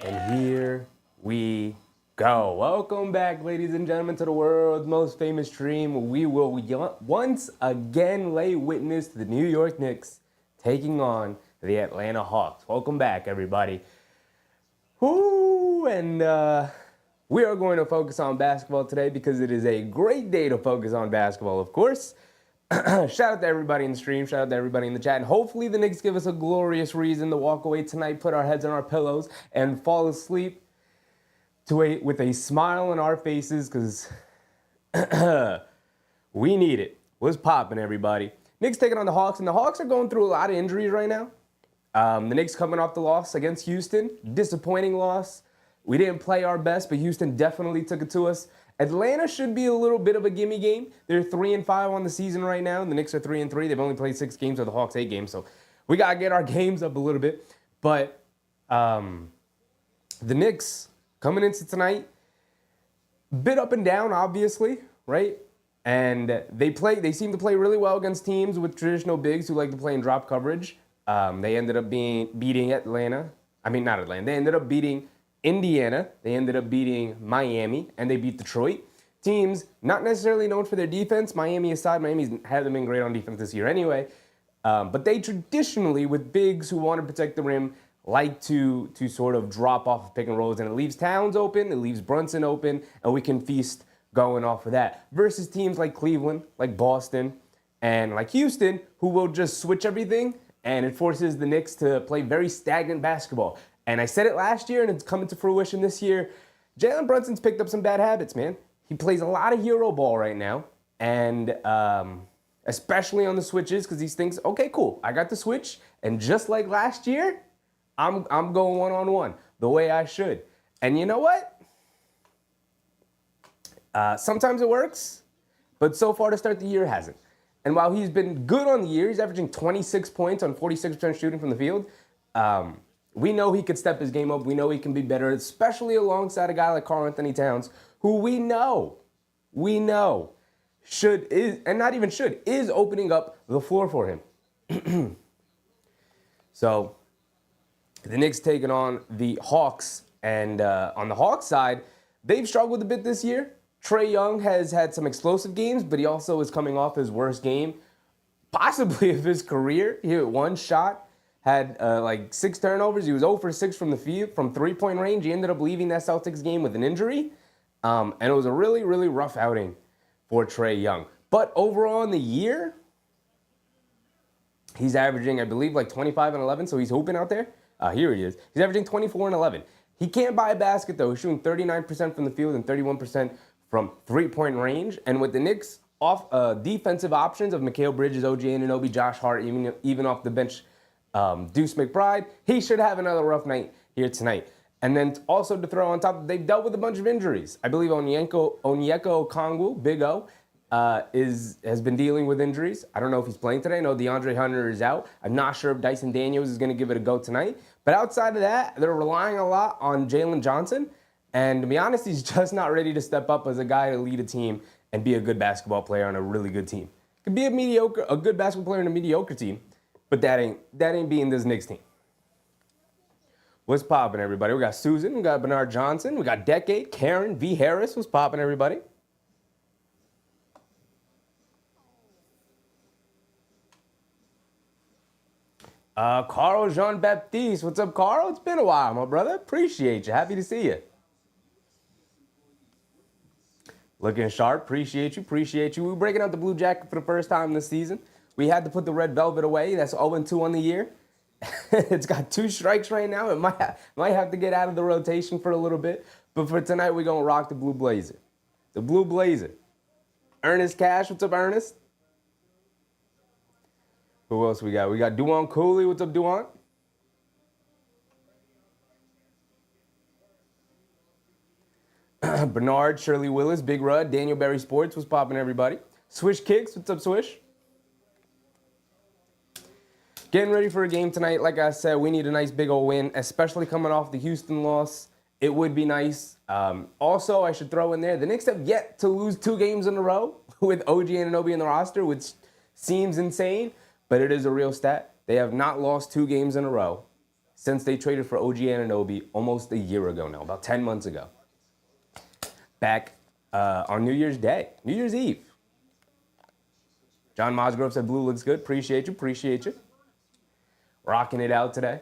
And here we go. Welcome back, ladies and gentlemen, to the world's most famous stream. We will once again lay witness to the New York Knicks taking on the Atlanta Hawks. Welcome back, everybody. Woo! And we are going to focus on basketball today because it is a great day to focus on basketball, of course. Shout out to everybody in the stream, shout out to everybody in the chat, and hopefully the Knicks give us a glorious reason to walk away tonight, put our heads on our pillows, and fall asleep with a smile on our faces, because we need it. What's poppin', everybody? Knicks taking on the Hawks, and the Hawks are going through a lot of injuries right now. The Knicks coming off the loss against Houston, disappointing loss. We didn't play our best, but Houston definitely took it to us. Atlanta should be a little bit of a gimme game. They're 3-5 on the season right now. The Knicks are 3-3. They've only played 6 games, or the Hawks 8 games. So we got to get our games up a little bit. But the Knicks coming into tonight, bit up and down, obviously, right? And they seem to play really well against teams with traditional bigs who like to play in drop coverage. They ended up beating Atlanta. I mean, not Atlanta. They ended up beating Indiana. They ended up beating Miami, and they beat Detroit. Teams not necessarily known for their defense. Miami aside, Miami hasn't been great on defense this year anyway. But they traditionally, with bigs who want to protect the rim, like to sort of drop off of pick and rolls, and it leaves Towns open, it leaves Brunson open, and we can feast going off of that. Versus teams like Cleveland, like Boston, and like Houston, who will just switch everything, and it forces the Knicks to play very stagnant basketball. And I said it last year, and it's coming to fruition this year. Jalen Brunson's picked up some bad habits, man. He plays a lot of hero ball right now, and especially on the switches, because he thinks, okay, cool, I got the switch, and just like last year, I'm going one-on-one the way I should. And you know what? Sometimes it works, but so far to start the year, it hasn't. And while he's been good on the year, he's averaging 26 points on 46% shooting from the field. We know he could step his game up. We know he can be better, especially alongside a guy like Karl-Anthony Towns, who we know is opening up the floor for him. So the Knicks taking on the Hawks, and on the Hawks side, they've struggled a bit this year. Trae Young has had some explosive games, but he also is coming off his worst game, possibly of his career. He hit one shot, had like 6 turnovers. He was 0 for 6 from the field, from three-point range. He ended up leaving that Celtics game with an injury, and it was a really, really rough outing for Trae Young. But overall in the year, he's averaging, I believe, like 25 and 11, so he's hooping out there. Here he is. He's averaging 24 and 11. He can't buy a basket, though. He's shooting 39% from the field and 31% from three-point range. And with the Knicks off defensive options of Mikal Bridges, OG Anunoby, Josh Hart, even off the bench, Deuce McBride, he should have another rough night here tonight. And then also to throw on top, they've dealt with a bunch of injuries. I believe Onyeka Okongwu, Big O, has been dealing with injuries. I don't know if he's playing today. I know DeAndre Hunter is out. I'm not sure if Dyson Daniels is going to give it a go tonight. But outside of that, they're relying a lot on Jalen Johnson. And to be honest, he's just not ready to step up as a guy to lead a team and be a good basketball player on a really good team. Could be a good basketball player on a mediocre team, but that ain't being this Knicks team. What's popping, everybody? We got Susan, we got Bernard Johnson, we got Decade, Karen, V. Harris. What's popping, everybody? Carl Jean-Baptiste. What's up, Carl? It's been a while, my brother. Appreciate you. Happy to see you. Looking sharp. Appreciate you. We're breaking out the blue jacket for the first time this season. We had to put the red velvet away. That's 0-2 on the year. It's got 2 strikes right now. It might have to get out of the rotation for a little bit. But for tonight, we're going to rock the blue blazer. The blue blazer. Ernest Cash. What's up, Ernest? Who else we got? We got Duan Cooley. What's up, Duan? Bernard, Shirley Willis, Big Rud, Daniel Berry Sports. What's popping, everybody? Swish Kicks. What's up, Swish? Getting ready for a game tonight. Like I said, we need a nice big old win, especially coming off the Houston loss. It would be nice. Also, I should throw in there, the Knicks have yet to lose 2 games in a row with OG Anunoby in the roster, which seems insane. But it is a real stat. They have not lost 2 games in a row since they traded for OG Anunoby almost a year ago now, about 10 months ago. Back on New Year's Day, New Year's Eve. John Mosgrove said, Blue looks good. Appreciate you. Rocking it out today.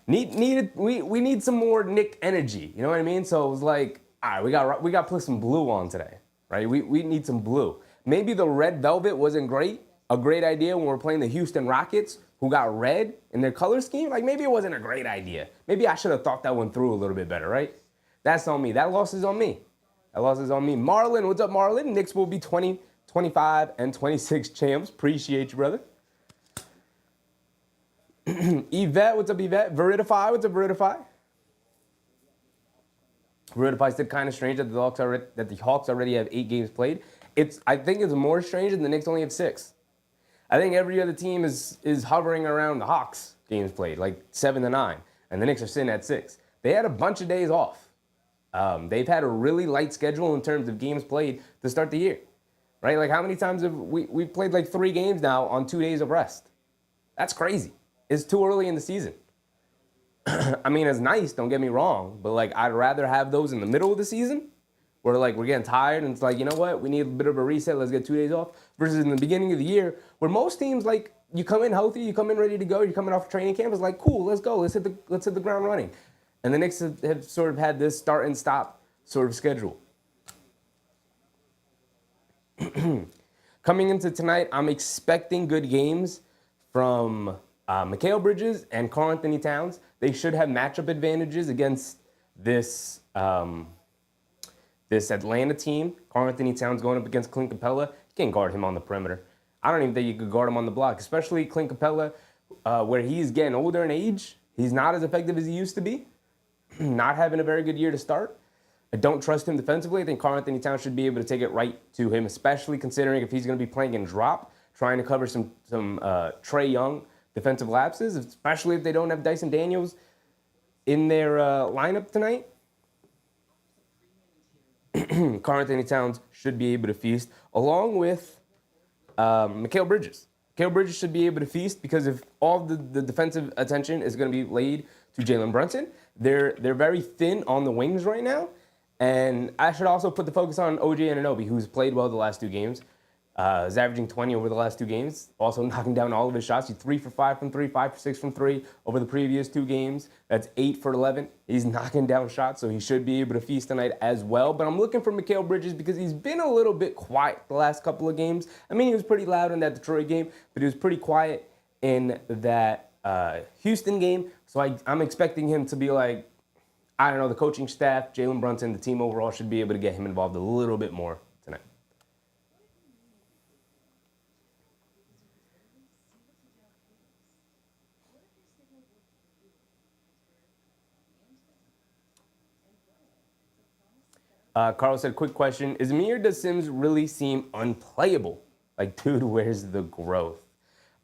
We need some more Knick energy. You know what I mean? So it was like, all right, we got to put some blue on today, right? We need some blue. Maybe the red velvet wasn't a great idea when we're playing the Houston Rockets, who got red in their color scheme. Like, maybe it wasn't a great idea. Maybe I should have thought that one through a little bit better, right? That's on me. That loss is on me. Marlon, what's up, Marlon? Knicks will be 20, 25, and 26 champs. Appreciate you, brother. Yvette, what's up, Yvette? Veridify, what's up, Veridify? Veridify said kind of strange that the Hawks already have 8 games played. I think it's more strange than the Knicks only have 6. I think every other team is hovering around the Hawks games played, like 7 to 9, and the Knicks are sitting at 6. They had a bunch of days off. They've had a really light schedule in terms of games played to start the year, right? Like, how many times have we've played like 3 games now on 2 days of rest? That's crazy. It's too early in the season. I mean, it's nice, don't get me wrong, but like, I'd rather have those in the middle of the season where like we're getting tired and it's like, you know what, we need a bit of a reset, let's get 2 days off, versus in the beginning of the year where most teams, like, you come in healthy, you come in ready to go, you're coming off training camp. It's like, cool, let's go, let's hit the ground running. And the Knicks have sort of had this start and stop sort of schedule. Coming into tonight, I'm expecting good games from Mikal Bridges and Karl-Anthony Towns. They should have matchup advantages against this this Atlanta team. Karl-Anthony Towns going up against Clint Capella. You can't guard him on the perimeter. I don't even think you could guard him on the block, especially Clint Capella, where he's getting older in age. He's not as effective as he used to be. Not having a very good year to start. I don't trust him defensively. I think Karl-Anthony Towns should be able to take it right to him, especially considering if he's going to be playing in drop, trying to cover some Trae Young defensive lapses, especially if they don't have Dyson Daniels in their lineup tonight. Karl-Anthony Towns should be able to feast, along with Mikal Bridges. Mikal Bridges should be able to feast because if all the defensive attention is going to be laid to Jalen Brunson, they're very thin on the wings right now. And I should also put the focus on OG Anunoby, who's played well the last two games. Is averaging 20 over the last two games. Also knocking down all of his shots. He's 3 for 5 from 3, 5 for 6 from 3 over the previous two games. That's 8 for 11. He's knocking down shots, so he should be able to feast tonight as well. But I'm looking for Mikal Bridges because he's been a little bit quiet the last couple of games. I mean, he was pretty loud in that Detroit game, but he was pretty quiet in that Houston game. So I'm expecting him to be like, I don't know, the coaching staff, Jalen Brunson, the team overall should be able to get him involved a little bit more tonight. Carl said, quick question. Is me or does Sims really seem unplayable? Like, dude, where's the growth?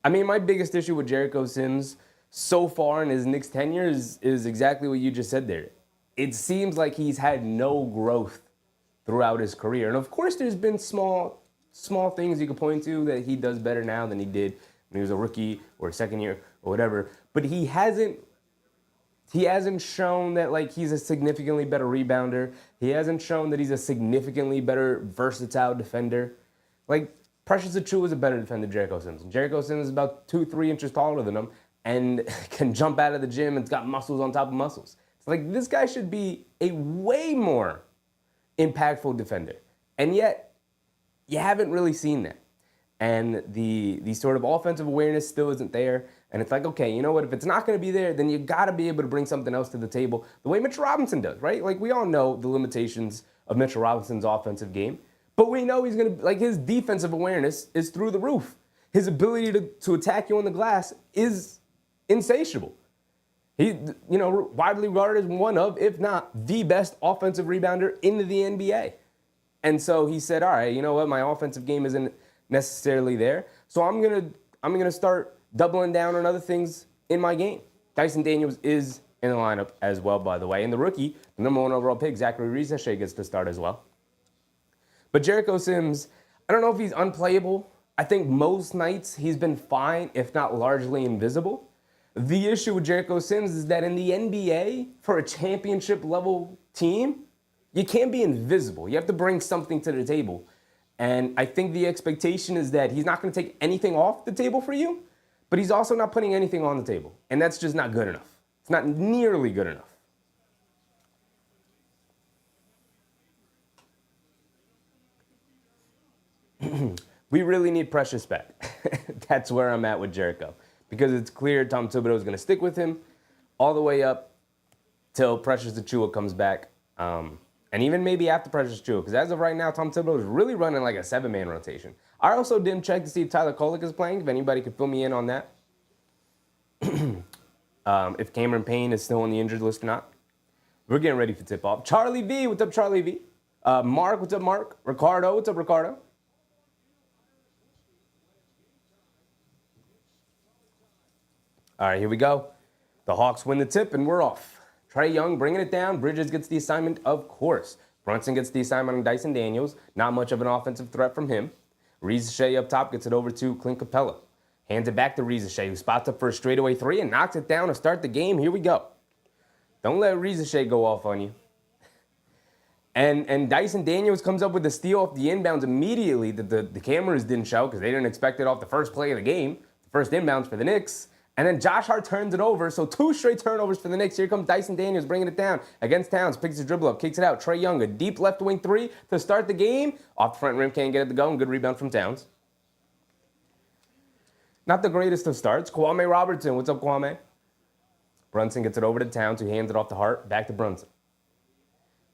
I mean, my biggest issue with Jericho Sims so far in his Knicks tenure is exactly what you just said there. It seems like he's had no growth throughout his career. And of course, there's been small things you can point to that he does better now than he did when he was a rookie or a second year or whatever. But he hasn't shown that like he's a significantly better rebounder. He hasn't shown that he's a significantly better versatile defender. Like Precious Achiuwa is a better defender than Jericho Sims. And Jericho Sims is about 2-3 inches taller than him and can jump out of the gym and's got muscles on top of muscles. It's like this guy should be a way more impactful defender. And yet you haven't really seen that. And the sort of offensive awareness still isn't there. And it's like, okay, you know what? If it's not going to be there, then you got to be able to bring something else to the table the way Mitchell Robinson does, right? Like, we all know the limitations of Mitchell Robinson's offensive game. But we know he's going to, like, his defensive awareness is through the roof. His ability to attack you on the glass is insatiable. He, widely regarded as one of, if not the best offensive rebounder in the NBA. And so he said, all right, you know what? My offensive game isn't necessarily there. So I'm gonna start doubling down on other things in my game. Dyson Daniels is in the lineup as well, by the way. And the rookie, the number 1 overall pick, Zachary Rizachet, gets to start as well. But Jericho Sims, I don't know if he's unplayable. I think most nights he's been fine, if not largely invisible. The issue with Jericho Sims is that in the NBA, for a championship level team, you can't be invisible. You have to bring something to the table. And I think the expectation is that he's not going to take anything off the table for you, but he's also not putting anything on the table. And that's just not good enough. It's not nearly good enough. We really need Precious back. That's where I'm at with Jericho. Because it's clear Tom Thibodeau is going to stick with him all the way up till Precious Achiuwa comes back. And even maybe after Precious Achiuwa, because as of right now, Tom Thibodeau is really running like a 7-man rotation. I also didn't check to see if Tyler Kolek is playing, if anybody could fill me in on that. If Cameron Payne is still on the injured list or not. We're getting ready for tip-off. Charlie V, what's up, Charlie V? Mark, what's up, Mark? Ricardo, what's up, Ricardo? All right, here we go. The Hawks win the tip, and we're off. Trae Young bringing it down. Bridges gets the assignment, of course. Brunson gets the assignment on Dyson Daniels. Not much of an offensive threat from him. Rizachet up top gets it over to Clint Capella. Hands it back to Rizachet, who spots up for a straightaway 3 and knocks it down to start the game. Here we go. Don't let Rizachet go off on you. And Dyson Daniels comes up with a steal off the inbounds immediately that the cameras didn't show because they didn't expect it off the first play of the game. First inbounds for the Knicks. And then Josh Hart turns it over, so 2 straight turnovers for the Knicks. Here comes Dyson Daniels bringing it down against Towns. Picks his dribble up, kicks it out. Trae Young, a deep left wing 3 to start the game. Off the front rim, can't get it to go, and good rebound from Towns. Not the greatest of starts. Kwame Robertson, what's up, Kwame? Brunson gets it over to Towns, who hands it off to Hart. Back to Brunson.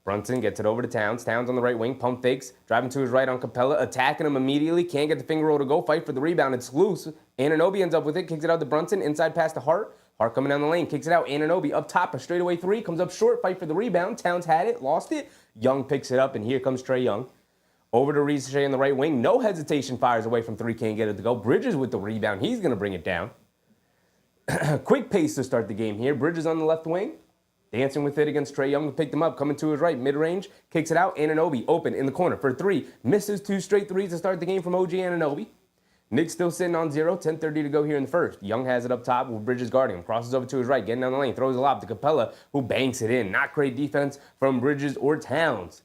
Brunson gets it over to Towns. Towns on the right wing, pump fakes, driving to his right on Capella, attacking him immediately. Can't get the finger roll to go, fight for the rebound. It's loose. Anunoby ends up with it, kicks it out to Brunson, inside pass to Hart. Hart coming down the lane, kicks it out. Anunoby up top, a straightaway 3, comes up short, fight for the rebound. Towns had it, lost it. Young picks it up, and here comes Trae Young. Over to Ricochet on the right wing, no hesitation, fires away from 3, can't get it to go. Bridges with the rebound, he's going to bring it down. Quick pace to start the game here. Bridges on the left wing. Dancing with it against Trae Young, picked him up, coming to his right, mid-range, kicks it out. Anunoby open in the corner for 3. Misses 2 straight 3s to start the game from OG Anunoby. Knicks still sitting on 0, 10:30 to go here in the first. Young has it up top with Bridges guarding him. Crosses over to his right, getting down the lane, throws a lob to Capella, who banks it in. Not great defense from Bridges or Towns,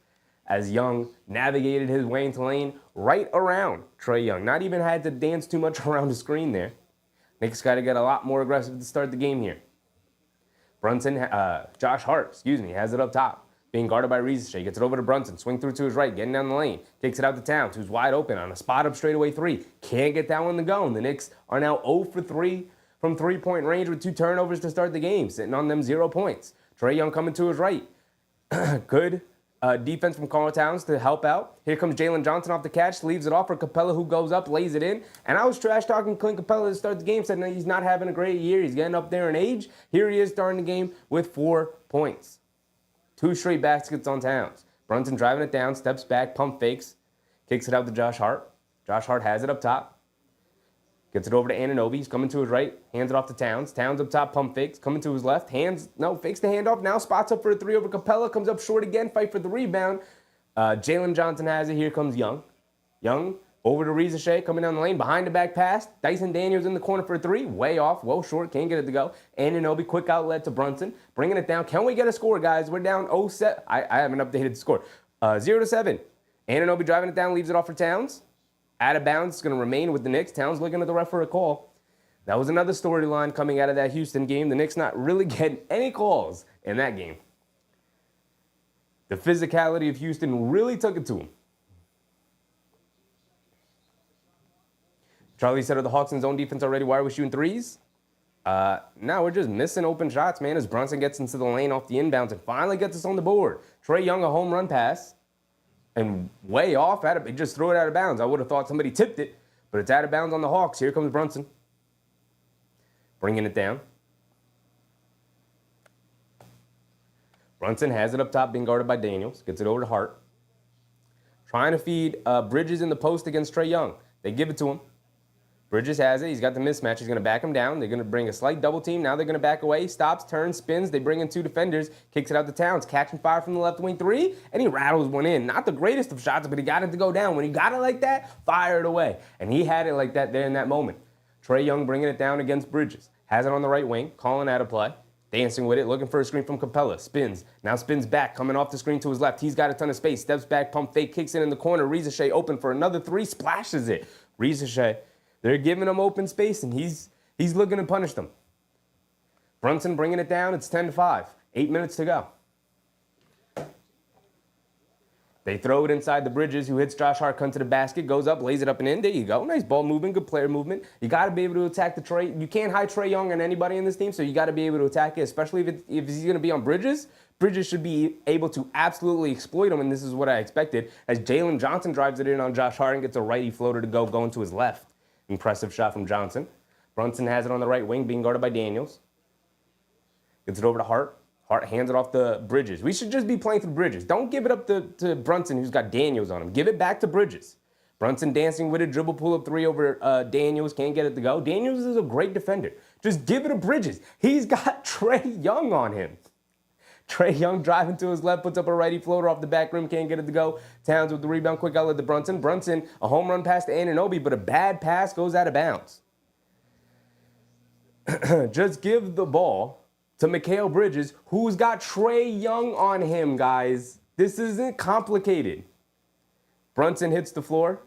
as Young navigated his way into lane right around Trae Young. Not even had to dance too much around the screen there. Knicks got to get a lot more aggressive to start the game here. Josh Hart, has it up top. Being guarded by Ricochet. Gets it over to Brunson. Swing through to his right. Getting down the lane. Kicks it out to Towns, who's wide open on a spot-up straightaway 3. Can't get that one to go. And the Knicks are now 0 for 3 from three-point range with 2 turnovers to start the game. Sitting on them 0 points. Trae Young coming to his right. Good defense from Karl Towns to help out. Here comes Jalen Johnson off the catch. Leaves it off for Capella, who goes up, lays it in. And I was trash-talking Clint Capella to start the game. Said no, he's not having a great year. He's getting up there in age. Here he is starting the game with 4 points. 2 straight baskets on Towns. Brunson driving it down, steps back, pump fakes, kicks it out to Josh Hart. Josh Hart has it up top. Gets it over to Anunoby. He's coming to his right, hands it off to Towns. Towns up top, pump fakes, coming to his left, fakes the handoff. Now spots up for a 3 over Capella, comes up short again, fight for the rebound. Jalen Johnson has it. Here comes Young. Young over to Ricochet, coming down the lane, behind the back pass. Dyson Daniels in the corner for a 3, way off, well short, can't get it to go. Anunoby, quick outlet to Brunson, bringing it down. Can we get a score, guys? We're down 0-7. I haven't updated the score. 0-7. Anunoby driving it down, leaves it off for Towns. Out of bounds, it's going to remain with the Knicks. Towns looking at the ref for a call. That was another storyline coming out of that Houston game. The Knicks not really getting any calls in that game. The physicality of Houston really took it to them. Charlie said, are the Hawks in zone defense already? Why are we shooting 3s? No, we're just missing open shots, man, as Brunson gets into the lane off the inbounds and finally gets us on the board. Trae Young, a home run pass. And way off, it just threw it out of bounds. I would have thought somebody tipped it, but it's out of bounds on the Hawks. Here comes Brunson. Bringing it down. Brunson has it up top, being guarded by Daniels. Gets it over to Hart. Trying to feed Bridges in the post against Trae Young. They give it to him. Bridges has it. He's got the mismatch. He's going to back him down. They're going to bring a slight double team. Now they're going to back away. Stops, turns, spins. They bring in 2 defenders. Kicks it out to Towns. Catching fire from the left wing 3. And he rattles one in. Not the greatest of shots, but he got it to go down. When he got it like that, fire it away. And he had it like that there in that moment. Trae Young bringing it down against Bridges. Has it on the right wing. Calling out a play. Dancing with it. Looking for a screen from Capella. Spins. Now spins back. Coming off the screen to his left. He's got a ton of space. Steps back. Pump fake. Kicks it in the corner. Ricochet open for another 3. Splashes it. Ricochet. They're giving him open space, and he's looking to punish them. Brunson bringing it down. It's 10-5. 8 minutes to go. They throw it inside the Bridges, who hits Josh Hart, comes to the basket, goes up, lays it up and in. There you go. Nice ball movement, good player movement. You got to be able to attack the Trae. You can't hide Trae Young on anybody in this team, so you got to be able to attack it, especially if he's going to be on Bridges. Bridges should be able to absolutely exploit him, and this is what I expected, as Jalen Johnson drives it in on Josh Hart and gets a righty floater to go, going to his left. Impressive shot from Johnson. Brunson has it on the right wing, being guarded by Daniels. Gets it over to Hart. Hart hands it off to Bridges. We should just be playing through Bridges. Don't give it up to Brunson, who's got Daniels on him. Give it back to Bridges. Brunson dancing with a dribble pull-up 3 over Daniels. Can't get it to go. Daniels is a great defender. Just give it to Bridges. He's got Trae Young on him. Trae Young driving to his left, puts up a righty floater off the back rim, can't get it to go. Towns with the rebound, quick outlet to Brunson. Brunson, a home run pass to Anunoby, but a bad pass goes out of bounds. Just give the ball to Mikal Bridges, who's got Trae Young on him, guys. This isn't complicated. Brunson hits the floor,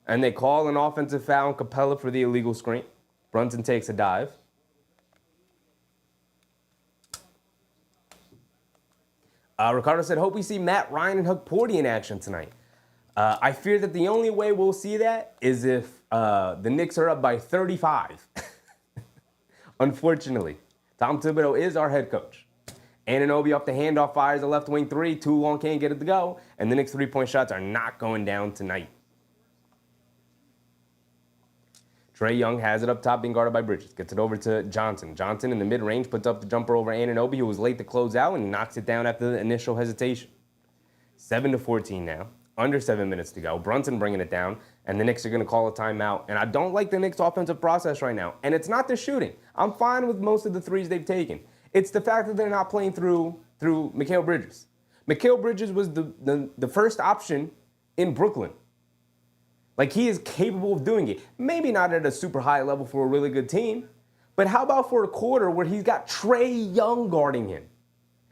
and they call an offensive foul on Capella for the illegal screen. Brunson takes a dive. Ricardo said, hope we see Matt Ryan and Huck Porty in action tonight. I fear that the only way we'll see that is if the Knicks are up by 35. Unfortunately, Tom Thibodeau is our head coach. Anunoby off the handoff fires a left wing three. Too long, can't get it to go. And the Knicks' three-point shots are not going down tonight. Trae Young has it up top, being guarded by Bridges. Gets it over to Johnson. Johnson in the mid-range puts up the jumper over Anunoby, who was late to close out, and he knocks it down after the initial hesitation. 7-14 now. Under 7 minutes to go. Brunson bringing it down, and the Knicks are going to call a timeout. And I don't like the Knicks' offensive process right now. And it's not the shooting. I'm fine with most of the threes they've taken. It's the fact that they're not playing through Mikal Bridges. Mikal Bridges was the first option in Brooklyn. Like, he is capable of doing it. Maybe not at a super high level for a really good team, but how about for a quarter where he's got Trae Young guarding him?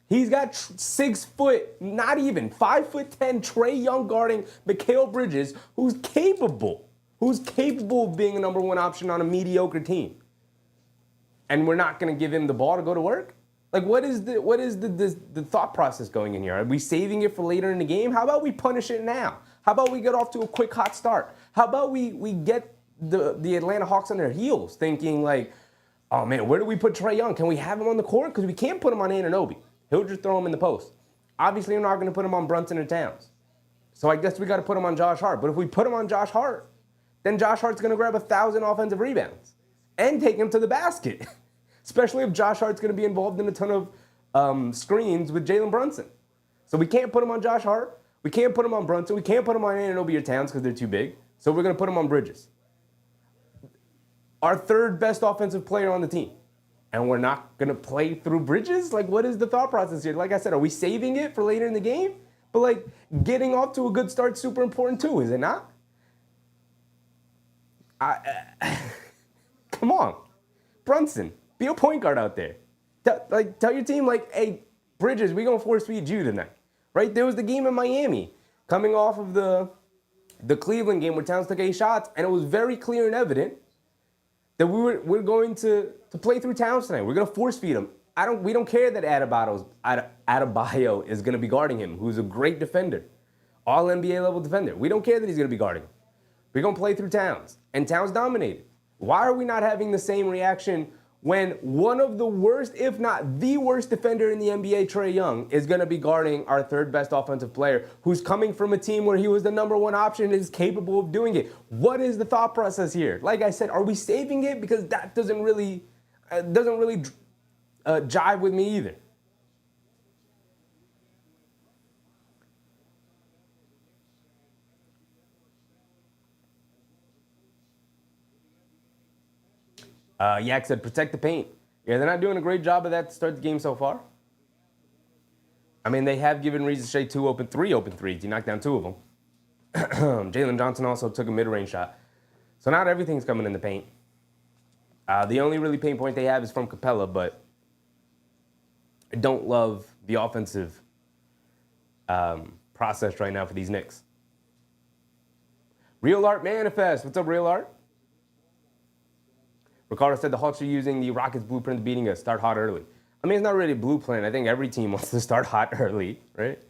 He's got 6 foot, not even 5'10" Trae Young guarding Mikal Bridges, who's capable of being a number one option on a mediocre team. And we're not going to give him the ball to go to work? Like, what is the thought process going in here? Are we saving it for later in the game? How about we punish it now? How about we get off to a quick hot start? How about we get the Atlanta Hawks on their heels, thinking like, oh man, where do we put Trae Young? Can we have him on the court? Because we can't put him on Anunoby. He'll just throw him in the post. Obviously, we're not going to put him on Brunson or Towns. So I guess we got to put him on Josh Hart. But if we put him on Josh Hart, then Josh Hart's going to grab 1,000 offensive rebounds and take him to the basket. Especially if Josh Hart's going to be involved in a ton of screens with Jalen Brunson. So we can't put him on Josh Hart. We can't put him on Brunson. We can't put him on Anunoby or Towns because they're too big. So we're going to put him on Bridges. Our third best offensive player on the team. And we're not going to play through Bridges? Like, what is the thought process here? Like I said, are we saving it for later in the game? But, like, getting off to a good start is super important too, is it not? Come on. Brunson, be a point guard out there. Tell your team, like, hey, Bridges, we're going to force feed you tonight. Right? There was the game in Miami coming off of the Cleveland game where Towns took 8 shots, and it was very clear and evident that we're going to play through Towns tonight. We're going to force feed him. We don't care that Adebayo is going to be guarding him, who's a great defender, all NBA level defender. We don't care that he's going to be guarding him. We're going to play through Towns, and Towns dominated. Why are we not having the same reaction when one of the worst, if not the worst defender in the NBA, Trae Young, is going to be guarding our third best offensive player, who's coming from a team where he was the number one option and is capable of doing it? What is the thought process here? Like I said, are we saving it? Because that doesn't really jive with me either. Yak said, protect the paint. Yeah, they're not doing a great job of that to start the game so far. I mean, they have given Reese Shea 3 open threes. He knocked down 2 of them. Jalen Johnson also took a mid-range shot. So not everything's coming in the paint. The only really pain point they have is from Capella, but I don't love the offensive process right now for these Knicks. Real Art Manifest. What's up, Real Art? Ricardo said the Hawks are using the Rockets blueprint beating us. Start hot early. I mean, it's not really a blueprint. I think every team wants to start hot early, right?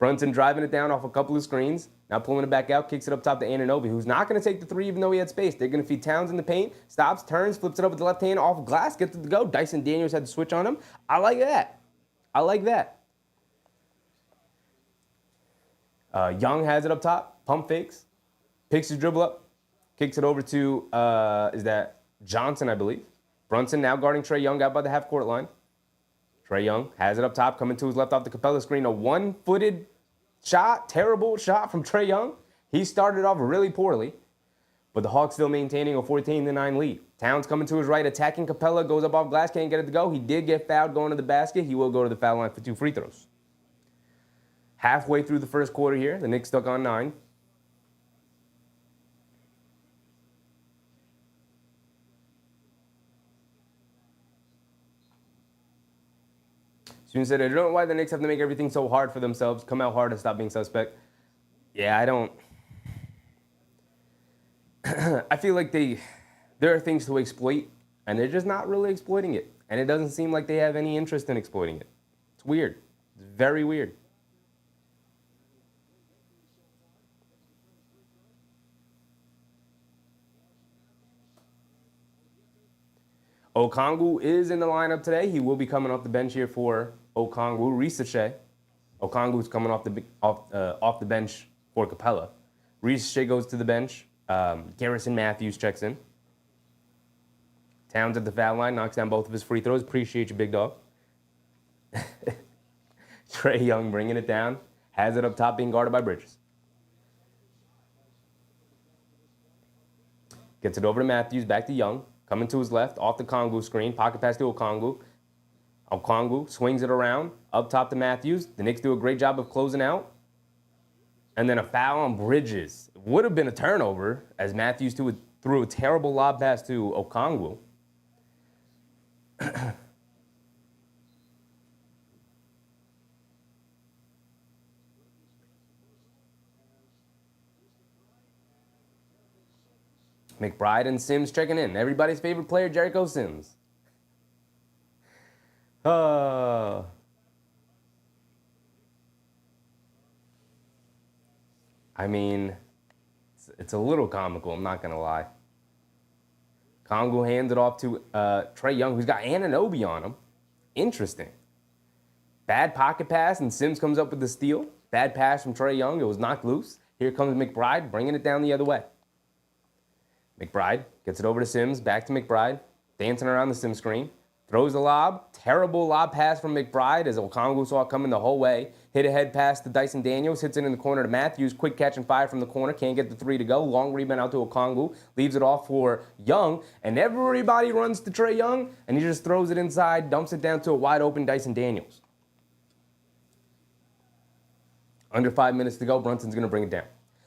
Brunson driving it down off a couple of screens. Now pulling it back out, kicks it up top to Anunoby, who's not going to take the 3 even though he had space. They're going to feed Towns in the paint. Stops, turns, flips it up with the left hand off glass, gets it to go. Dyson Daniels had to switch on him. I like that. I like that. Young has it up top. Pump fakes. Picks his dribble up. Kicks it over to, is that Johnson, I believe. Brunson now guarding Trae Young out by the half-court line. Trae Young has it up top, coming to his left off the Capella screen. A one-footed shot, terrible shot from Trae Young. He started off really poorly, but the Hawks still maintaining a 14-9 lead. Towns coming to his right, attacking Capella, goes up off glass, can't get it to go. He did get fouled going to the basket. He will go to the foul line for 2 free throws. Halfway through the first quarter here, the Knicks stuck on 9. Student said, I don't know why the Knicks have to make everything so hard for themselves. Come out hard and stop being suspect. Yeah, I don't. I feel like there are things to exploit And they're just not really exploiting it. And it doesn't seem like they have any interest in exploiting it. It's weird. It's very weird. Okongwu is in the lineup today. He will be coming off the bench here for Okongwu. Risache. Okongwu's coming off the bench for Capella. Risache goes to the bench. Garrison Matthews checks in. Towns at the foul line, knocks down both of his free throws. Appreciate you, big dog. Trae Young bringing it down. Has it up top, being guarded by Bridges. Gets it over to Matthews, back to Young. Coming to his left, off the Okongwu screen. Pocket pass to Okongwu. Okongwu swings it around, up top to Matthews. The Knicks do a great job of closing out. And then a foul on Bridges. It would have been a turnover, as Matthews threw a terrible lob pass to Okongwu. McBride and Sims checking in. Everybody's favorite player, Jericho Sims. I mean, it's a little comical, I'm not going to lie. Kongu hands it off to Trae Young, who's got Anunoby on him. Interesting. Bad pocket pass, and Sims comes up with the steal. Bad pass from Trae Young. It was knocked loose. Here comes McBride, bringing it down the other way. McBride gets it over to Sims, back to McBride, dancing around the Sims screen. Throws the lob. Terrible lob pass from McBride as Okongwu saw it coming the whole way. Hit a head pass to Dyson Daniels. Hits it in the corner to Matthews. Quick catch and fire from the corner. Can't get the three to go. Long rebound out to Okongwu. Leaves it off for Young. And everybody runs to Trae Young. And he just throws it inside. Dumps it down to a wide open Dyson Daniels. Under 5 minutes to go. Brunson's going to bring it down.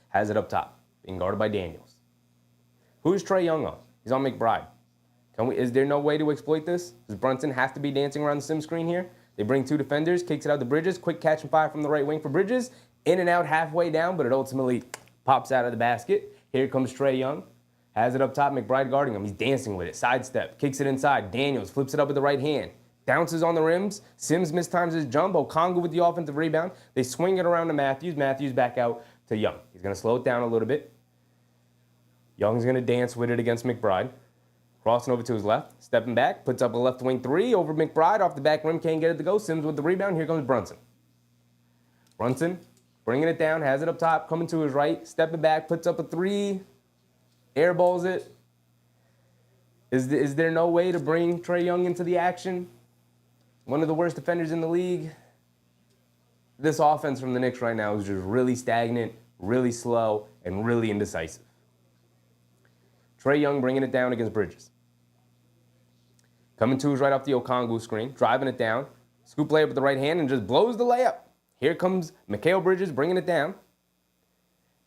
Has it up top. Being guarded by Daniels. Who's Trae Young on? He's on McBride. Is there no way to exploit this? Does Brunson have to be dancing around the sim screen here? They bring two defenders, kicks it out to Bridges. Quick catch and fire from the right wing for Bridges. In and out halfway down, but it ultimately pops out of the basket. Here comes Trae Young. Has it up top, McBride guarding him. He's dancing with it. Sidestep, kicks it inside. Daniels flips it up with the right hand. Bounces on the rims. Sims mistimes his jump. Okongwu with the offensive rebound. They swing it around to Matthews. Matthews back out to Young. He's going to slow it down a little bit. Young's going to dance with it against McBride. Crossing over to his left, stepping back, puts up a left wing three over McBride, off the back rim, can't get it to go. Sims with the rebound, here comes Brunson. Brunson bringing it down, has it up top, coming to his right, stepping back, puts up a three, airballs it. Is there no way to bring Trae Young into the action? One of the worst defenders in the league. This offense from the Knicks right now is just really stagnant, really slow, and really indecisive. Trae Young bringing it down against Bridges. Coming to his right off the Okongwu screen, driving it down. Scoop layup with the right hand and just blows the layup. Here comes Mikal Bridges bringing it down.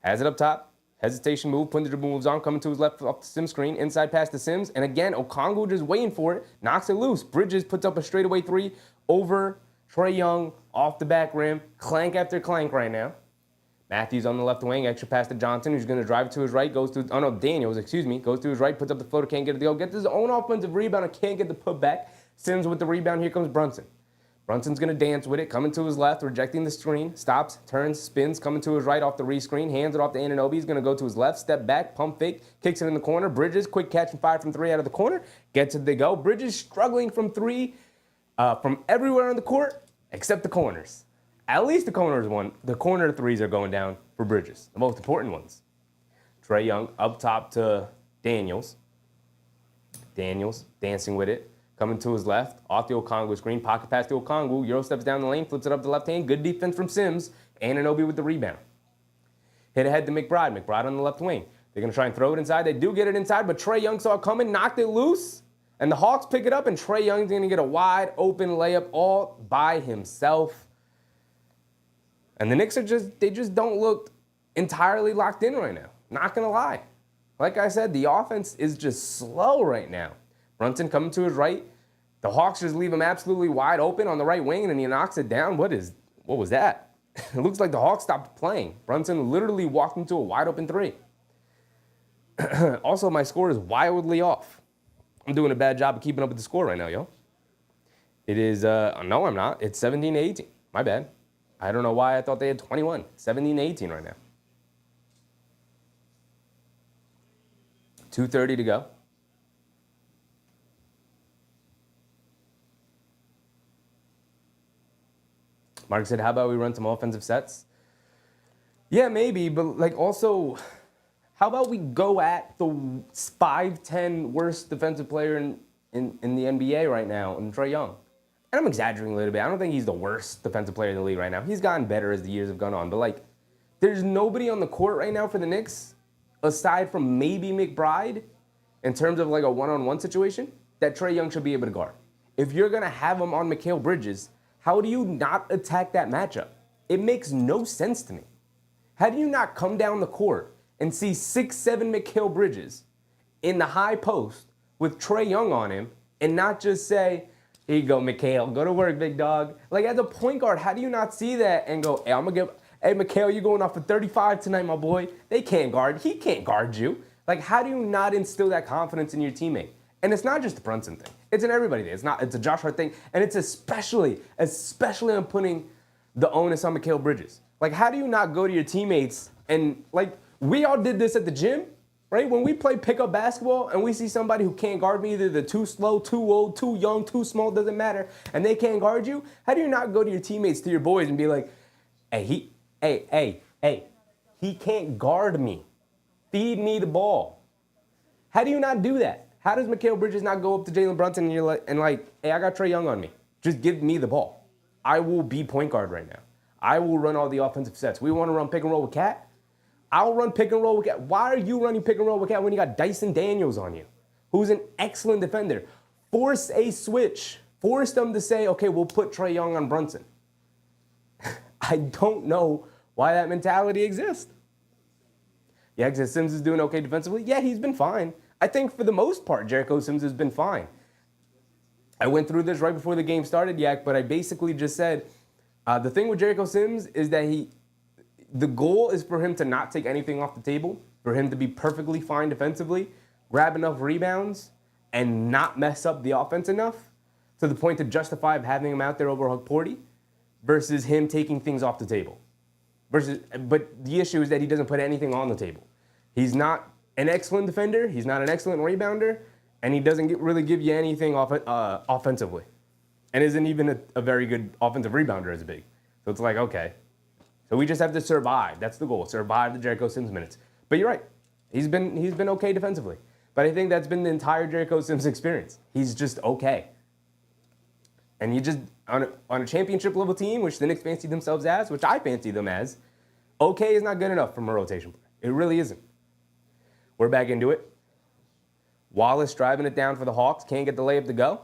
Has it up top. Hesitation move, putting the dribble moves on, coming to his left off the Sims screen. Inside pass to Sims. And again, Okongwu just waiting for it. Knocks it loose. Bridges puts up a straightaway three over Trae Young off the back rim. Clank after clank right now. Matthews on the left wing, extra pass to Johnson, who's going to drive it to his right, goes to Daniels, goes to his right, puts up the floater, can't get it to go, gets his own offensive rebound and can't get the putback. Sims with the rebound, here comes Brunson. Brunson's going to dance with it, coming to his left, rejecting the screen, stops, turns, spins, coming to his right off the re-screen, hands it off to Anunoby, he's going to go to his left, step back, pump fake, kicks it in the corner, Bridges, quick catch and fire from three out of the corner, gets it to go. Bridges struggling from three, from everywhere on the court, except the corners. At least the corner threes are going down for Bridges, the most important ones. Trae Young up top to Daniels. Daniels dancing with it. Coming to his left, off the Okongwu screen, pocket pass to Okongwu. Euro steps down the lane, flips it up the left hand. Good defense from Sims. Anunoby with the rebound. Hit ahead to McBride. McBride on the left wing. They're going to try and throw it inside. They do get it inside, but Trae Young saw it coming, knocked it loose. And the Hawks pick it up, and Trae Young's going to get a wide open layup all by himself. And the Knicks they just don't look entirely locked in right now. Not going to lie. Like I said, the offense is just slow right now. Brunson coming to his right. The Hawks just leave him absolutely wide open on the right wing, and then he knocks it down. What was that? It looks like the Hawks stopped playing. Brunson literally walked into a wide open three. Also, my score is wildly off. I'm doing a bad job of keeping up with the score right now, yo. It is, no, I'm not. It's 17-18. My bad. I don't know why I thought they had 21. 17-18 right now. 2:30 to go. Mark said, how about we run some offensive sets? Yeah, maybe, but like also, how about we go at the 5'10" worst defensive player in the NBA right now, and Trae Young? And I'm exaggerating a little bit. I don't think he's the worst defensive player in the league right now. He's gotten better as the years have gone on. But like, there's nobody on the court right now for the Knicks, aside from maybe McBride, in terms of like a one-on-one situation, that Trae Young should be able to guard. If you're gonna have him on Mikal Bridges, how do you not attack that matchup? It makes no sense to me. How do you not come down the court and see 6'7" Mikal Bridges in the high post with Trae Young on him and not just say, here you go, Mikal, go to work, big dog. Like, as a point guard, how do you not see that and go, hey, Mikal, you're going off for 35 tonight, my boy. They can't guard. He can't guard you. Like, how do you not instill that confidence in your teammate? And it's not just the Brunson thing. It's an everybody thing. It's a Josh Hart thing. And it's especially I'm putting the onus on Mikal Bridges. Like, how do you not go to your teammates and, like, we all did this at the gym, right? When we play pickup basketball and we see somebody who can't guard me, either they're too slow, too old, too young, too small, doesn't matter, and they can't guard you, how do you not go to your teammates, to your boys, and be like, hey, he can't guard me. Feed me the ball. How do you not do that? How does Mikal Bridges not go up to Jalen Brunson and you're like, hey, I got Trae Young on me. Just give me the ball. I will be point guard right now. I will run all the offensive sets. We want to run pick and roll with Cat? I'll run pick and roll with Cat. Why are you running pick and roll with Cat when you got Dyson Daniels on you, who's an excellent defender? Force a switch. Force them to say, okay, we'll put Trae Young on Brunson. I don't know why that mentality exists. Yeah, because Sims is doing okay defensively. Yeah, he's been fine. I think for the most part, Jericho Sims has been fine. I went through this right before the game started, Yak, but I basically just said, the thing with Jericho Sims is that the goal is for him to not take anything off the table, for him to be perfectly fine defensively, grab enough rebounds, and not mess up the offense enough to the point to justify having him out there over Porty versus him taking things off the table. But the issue is that he doesn't put anything on the table. He's not an excellent defender, he's not an excellent rebounder, and he doesn't really give you anything offensively. And isn't even a very good offensive rebounder as a big. So it's like, okay. So we just have to survive. That's the goal. Survive the Jericho Sims minutes. But you're right. He's been okay defensively. But I think that's been the entire Jericho Sims experience. He's just okay. And you just, on a championship level team, which the Knicks fancy themselves as, which I fancy them as, okay is not good enough from a rotation player. It really isn't. We're back into it. Wallace driving it down for the Hawks. Can't get the layup to go.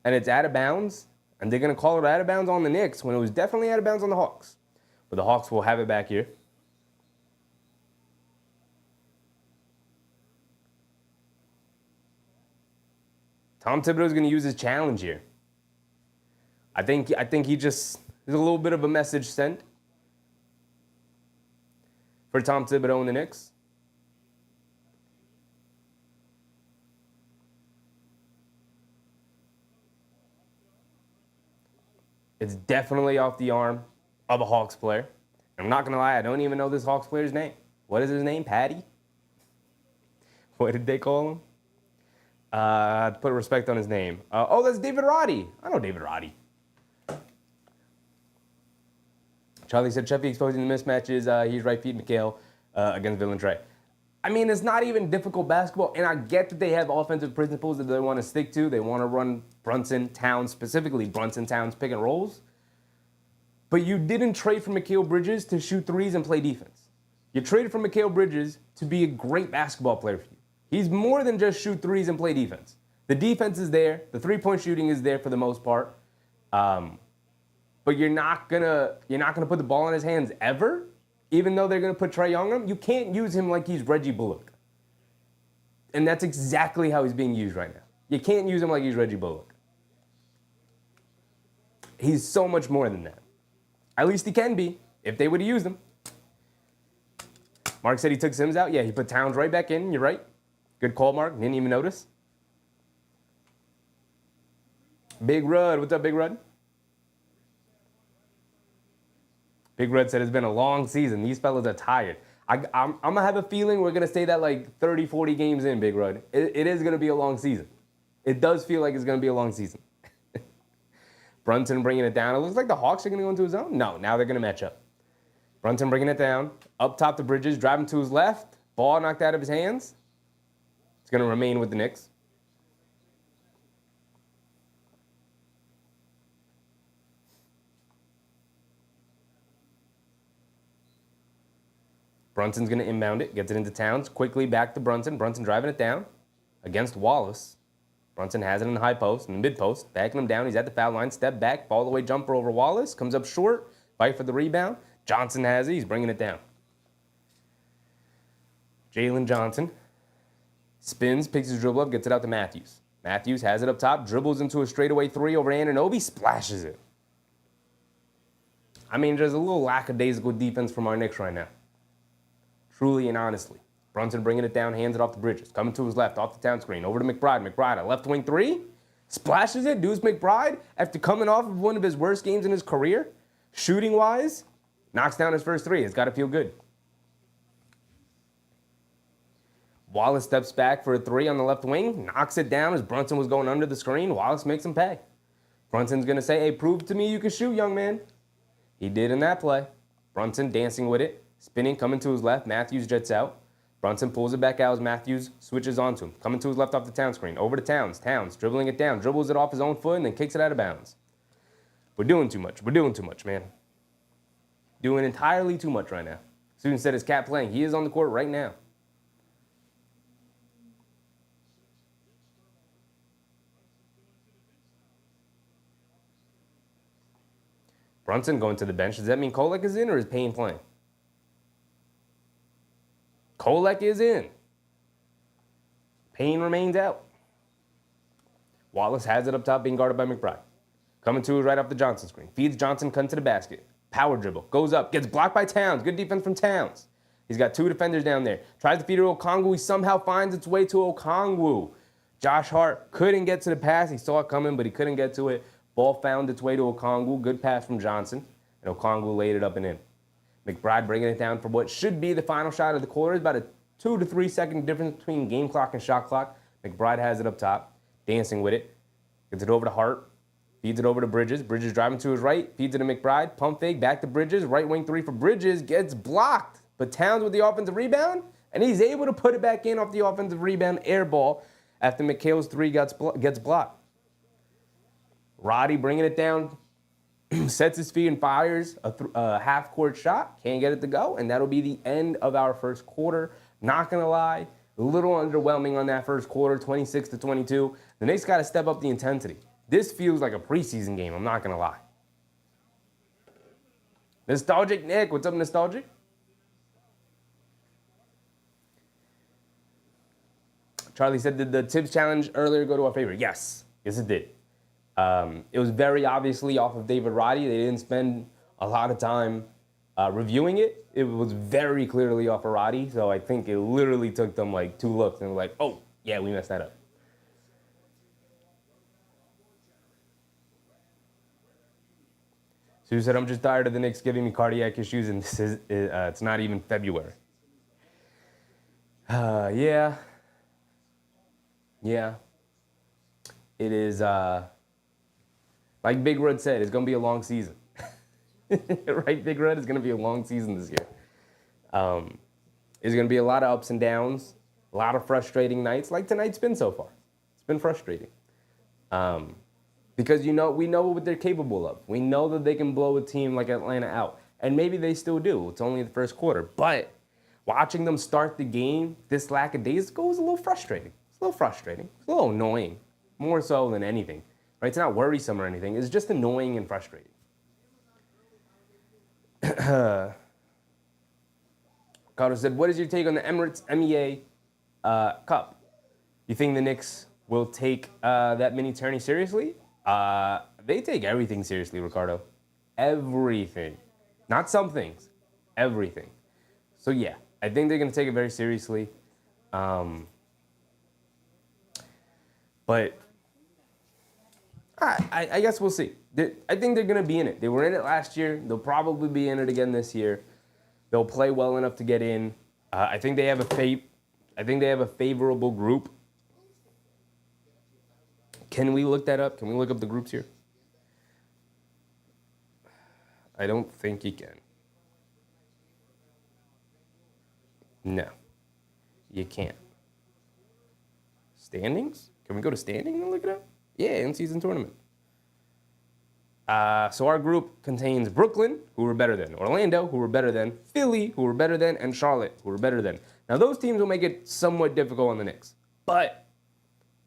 And it's out of bounds. And they're going to call it out of bounds on the Knicks when it was definitely out of bounds on the Hawks. But the Hawks will have it back here. Tom Thibodeau's going to use his challenge here. I think he just, there's a little bit of a message sent for Tom Thibodeau and the Knicks. It's definitely off the arm of a Hawks player. I'm not going to lie, I don't even know this Hawks player's name. What is his name? Patty? What did they call him? Put respect on his name. Oh, that's David Roddy. I know David Roddy. Charlie said, Sheffy exposing the mismatches. He's right feet Mikal against Bill and Trey. I mean, it's not even difficult basketball, and I get that they have offensive principles that they want to stick to. They want to run Brunson, Towns, specifically Brunson, Towns pick and rolls. But you didn't trade for Mikal Bridges to shoot threes and play defense. You traded for Mikal Bridges to be a great basketball player for you. He's more than just shoot threes and play defense. The defense is there. The three-point shooting is there for the most part. But you're not gonna put the ball in his hands ever, even though they're gonna put Trae Young on him. You can't use him like he's Reggie Bullock. And that's exactly how he's being used right now. You can't use him like he's Reggie Bullock. He's so much more than that. At least he can be, if they would have used him. Mark said he took Sims out. Yeah, he put Towns right back in. You're right. Good call, Mark. Didn't even notice. Big Rud, what's up, Big Rud? Big Rud said it's been a long season. These fellas are tired. I'm going to have a feeling we're going to stay that like 30, 40 games in, Big Rud. It is going to be a long season. It does feel like it's going to be a long season. Brunson bringing it down. It looks like the Hawks are going to go into his zone. No, now they're going to match up. Brunson bringing it down. Up top to Bridges, driving to his left. Ball knocked out of his hands. It's going to remain with the Knicks. Brunson's going to inbound it, gets it into Towns. Quickly back to Brunson. Brunson driving it down against Wallace. Brunson has it in the high post, in the mid post, backing him down. He's at the foul line. Step back, ball away jumper over Wallace. Comes up short, fight for the rebound. Johnson has it. He's bringing it down. Jalen Johnson spins, picks his dribble up, gets it out to Matthews. Matthews has it up top, dribbles into a straightaway three over Anunoby, splashes it. I mean, there's a little lackadaisical defense from our Knicks right now. Truly and honestly. Brunson bringing it down, hands it off to Bridges. Coming to his left, off the town screen. Over to McBride. McBride, a left wing three. Splashes it. Deuce McBride, after coming off of one of his worst games in his career, shooting-wise, knocks down his first three. It's got to feel good. Wallace steps back for a three on the left wing. Knocks it down as Brunson was going under the screen. Wallace makes him pay. Brunson's going to say, hey, prove to me you can shoot, young man. He did in that play. Brunson dancing with it. Spinning, coming to his left. Matthews jets out. Brunson pulls it back out as Matthews switches onto him. Coming to his left off the town screen. Over to Towns. Towns dribbling it down. Dribbles it off his own foot and then kicks it out of bounds. We're doing too much. We're doing too much, man. Doing entirely too much right now. Student said his cat playing. He is on the court right now. Brunson going to the bench. Does that mean Kolek is in or is Payne playing? Kolek is in. Payne remains out. Wallace has it up top, being guarded by McBride. Coming to it right off the Johnson screen. Feeds Johnson, cuts to the basket. Power dribble. Goes up. Gets blocked by Towns. Good defense from Towns. He's got two defenders down there. Tries to feed it to Okongwu. He somehow finds its way to Okongwu. Josh Hart couldn't get to the pass. He saw it coming, but he couldn't get to it. Ball found its way to Okongwu. Good pass from Johnson. And Okongwu laid it up and in. McBride bringing it down for what should be the final shot of the quarter. It's about a 2 to 3 second difference between game clock and shot clock. McBride has it up top, dancing with it. Gets it over to Hart. Feeds it over to Bridges. Bridges driving to his right. Feeds it to McBride. Pump fake, back to Bridges. Right wing three for Bridges. Gets blocked. But Towns with the offensive rebound. And he's able to put it back in off the offensive rebound air ball after McHale's three gets blocked. Roddy bringing it down. Sets his feet and fires a half-court shot. Can't get it to go. And that'll be the end of our first quarter. Not going to lie. A little underwhelming on that first quarter, 26 to 22. The Knicks got to step up the intensity. This feels like a preseason game. I'm not going to lie. Nostalgic Nick. What's up, Nostalgic? Charlie said, did the tips challenge earlier go to our favor? Yes. Yes, it did. It was very obviously off of David Roddy. They didn't spend a lot of time reviewing it. It was very clearly off of Roddy, so I think it literally took them like 2 looks and were like, oh, yeah, we messed that up. Sue said, I'm just tired of the Knicks giving me cardiac issues, and this is it's not even February. Yeah. It is, like Big Red said, it's going to be a long season. Right, Big Red? It's going to be a long season this year. There's going to be a lot of ups and downs, a lot of frustrating nights, like tonight's been so far. It's been frustrating. Because, we know what they're capable of. We know that they can blow a team like Atlanta out. And maybe they still do. It's only the first quarter. But watching them start the game this lackadaisical is a little frustrating. It's a little frustrating. It's a little annoying. More so than anything. Right? It's not worrisome or anything. It's just annoying and frustrating. Carter said, what is your take on the Emirates MEA Cup? You think the Knicks will take that mini tourney seriously? They take everything seriously, Ricardo. Everything. Not some things. Everything. So, yeah, I think they're going to take it very seriously. But I guess we'll see. I think they're going to be in it. They were in it last year. They'll probably be in it again this year. They'll play well enough to get in. I think they have a favorable group. Can we look that up? Can we look up the groups here? I don't think you can. No, you can't. Standings? Can we go to standings and look it up? Yeah, in-season tournament. So our group contains Brooklyn, who were better than, Orlando, who were better than, Philly, who were better than, and Charlotte, who were better than. Now, those teams will make it somewhat difficult on the Knicks, but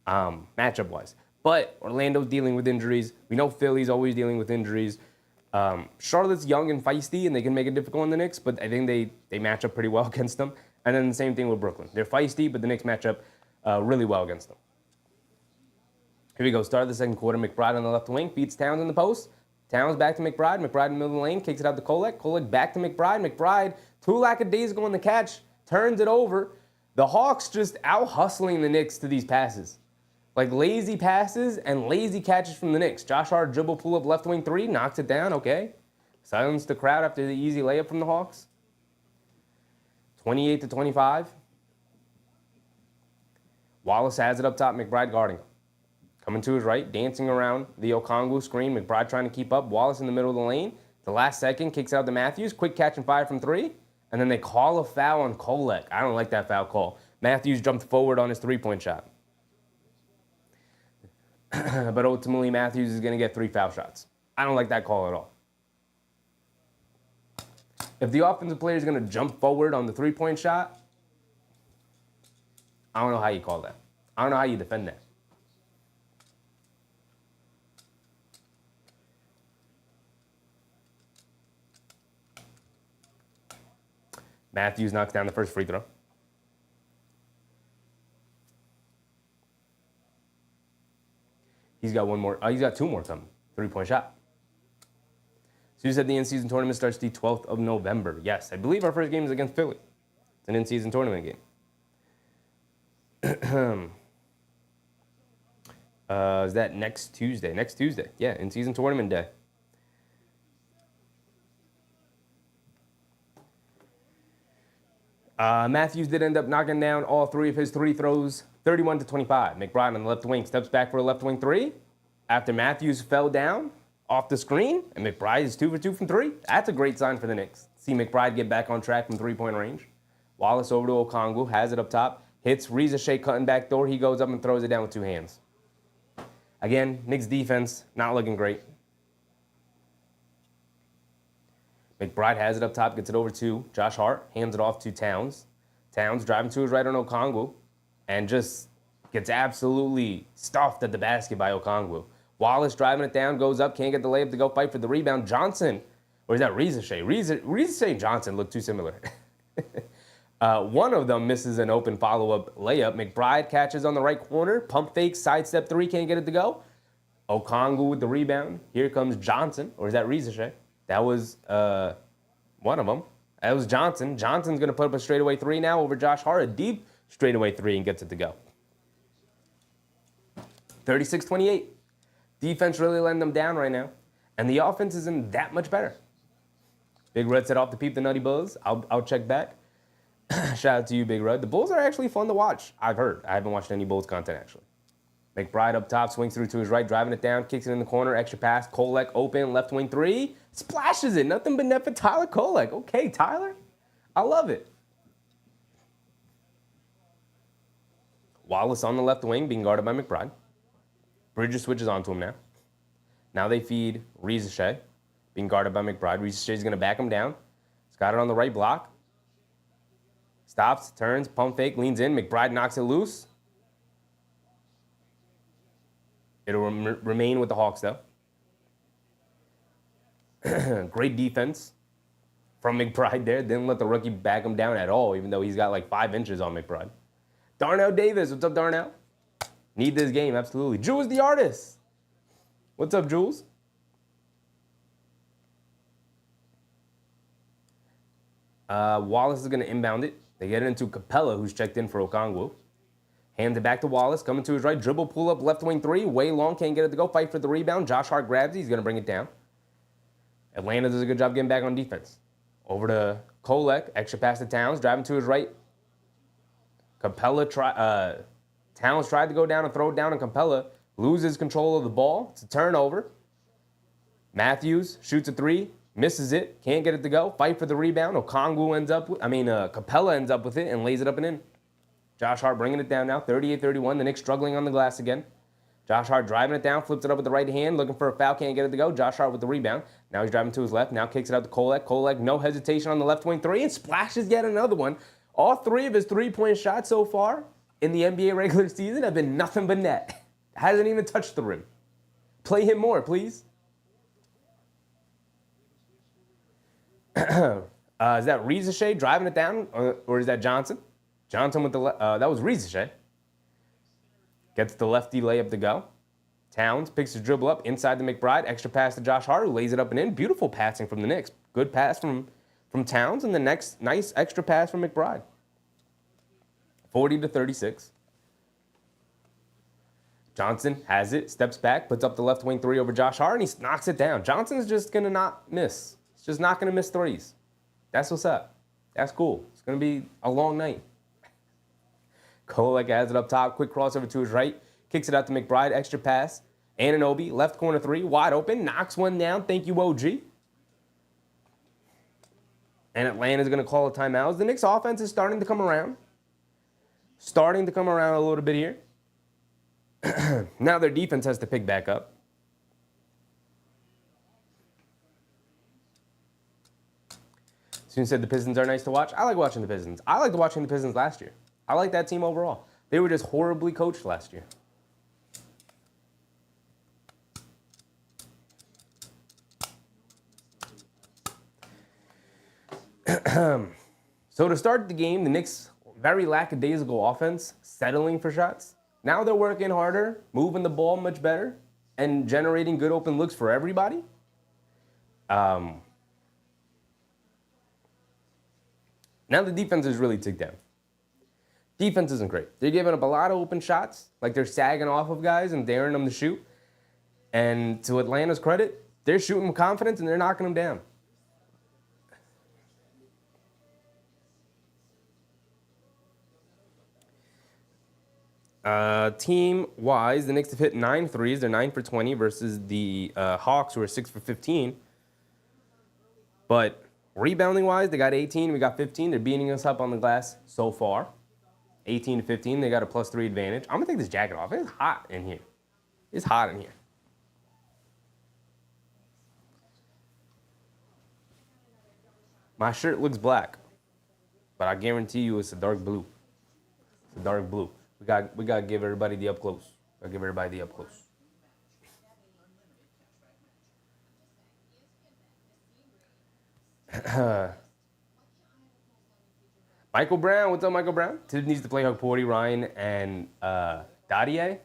matchup-wise. But Orlando's dealing with injuries. We know Philly's always dealing with injuries. Charlotte's young and feisty, and they can make it difficult on the Knicks, but I think they match up pretty well against them. And then the same thing with Brooklyn. They're feisty, but the Knicks match up really well against them. Here we go. Start of the second quarter. McBride on the left wing beats Towns in the post. Towns back to McBride. McBride in the middle of the lane. Kicks it out to Kolek. Kolek back to McBride. McBride, too lackadaisical on the catch. Turns it over. The Hawks just out-hustling the Knicks to these passes. Like lazy passes and lazy catches from the Knicks. Josh Hart dribble pull-up left wing three. Knocks it down. Okay. Silence the crowd after the easy layup from the Hawks. 28-25. Wallace has it up top. McBride guarding him. Coming to his right, dancing around the Okongwu screen. McBride trying to keep up. Wallace in the middle of the lane. The last second, kicks out to Matthews. Quick catch and fire from three. And then they call a foul on Kolek. I don't like that foul call. Matthews jumped forward on his three-point shot. But ultimately, Matthews is going to get 3 foul shots. I don't like that call at all. If the offensive player is going to jump forward on the three-point shot, I don't know how you call that. I don't know how you defend that. Matthews knocks down the first free throw. He's got one more. He's got 2 more coming. 3-point shot. So you said the in-season tournament starts the 12th of November. Yes, I believe our first game is against Philly. It's an in-season tournament game. Is that next Tuesday? Next Tuesday. Yeah, in-season tournament day. Matthews did end up knocking down all 3 of his 3 throws, 31-25. McBride on the left wing steps back for a left wing 3. After Matthews fell down off the screen, and McBride is 2 for 2 from 3. That's a great sign for the Knicks. See McBride get back on track from 3-point range. Wallace over to Okongwu, has it up top, hits Reza Shea cutting back door. He goes up and throws it down with 2 hands. Again, Knicks defense not looking great. McBride has it up top, gets it over to Josh Hart, hands it off to Towns. Towns driving to his right on Okongwu, and just gets absolutely stuffed at the basket by Okongwu. Wallace driving it down, goes up, can't get the layup to go fight for the rebound. Johnson, or is that Reza Shea? Reza Shea and Johnson look too similar. One of them misses an open follow-up layup. McBride catches on the right corner, pump fake, sidestep 3, can't get it to go. Okongwu with the rebound. Here comes Johnson, or is that Reza Shea? That was one of them. That was Johnson. Johnson's going to put up a straightaway 3 now over Josh Hart, a deep straightaway 3, and gets it to go. 36-28. Defense really letting them down right now, and the offense isn't that much better. Big Red set off to peep the Nutty Bulls. I'll check back. Shout out to you, Big Red. The Bulls are actually fun to watch, I've heard. I haven't watched any Bulls content, actually. McBride up top, swings through to his right, driving it down, kicks it in the corner, extra pass. Kolek open, left wing 3, splashes it. Nothing but net for Tyler Kolek. Okay, Tyler, I love it. Wallace on the left wing, being guarded by McBride. Bridges switches onto him now. Now they feed Reza Shea, being guarded by McBride. Reza Shea's going to back him down. He's got it on the right block. Stops, turns, pump fake, leans in. McBride knocks it loose. It'll remain with the Hawks, though. Great defense from McBride there. Didn't let the rookie back him down at all, even though he's got like 5 inches on McBride. Darnell Davis. What's up, Darnell? Need this game, absolutely. Jules the artist. What's up, Jules? Wallace is going to inbound it. They get it into Capella, who's checked in for Okongwu. Hands it back to Wallace, coming to his right. Dribble, pull up, left wing three. Way long, can't get it to go. Fight for the rebound. Josh Hart grabs it. He's going to bring it down. Atlanta does a good job getting back on defense. Over to Kolek. Extra pass to Towns. Driving to his right. Towns tried to go down and throw it down, and Capella loses control of the ball. It's a turnover. Matthews shoots a three. Misses it. Can't get it to go. Fight for the rebound. Capella ends up with it and lays it up and in. Josh Hart bringing it down now, 38-31. The Knicks struggling on the glass again. Josh Hart driving it down, flips it up with the right hand, looking for a foul, can't get it to go. Josh Hart with the rebound. Now he's driving to his left. Now kicks it out to Kolek. Kolek, no hesitation on the left wing three, and splashes yet another one. All three of his three-point shots so far in the NBA regular season have been nothing but net. Hasn't even touched the rim. Play him more, please. Is that Rizachet driving it down, or is that Johnson? Johnson with the that was Rizachet. Gets the lefty layup to go. Towns picks his dribble up inside the McBride. Extra pass to Josh Hart, who lays it up and in. Beautiful passing from the Knicks. Good pass from Towns, and the next nice extra pass from McBride. 40-36. Johnson has it, steps back, puts up the left wing three over Josh Hart, and he knocks it down. Johnson's just going to not miss. He's just not going to miss threes. That's what's up. That's cool. It's going to be a long night. Kolek has it up top. Quick crossover to his right. Kicks it out to McBride. Extra pass. Anunoby, left corner three. Wide open. Knocks one down. Thank you, OG. And Atlanta's going to call a timeout. The Knicks offense is starting to come around. Starting to come around a little bit here. Now their defense has to pick back up. Soon said the Pistons are nice to watch. I like watching the Pistons. I liked watching the Pistons last year. I like that team overall. They were just horribly coached last year. So to start the game, the Knicks, very lackadaisical offense, settling for shots. Now they're working harder, moving the ball much better, and generating good open looks for everybody. Now the defense is really ticked down. Defense isn't great. They're giving up a lot of open shots, like they're sagging off of guys and daring them to shoot. And to Atlanta's credit, they're shooting with confidence and they're knocking them down. Team-wise, the Knicks have hit 9 threes. They're 9 for 20 versus the Hawks, who are 6 for 15. But rebounding-wise, they got 18. We got 15. They're beating us up on the glass so far. 18 to 15. They got a +3 advantage. I'm going to take this jacket off. It's hot in here. It's hot in here. My shirt looks black, but I guarantee you it's a dark blue. It's a dark blue. We got to give everybody the up close. Gotta give everybody the up close. Michael Brown, what's up, Michael Brown? Tibbs needs to play Hugporty, Ryan, and Dadier.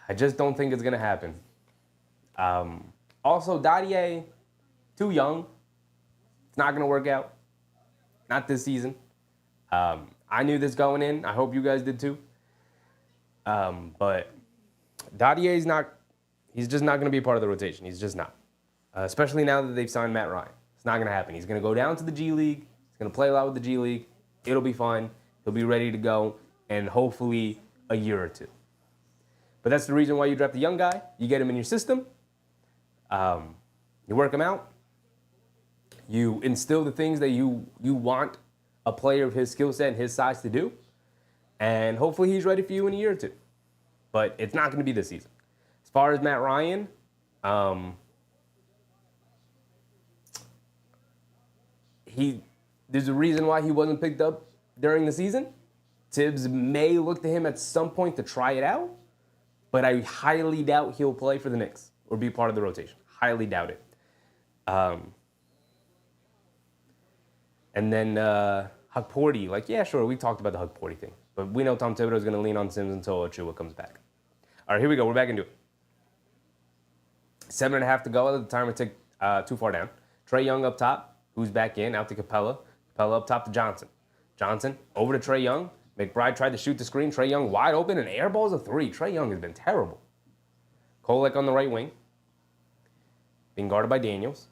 I just don't think it's gonna happen. Also, Dadier, too young. It's not gonna work out. Not this season. I knew this going in. I hope you guys did too. But Dadier's not. He's just not gonna be a part of the rotation. He's just not. Especially now that they've signed Matt Ryan. It's not gonna happen. He's gonna go down to the G League. He's going to play a lot with the G League. It'll be fun. He'll be ready to go in hopefully a year or two. But that's the reason why you draft a young guy. You get him in your system. You work him out. You instill the things that you want a player of his skill set and his size to do. And hopefully he's ready for you in a year or two. But it's not going to be this season. As far as Matt Ryan, there's a reason why he wasn't picked up during the season. Tibbs may look to him at some point to try it out, but I highly doubt he'll play for the Knicks or be part of the rotation. Highly doubt it. And then Hugporty, yeah, sure, we talked about the Hugporty thing, but we know Tom Thibodeau is going to lean on Sims until Achua comes back. All right, here we go. We're back into it. 7.5 to go. At the timer ticked too far down. Trae Young up top. Who's back in? Out to Capella. Capella up top to Johnson. Johnson over to Trae Young. McBride tried to shoot the screen. Trae Young wide open and airballs a three. Trae Young has been terrible. Kolek on the right wing. Being guarded by Daniels.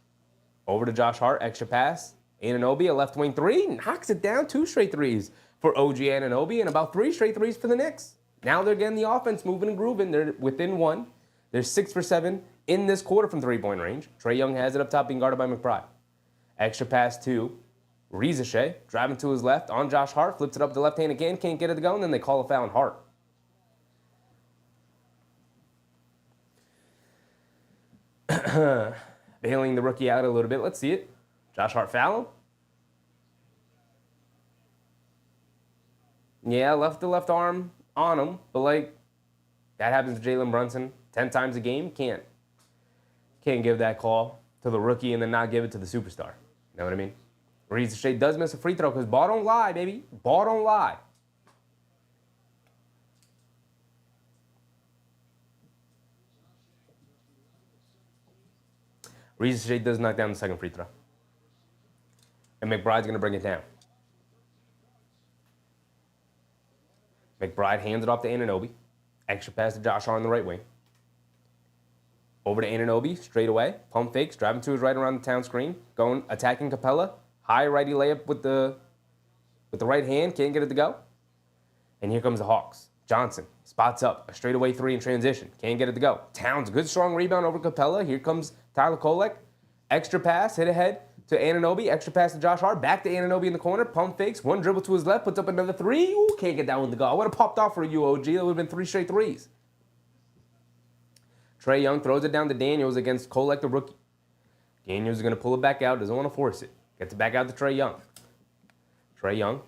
Over to Josh Hart. Extra pass. Anunoby, a left wing three. Knocks it down. 2 straight threes for OG Anunoby and about 3 straight threes for the Knicks. Now they're getting the offense moving and grooving. They're within 1. They're 6 for 7 in this quarter from three-point range. Trae Young has it up top being guarded by McBride. Extra pass to Rizachet, driving to his left on Josh Hart, flips it up the left hand again, can't get it to go, and then they call a foul on Hart. Bailing the rookie out a little bit. Let's see it. Josh Hart foul. Yeah, left the left arm on him, but like that happens to Jalen Brunson 10 times a game. Can't give that call to the rookie and then not give it to the superstar. You know what I mean? Rizachet does miss a free throw because ball don't lie, baby. Ball don't lie. Rizachet does knock down the second free throw. And McBride's going to bring it down. McBride hands it off to Anunoby. Extra pass to Josh Hart on the right wing. Over to Anunoby, straight away. Pump fakes, driving to his right around the town screen. Going, attacking Capella. High righty layup with the right hand. Can't get it to go. And here comes the Hawks. Johnson spots up. A straightaway three in transition. Can't get it to go. Towns, good strong rebound over Capella. Here comes Tyler Kolek. Extra pass, hit ahead to Anunoby. Extra pass to Josh Hart. Back to Anunoby in the corner. Pump fakes. One dribble to his left. Puts up another three. Ooh, can't get that one to go. I would have popped off for you, OG. That would have been 3 straight threes. Trae Young throws it down to Daniels against Kolek, the rookie. Daniels is going to pull it back out. Doesn't want to force it. Gets it back out to Trae Young. Trae Young.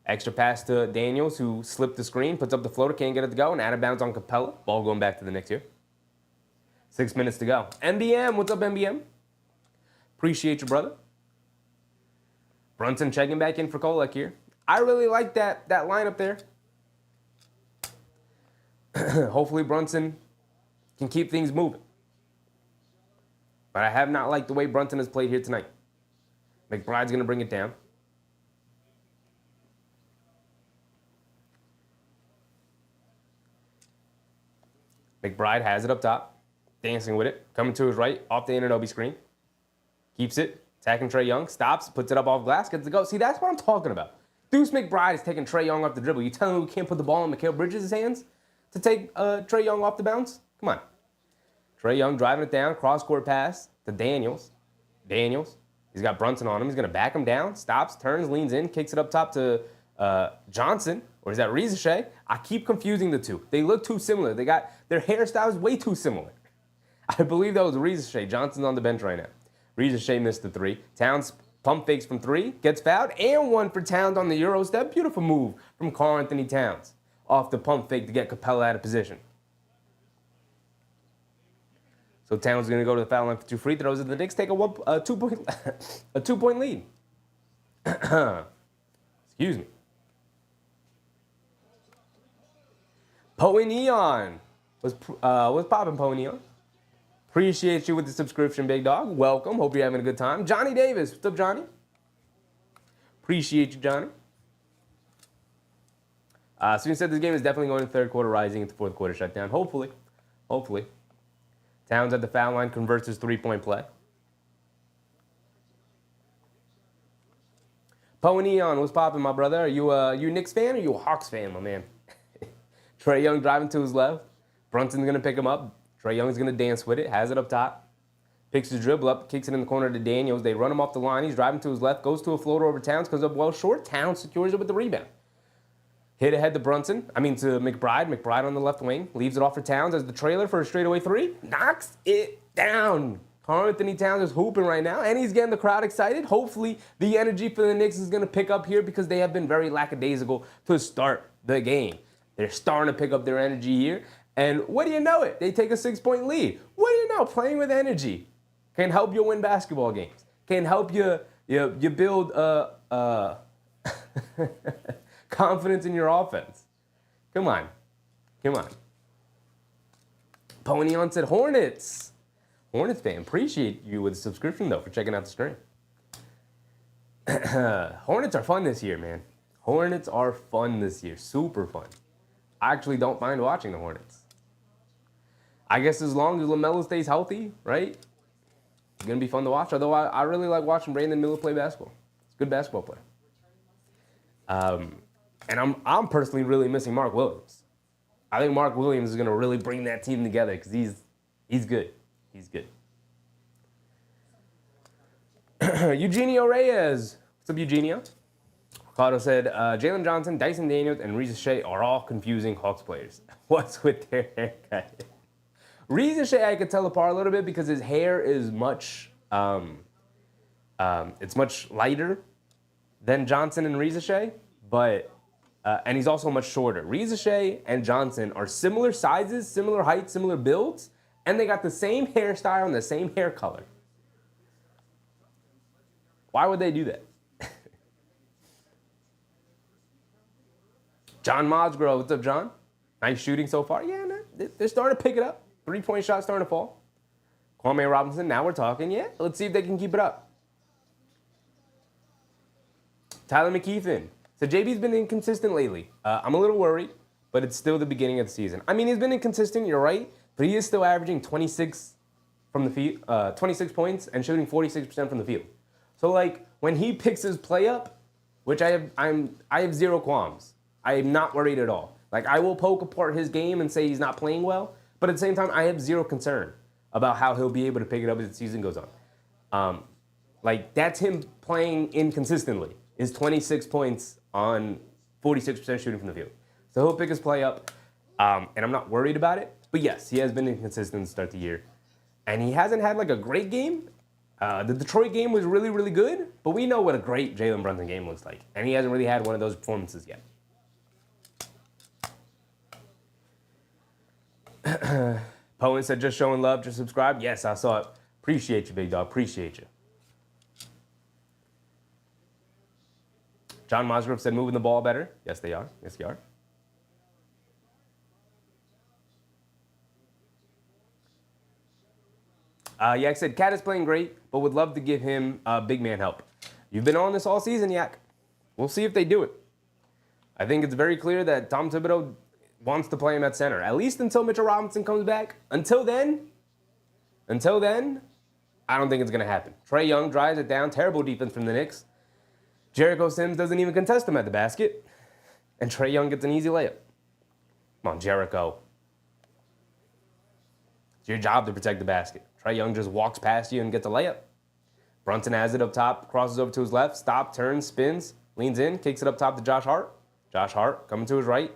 Extra pass to Daniels, who slipped the screen. Puts up the floater. Can't get it to go. And out of bounds on Capella. Ball going back to the Knicks here. 6 minutes to go. MBM. What's up, MBM? Appreciate you, brother. Brunson checking back in for Kolek here. I really like that lineup there. Hopefully Brunson can keep things moving. But I have not liked the way Brunson has played here tonight. McBride's going to bring it down. McBride has it up top. Dancing with it. Coming to his right. Off the Anunoby screen. Keeps it. Attacking Trae Young. Stops. Puts it up off glass. Gets to go. See, that's what I'm talking about. Deuce McBride is taking Trae Young off the dribble. You telling me we can't put the ball in Mikal Bridges' hands to take Trae Young off the bounce? Come on. Trae Young driving it down. Cross-court pass to Daniels. Daniels. He's got Brunson on him. He's going to back him down. Stops. Turns. Leans in. Kicks it up top to Johnson. Or is that Rizachet? I keep confusing the two. They look too similar. They got their hairstyles way too similar. I believe that was Rizachet. Johnson's on the bench right now. Rizachet missed the three. Towns pump fakes from three. Gets fouled. And one for Towns on the Euro step. Beautiful move from Karl Anthony Towns. Off the pump fake to get Capella out of position. So Towns is going to go to the foul line for 2 free throws, and the Knicks take a 2-point lead. Excuse me. Poe Neon. What's poppin', Poe Neon? Appreciate you with the subscription, big dog. Welcome. Hope you're having a good time. Johnny Davis. What's up, Johnny? Appreciate you, Johnny. So you said this game is definitely going to third quarter, rising into fourth quarter shutdown. Hopefully. Towns at the foul line converts his 3-point play. Poe Neon, what's poppin', my brother? Are you a Knicks fan or are you a Hawks fan, my man? Trae Young driving to his left. Brunson's going to pick him up. Trae Young's going to dance with it. Has it up top. Picks his dribble up. Kicks it in the corner to Daniels. They run him off the line. He's driving to his left. Goes to a floater over Towns. Comes up well short. Towns secures it with the rebound. Hit ahead to McBride. McBride on the left wing. Leaves it off for Towns as the trailer for a straightaway three. Knocks it down. Karl Anthony Towns is hooping right now, and he's getting the crowd excited. Hopefully, the energy for the Knicks is going to pick up here because they have been very lackadaisical to start the game. They're starting to pick up their energy here, and what do you know it? They take a 6-point lead. What do you know? Playing with energy can help you win basketball games. Can help you build confidence in your offense. Come on. Poe Neon said Hornets. Hornets fan, appreciate you with the subscription, though, for checking out the stream. Hornets are fun this year, man. Hornets are fun this year. Super fun. I actually don't mind watching the Hornets. I guess as long as LaMelo stays healthy, right? It's going to be fun to watch. Although I really like watching Brandon Miller play basketball. He's a good basketball player. And I'm personally really missing Mark Williams. I think Mark Williams is going to really bring that team together because he's good. He's good. Eugenio Reyes. What's up, Eugenio? Ricardo said, Jalen Johnson, Dyson Daniels, and Reza Shea are all confusing Hawks players. What's with their haircut? Reza Shea I could tell apart a little bit because his hair is much, it's much lighter than Johnson and Reza Shea, but, and he's also much shorter. Reza Shea and Johnson are similar sizes, similar heights, similar builds, and they got the same hairstyle and the same hair color. Why would they do that? John Mosgrove, what's up, John? Nice shooting so far. Yeah, man, they're starting to pick it up. 3-point shot starting to fall. Kwame Robinson, now we're talking. Yeah, let's see if they can keep it up. Tyler McKeithen. So JB's been inconsistent lately. I'm a little worried, but it's still the beginning of the season. I mean, he's been inconsistent, you're right, but he is still averaging 26 from the field, 26 points and shooting 46% from the field. So like when he picks his play up, which I have zero qualms. I am not worried at all. Like I will poke apart his game and say he's not playing well, but at the same time I have zero concern about how he'll be able to pick it up as the season goes on. Like that's him playing inconsistently. Is 26 points on 46% shooting from the field. So he'll pick his play up, and I'm not worried about it. But yes, he has been inconsistent to start the year. And he hasn't had like a great game. The Detroit game was really, really good, but we know what a great Jalen Brunson game looks like. And he hasn't really had one of those performances yet. Poen said, just showing love, just subscribe. Yes, I saw it. Appreciate you, big dog. Appreciate you. John Mosgrove said, moving the ball better. Yes, they are. Yes, they are. Yak said, Cat is playing great, but would love to give him big man help. You've been on this all season, Yak. We'll see if they do it. I think it's very clear that Tom Thibodeau wants to play him at center, at least until Mitchell Robinson comes back. Until then, I don't think it's going to happen. Trae Young drives it down. Terrible defense from the Knicks. Jericho Sims doesn't even contest him at the basket. And Trae Young gets an easy layup. Come on, Jericho. It's your job to protect the basket. Trae Young just walks past you and gets a layup. Brunson has it up top, crosses over to his left, stops, turns, spins, leans in, kicks it up top to Josh Hart. Josh Hart coming to his right,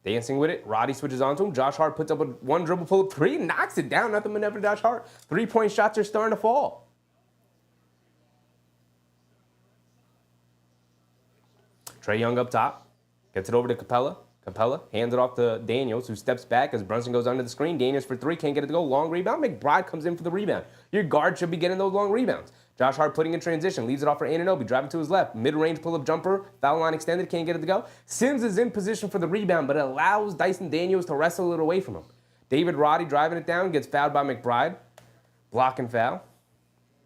dancing with it. Roddy switches onto him. Josh Hart puts up a one dribble pull-up three, knocks it down. Nothing but never Josh Hart. 3-point shots are starting to fall. Trae Young up top, gets it over to Capella. Capella hands it off to Daniels, who steps back as Brunson goes under the screen. Daniels for three, can't get it to go. Long rebound. McBride comes in for the rebound. Your guard should be getting those long rebounds. Josh Hart putting in transition, leaves it off for Anunoby, driving to his left. Mid-range pull-up jumper, foul line extended, can't get it to go. Sims is in position for the rebound, but it allows Dyson Daniels to wrestle it away from him. David Roddy driving it down, gets fouled by McBride. Block and foul.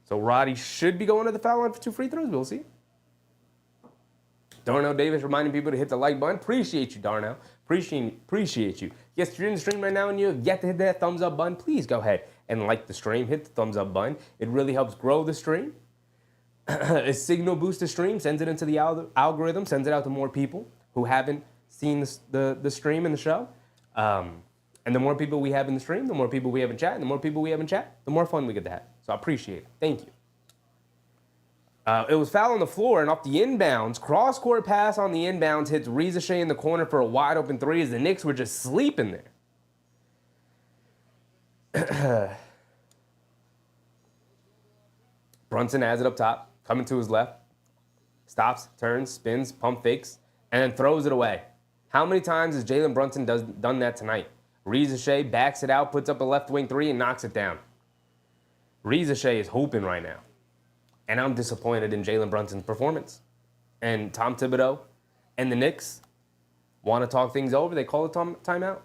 So Roddy should be going to the foul line for 2 free throws. We'll see. Darnell Davis reminding people to hit the like button. Appreciate you, Darnell. Appreciate you. Yes, you're in the stream right now and you have yet to hit that thumbs up button, please go ahead and like the stream. Hit the thumbs up button. It really helps grow the stream. A signal boost the stream, sends it into the algorithm, sends it out to more people who haven't seen the stream and the show. And the more people we have in the stream, the more people we have in chat. And the more people we have in chat, the more fun we get to have. So I appreciate it. Thank you. It was foul on the floor, and off the inbounds, cross-court pass on the inbounds hits Reza Shea in the corner for a wide-open three as the Knicks were just sleeping there. Brunson has it up top, coming to his left. Stops, turns, spins, pump fakes, and then throws it away. How many times has Jalen Brunson done that tonight? Reza Shea backs it out, puts up a left wing three, and knocks it down. Reza Shea is hooping right now. And I'm disappointed in Jalen Brunson's performance. And Tom Thibodeau and the Knicks want to talk things over. They call a timeout.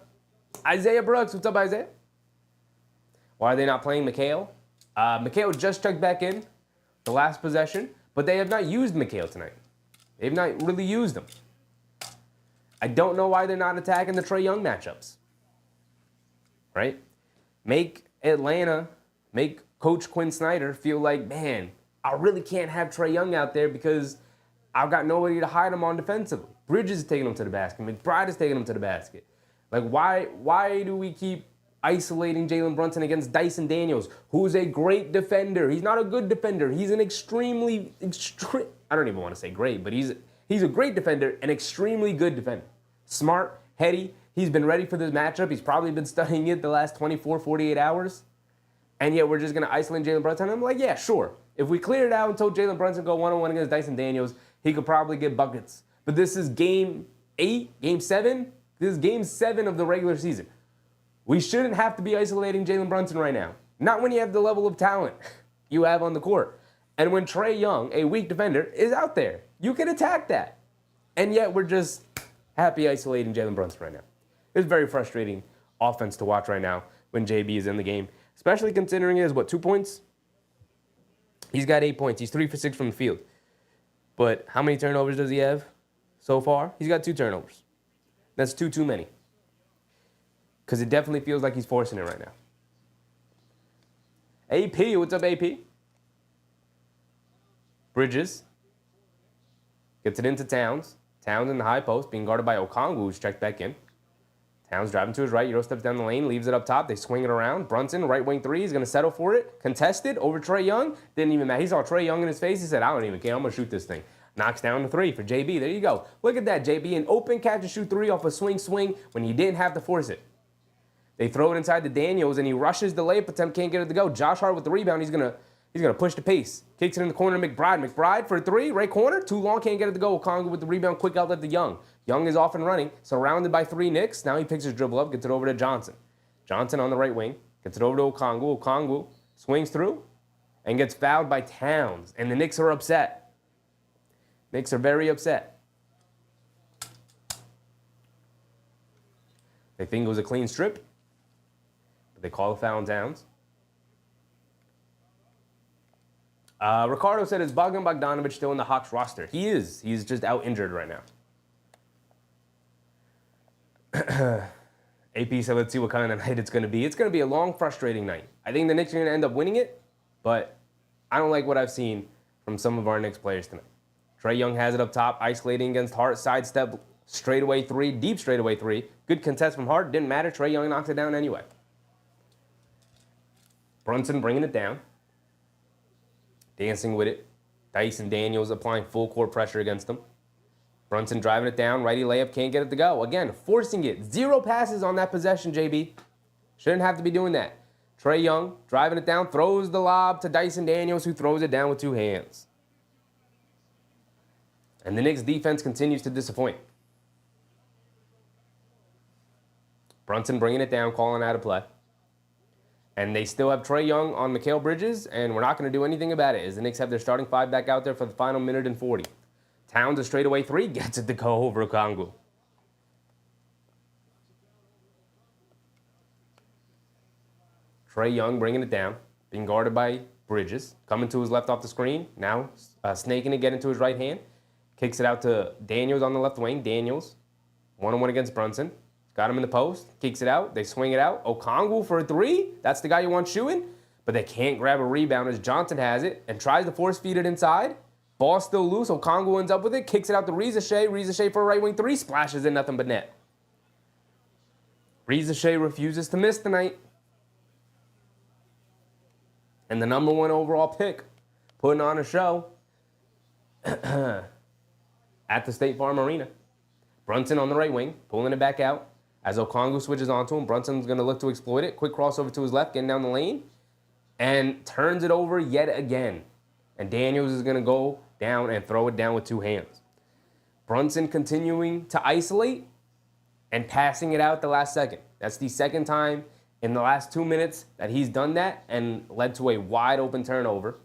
Isaiah Brooks, what's up, Isaiah? Why are they not playing Mikal? Mikal just checked back in the last possession, but they have not used Mikal tonight. They've not really used him. I don't know why they're not attacking the Trae Young matchups. Right? Make Coach Quinn Snyder feel like, man, I really can't have Trae Young out there because I've got nobody to hide him on defensively. Bridges is taking him to the basket. McBride is taking him to the basket. Like, why do we keep isolating Jalen Brunson against Dyson Daniels, who's a great defender? He's not a good defender. He's an I don't even want to say great, but he's a great defender, an extremely good defender. Smart, heady. He's been ready for this matchup. He's probably been studying it the last 24, 48 hours. And yet we're just going to isolate Jalen Brunson. I'm like, yeah, sure. If we cleared it out and told Jalen Brunson go one-on-one against Dyson Daniels, he could probably get buckets. But this is game 8, game 7. This is game 7 of the regular season. We shouldn't have to be isolating Jalen Brunson right now. Not when you have the level of talent you have on the court. And when Trae Young, a weak defender, is out there. You can attack that. And yet we're just happy isolating Jalen Brunson right now. It's very frustrating offense to watch right now when JB is in the game, especially considering he has, 2 points? He's got 8 points. He's 3 for 6 from the field. But how many turnovers does he have so far? He's got 2 turnovers. That's 2 too many. Because it definitely feels like he's forcing it right now. AP, what's up, AP? Bridges gets it into Towns. Towns in the high post, being guarded by Okongwu, who's checked back in. Towns driving to his right. Euro steps down the lane, leaves it up top. They swing it around. Brunson, right wing 3, is going to settle for it. Contested over Trae Young. Didn't even matter. He saw Trae Young in his face. He said, I don't even care. I'm going to shoot this thing. Knocks down the 3 for JB. There you go. Look at that, JB. An open catch and shoot 3 off a swing when he didn't have to force it. They throw it inside the Daniels, and he rushes the layup attempt. Can't get it to go. Josh Hart with the rebound. He's gonna push the pace. Kicks it in the corner to McBride. McBride for 3, right corner. Too long, can't get it to go. Okongwu with the rebound. Quick outlet to Young. Young is off and running, surrounded by 3 Knicks. Now he picks his dribble up, gets it over to Johnson. Johnson on the right wing, gets it over to Okongwu. Okongwu swings through and gets fouled by Towns. And the Knicks are upset. Knicks are very upset. They think it was a clean strip, but they call a foul on Towns. Ricardo said, is Bogdan Bogdanovic still in the Hawks roster? He is. He's just out injured right now. AP said, let's see what kind of night it's going to be. It's going to be a long, frustrating night. I think the Knicks are going to end up winning it, but I don't like what I've seen from some of our Knicks players tonight. Trae Young has it up top, isolating against Hart, sidestep, straightaway 3, deep straightaway 3. Good contest from Hart, didn't matter. Trae Young knocks it down anyway. Brunson bringing it down, dancing with it. Dyson Daniels applying full court pressure against him. Brunson driving it down, righty layup, can't get it to go. Again, forcing it. 0 passes on that possession, JB. Shouldn't have to be doing that. Trae Young driving it down, throws the lob to Dyson Daniels, who throws it down with 2 hands. And the Knicks defense continues to disappoint. Brunson bringing it down, calling out a play. And they still have Trae Young on Mikal Bridges, and we're not going to do anything about it as the Knicks have their starting 5 back out there for the final minute and 40. Towns a straightaway 3, gets it to go over Okongwu. Trae Young bringing it down, being guarded by Bridges. Coming to his left off the screen, now snaking it, get into his right hand. Kicks it out to Daniels on the left wing. Daniels, one-on-one against Brunson. Got him in the post, kicks it out, they swing it out. Okongwu for a 3, that's the guy you want shooting. But they can't grab a rebound as Johnson has it and tries to force feed it inside. Ball still loose. Okongwu ends up with it. Kicks it out to Reza Shea. Reza Shea for a right wing 3. Splashes in nothing but net. Reza Shea refuses to miss tonight. And the number 1 overall pick, putting on a show at the State Farm Arena. Brunson on the right wing, pulling it back out. As Okongwu switches onto him, Brunson's going to look to exploit it. Quick crossover to his left, getting down the lane. And turns it over yet again. And Daniels is going to go down and throw it down with 2 hands. Brunson continuing to isolate and passing it out the last second. That's the second time in the last 2 minutes that he's done that and led to a wide open turnover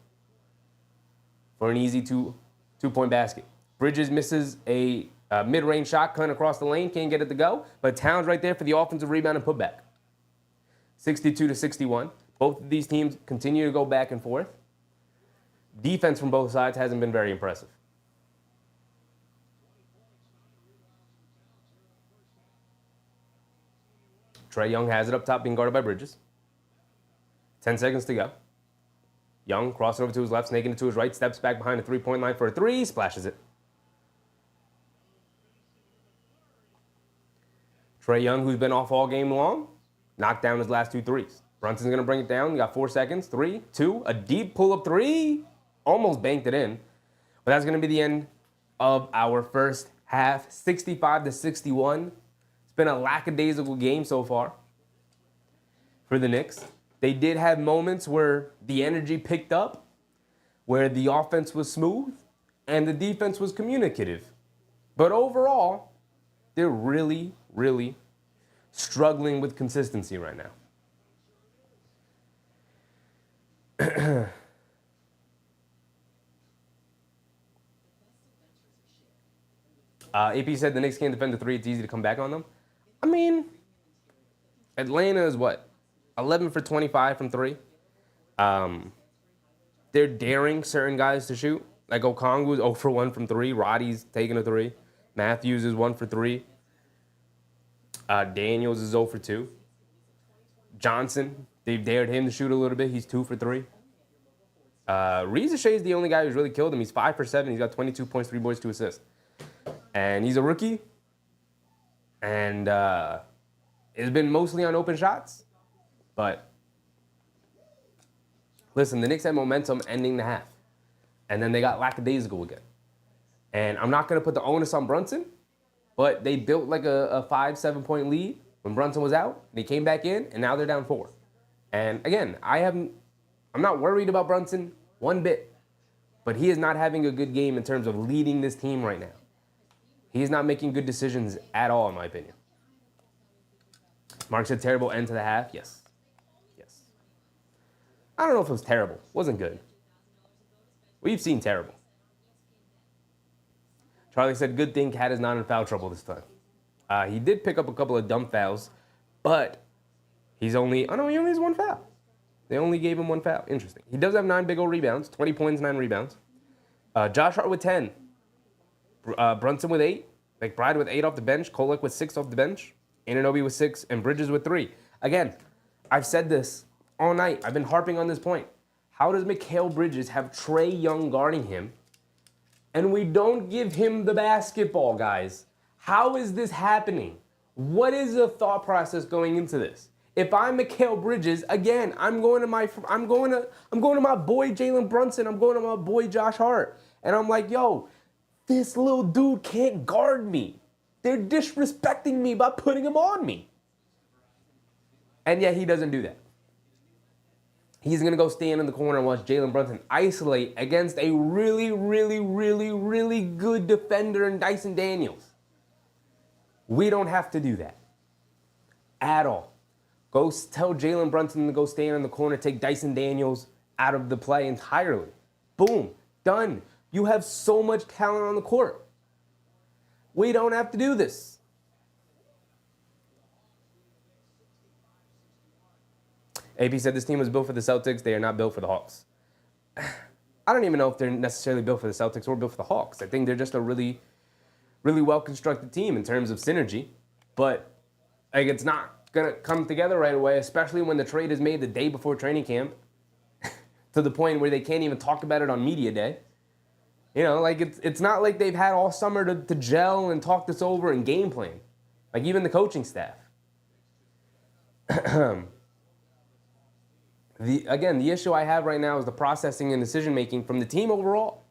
for an easy two-point basket. Bridges misses a mid-range shot cutting across the lane, can't get it to go, but Towns right there for the offensive rebound and putback. 62-61. Both of these teams continue to go back and forth. Defense from both sides hasn't been very impressive. Trae Young has it up top, being guarded by Bridges. 10 seconds to go. Young crossing over to his left, snaking it to his right, steps back behind the three-point line for a three, splashes it. Trae Young, who's been off all game long, knocked down his last 2 threes. Brunson's going to bring it down. You got 4 seconds. 3, 2, a deep pull-up three. Almost banked it in. But that's going to be the end of our first half, 65-61. It's been a lackadaisical game so far for the Knicks. They did have moments where the energy picked up, where the offense was smooth, and the defense was communicative. But overall, they're really, really struggling with consistency right now. AP said the Knicks can't defend the three. It's easy to come back on them. I mean, Atlanta is what? 11 for 25 from three. They're daring certain guys to shoot. Like Okongwu's 0 for 1 from three. Roddy's taking a three. Matthews is 1 for 3. Daniels is 0 for 2. Johnson, they've dared him to shoot a little bit. He's 2 for 3. Reza Shea is the only guy who's really killed him. He's 5 for 7. He's got 22 points, 3 boards, 2 assists. And he's a rookie. And it's been mostly on open shots. But listen, the Knicks had momentum ending the half. And then they got lackadaisical again. And I'm not going to put the onus on Brunson, but they built like a 5-7 point lead when Brunson was out. They came back in, and now they're down 4. And again, I'm not worried about Brunson one bit, but he is not having a good game in terms of leading this team right now. He is not making good decisions at all, in my opinion. Mark said terrible end to the half. Yes. Yes. I don't know if it was terrible. It wasn't good. We've seen terrible. Charlie said, good thing Cat is not in foul trouble this time. He did pick up a couple of dumb fouls, but he only has 1 foul. They only gave him 1 foul. Interesting. He does have 9 big old rebounds, 20 points, 9 rebounds. Josh Hart with 10. Brunson with 8. McBride with 8 off the bench. Kolek with 6 off the bench. Anunoby with 6. And Bridges with 3. Again, I've said this all night. I've been harping on this point. How does Mikal Bridges have Trae Young guarding him, and we don't give him the basketball, guys? How is this happening? What is the thought process going into this? If I'm Mikal Bridges, again, I'm going to my boy Jalen Brunson. I'm going to my boy Josh Hart, and I'm like, yo, this little dude can't guard me. They're disrespecting me by putting him on me. And yet he doesn't do that. He's going to go stand in the corner and watch Jalen Brunson isolate against a really, really, really, really good defender in Dyson Daniels. We don't have to do that at all. Go tell Jalen Brunson to go stand in the corner, take Dyson Daniels out of the play entirely. Boom, done. You have so much talent on the court. We don't have to do this. AP said this team was built for the Celtics. They are not built for the Hawks. I don't even know if they're necessarily built for the Celtics or built for the Hawks. I think they're just a really, really well-constructed team in terms of synergy. But like, it's not going to come together right away, especially when the trade is made the day before training camp to the point where they can't even talk about it on media day. You know, like it's not like they've had all summer to gel and talk this over and game plan. Like even the coaching staff. The issue I have right now is the processing and decision-making from the team overall.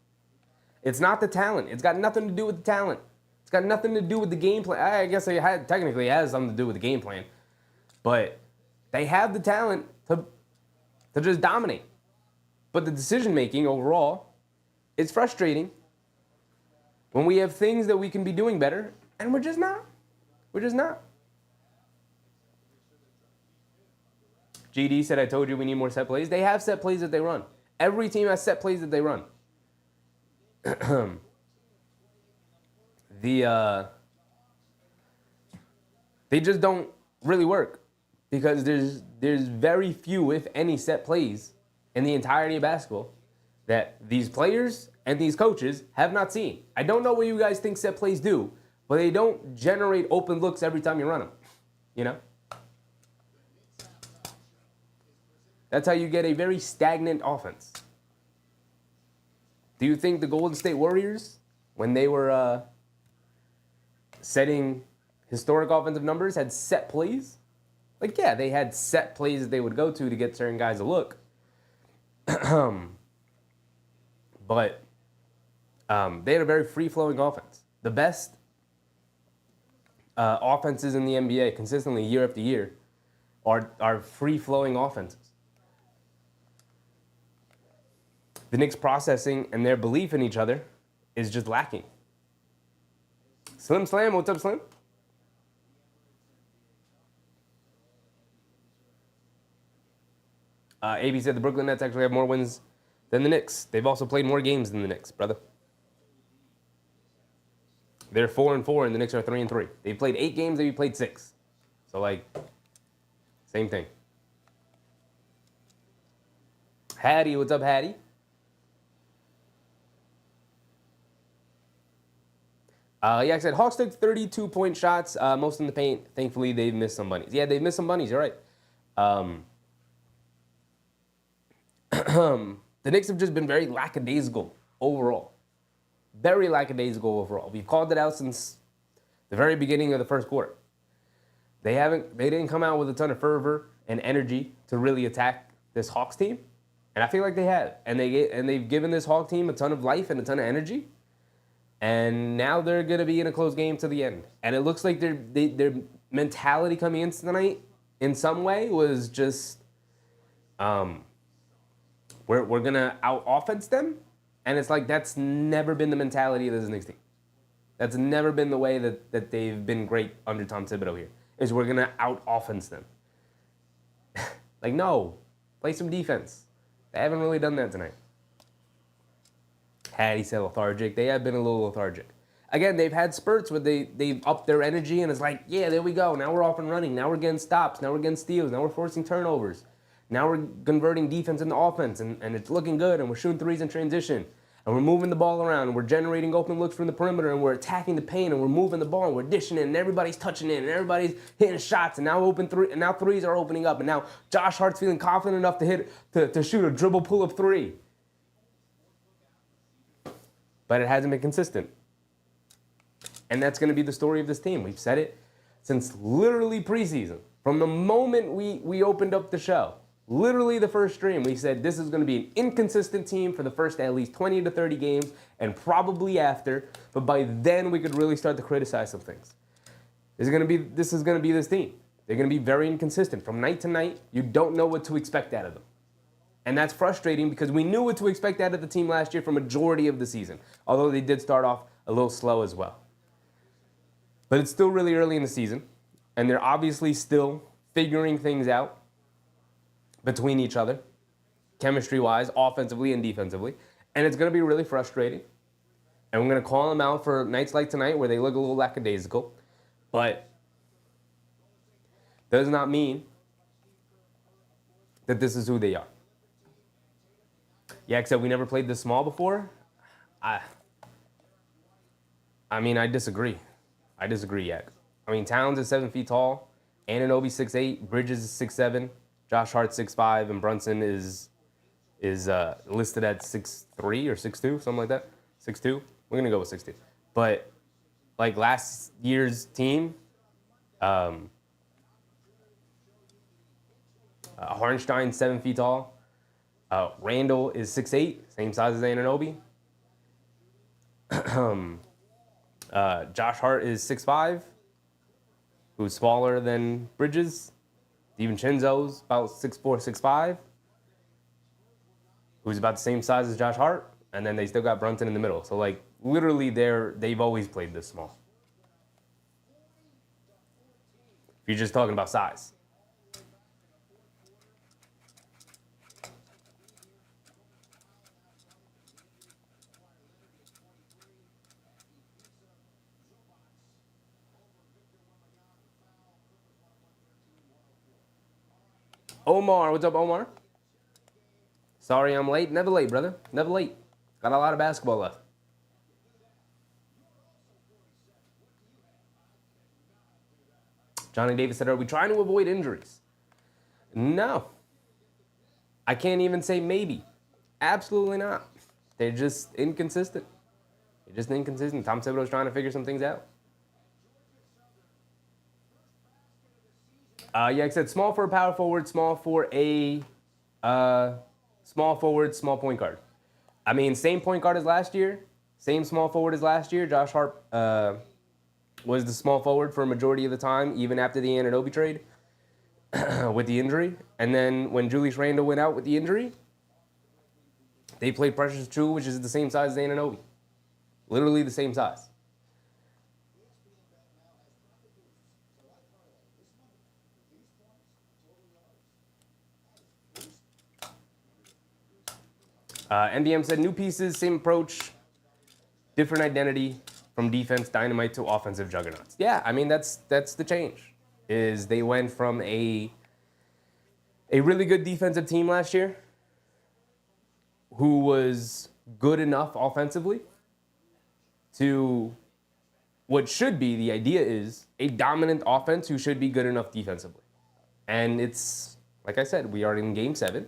It's not the talent. It's got nothing to do with the talent. It's got nothing to do with the game plan. I guess it technically has something to do with the game plan. But they have the talent to just dominate. But the decision-making overall is frustrating when we have things that we can be doing better, and we're just not. We're just not. GD said, I told you we need more set plays. They have set plays that they run. Every team has set plays that they run. They just don't really work because there's very few, if any, set plays in the entirety of basketball that these players and these coaches have not seen. I don't know what you guys think set plays do, but they don't generate open looks every time you run them, you know? That's how you get a very stagnant offense. Do you think the Golden State Warriors, when they were setting historic offensive numbers, had set plays? Like, yeah, they had set plays that they would go to get certain guys a look. But they had a very free-flowing offense. The best offenses in the NBA consistently year after year are free-flowing offenses. The Knicks' processing and their belief in each other is just lacking. Slim Slam, what's up, Slim? AB said the Brooklyn Nets actually have more wins than the Knicks. They've also played more games than the Knicks, brother. They're 4-4, and the Knicks are 3-3. They've played 8 games, they've played 6. So, like, same thing. Hattie, what's up, Hattie? Yeah, I said Hawks took 32-point shots, most in the paint. Thankfully, they've missed some bunnies. Yeah, they've missed some bunnies. You're right. The Knicks have just been very lackadaisical overall. Very lackadaisical overall. We've called it out since the very beginning of the first quarter. They didn't come out with a ton of fervor and energy to really attack this Hawks team, and I feel like they have. And they've given this Hawks team a ton of life and a ton of energy. And now they're going to be in a close game to the end. And it looks like their mentality coming into tonight, in some way, was just, we're going to out-offense them. And it's like that's never been the mentality of this Knicks team. That's never been the way that they've been great under Tom Thibodeau here, is we're going to out-offense them. Like, no, play some defense. They haven't really done that tonight. Hattie said lethargic. They have been a little lethargic. Again, they've had spurts where they've upped their energy, and it's like, yeah, there we go. Now we're off and running. Now we're getting stops. Now we're getting steals. Now we're forcing turnovers. Now we're converting defense into offense, and it's looking good, and we're shooting threes in transition. And we're moving the ball around, and we're generating open looks from the perimeter, and we're attacking the paint, and we're moving the ball, and we're dishing it, and everybody's touching it, and everybody's hitting shots, and now threes are opening up, and now Josh Hart's feeling confident enough to shoot a dribble pull-up three. But it hasn't been consistent. And that's going to be the story of this team. We've said it since literally preseason. From the moment we opened up the show, literally the first stream, we said this is going to be an inconsistent team for the first at least 20 to 30 games and probably after. But by then, we could really start to criticize some things. This is going to be this team. They're going to be very inconsistent. From night to night, you don't know what to expect out of them. And that's frustrating because we knew what to expect out of the team last year for majority of the season, although they did start off a little slow as well. But it's still really early in the season, and they're obviously still figuring things out between each other, chemistry-wise, offensively and defensively, and it's going to be really frustrating. And we're going to call them out for nights like tonight where they look a little lackadaisical, but does not mean that this is who they are. Yeah, except we never played this small before. I mean, I disagree. Yak. I mean, Towns is 7 feet tall, Anunoby 6'8", Bridges is 6'7", Josh Hart 6'5", and Brunson is listed at 6'3" or 6'2", something like that. 6'2". We're gonna go with 6'2". But like last year's team, Hartenstein 7 feet tall. Randall is 6'8", same size as Anunoby. Josh Hart is 6'5", who's smaller than Bridges. DiVincenzo's about 6'4", 6'5", who's about the same size as Josh Hart. And then they still got Brunson in the middle. So, like, literally they've always played this small. If you're just talking about size. Omar, what's up, Omar? Sorry I'm late. Never late, brother. Never late. Got a lot of basketball left. Johnny Davis said, are we trying to avoid injuries? No. I can't even say maybe. Absolutely not. They're just inconsistent. They're just inconsistent. Tom Thibodeau's trying to figure some things out. Yeah, like I said small for a power forward, small for a small forward, small point guard. I mean, same point guard as last year, same small forward as last year. Josh Hart was the small forward for a majority of the time, even after the Anunoby trade with the injury. And then when Julius Randle went out with the injury, they played Precious Achiuwa, which is the same size as Anunoby. Literally the same size. NBM said new pieces, same approach, different identity from defense dynamite to offensive juggernauts. Yeah, I mean that's the change. Is they went from a really good defensive team last year who was good enough offensively to what should be the idea is a dominant offense who should be good enough defensively. And it's, like I said, we are in game 7,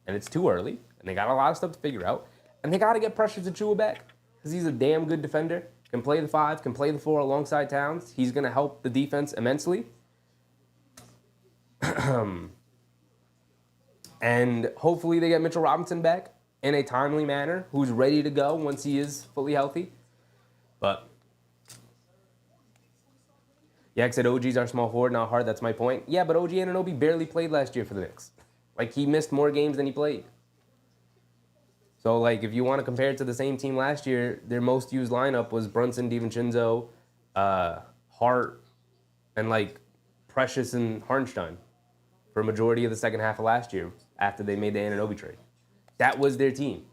and it's too early, and they got a lot of stuff to figure out. And they got to get Precious Achiuwa back because he's a damn good defender, can play the 5, can play the 4 alongside Towns. He's going to help the defense immensely. And hopefully they get Mitchell Robinson back in a timely manner, who's ready to go once he is fully healthy. But yeah, I said OG's our small forward, not hard. That's my point. Yeah, but OG Anunoby barely played last year for the Knicks. Like, he missed more games than he played. So, like, if you want to compare it to the same team last year, their most used lineup was Brunson, DiVincenzo, Hart, and, like, Precious and Hartenstein for a majority of the second half of last year after they made the Anunoby trade. That was their team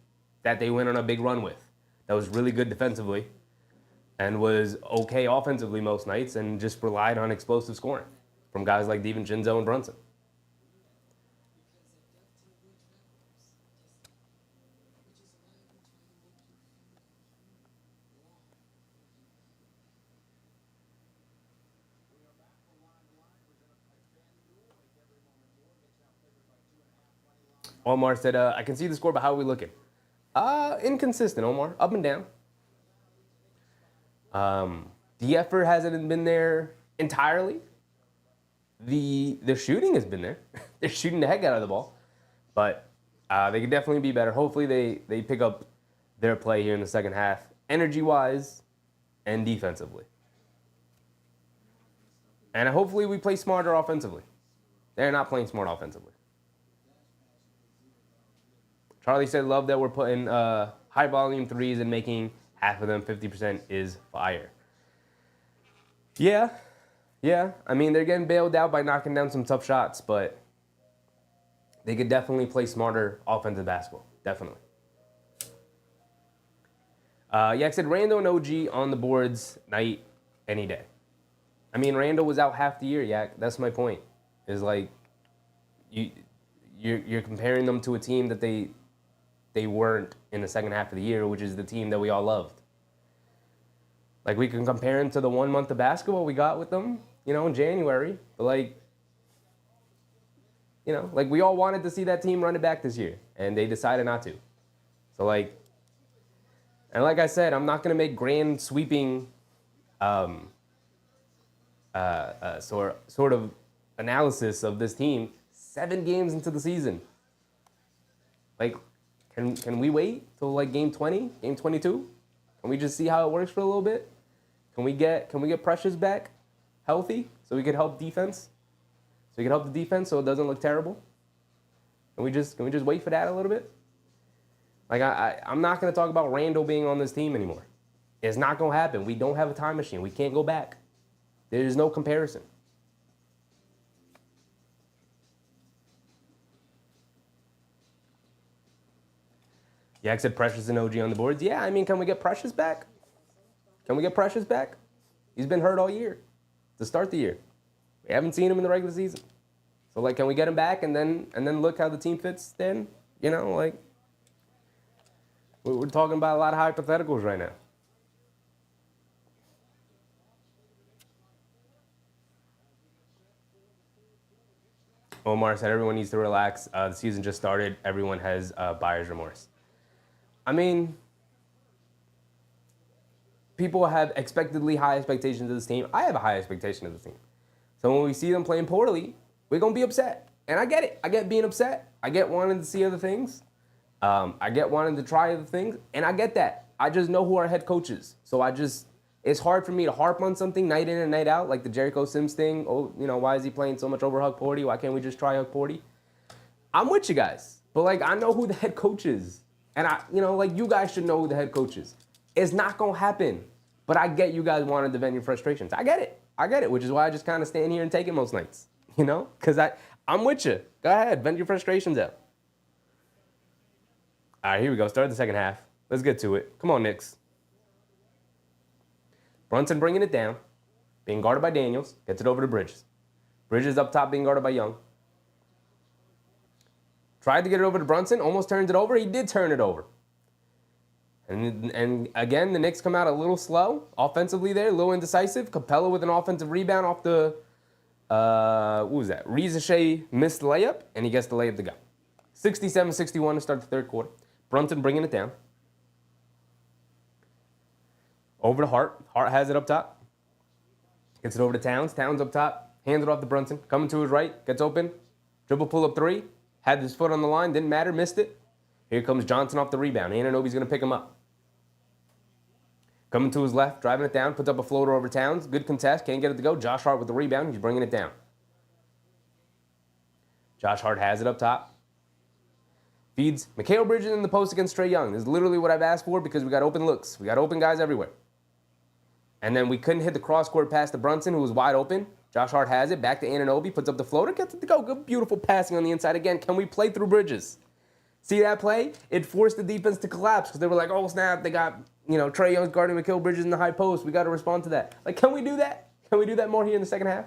that they went on a big run with. That was really good defensively and was okay offensively most nights and just relied on explosive scoring from guys like DiVincenzo and Brunson. Omar said, I can see the score, but how are we looking? Inconsistent, Omar. Up and down. The effort hasn't been there entirely. The shooting has been there. They're shooting the heck out of the ball. But they could definitely be better. Hopefully they pick up their play here in the second half, energy-wise and defensively. And hopefully we play smarter offensively. They're not playing smart offensively. Charlie said, love that we're putting high volume threes and making half of them 50% is fire. Yeah. I mean, they're getting bailed out by knocking down some tough shots, but they could definitely play smarter offensive basketball. Definitely. I said Randle and OG on the boards night any day. I mean, Randle was out half the year, Yak. That's my point. Is like you're comparing them to a team that they weren't in the second half of the year, which is the team that we all loved. Like, we can compare them to the 1 month of basketball we got with them, in January. But, like we all wanted to see that team run it back this year, and they decided not to. So, like I said, I'm not going to make grand sweeping sort of analysis of this team 7 games into the season. Like, can we wait till like game 20, game 22? Can we just see how it works for a little bit? Can we get Precious back healthy so we could help defense? So we can help the defense so it doesn't look terrible? Can we just wait for that a little bit? Like, I'm not going to talk about Randle being on this team anymore. It's not going to happen. We don't have a time machine. We can't go back. There's no comparison. Yeah, I said Precious and OG on the boards. Yeah, I mean, can we get Precious back? Can we get Precious back? He's been hurt all year to start the year. We haven't seen him in the regular season. So, like, can we get him back and then look how the team fits then? Like, we're talking about a lot of hypotheticals right now. Omar said everyone needs to relax. The season just started. Everyone has buyer's remorse. I mean, people have expectedly high expectations of this team. I have a high expectation of this team. So when we see them playing poorly, we're going to be upset. And I get it. I get being upset. I get wanting to see other things. I get wanting to try other things. And I get that. I just know who our head coach is. So it's hard for me to harp on something night in and night out, like the Jericho Sims thing. Oh, why is he playing so much over Hug Porty? Why can't we just try Hug Porty? I'm with you guys. But, I know who the head coach is. And you guys should know who the head coach is. It's not going to happen. But I get you guys wanting to vent your frustrations. I get it, which is why I just kind of stand here and take it most nights. Because I'm with you. Go ahead, vent your frustrations out. All right, here we go. Start the second half. Let's get to it. Come on, Knicks. Brunson bringing it down, being guarded by Daniels, gets it over to Bridges. Bridges up top being guarded by Young. Tried to get it over to Brunson, almost turns it over. He did turn it over. And again, the Knicks come out a little slow offensively there, a little indecisive. Capella with an offensive rebound off the, what was that? Rizachet missed the layup, and he gets the layup to go. 67-61 to start the third quarter. Brunson bringing it down. Over to Hart. Hart has it up top. Gets it over to Towns. Towns up top. Hands it off to Brunson. Coming to his right. Gets open. Dribble pull-up three. Had his foot on the line. Didn't matter. Missed it. Here comes Johnson off the rebound. Anunoby's going to pick him up. Coming to his left. Driving it down. Puts up a floater over Towns. Good contest. Can't get it to go. Josh Hart with the rebound. He's bringing it down. Josh Hart has it up top. Feeds Mikal Bridges in the post against Trae Young. This is literally what I've asked for because we got open looks. We got open guys everywhere. And then we couldn't hit the cross-court pass to Brunson, who was wide open. Josh Hart has it. Back to Anunoby. Puts up the floater. Gets it to go. Good, beautiful passing on the inside. Again, can we play through Bridges? See that play? It forced the defense to collapse because they were like, oh, snap. They got, Trae Young's guarding Mikal Bridges in the high post. We got to respond to that. Can we do that? Can we do that more here in the second half?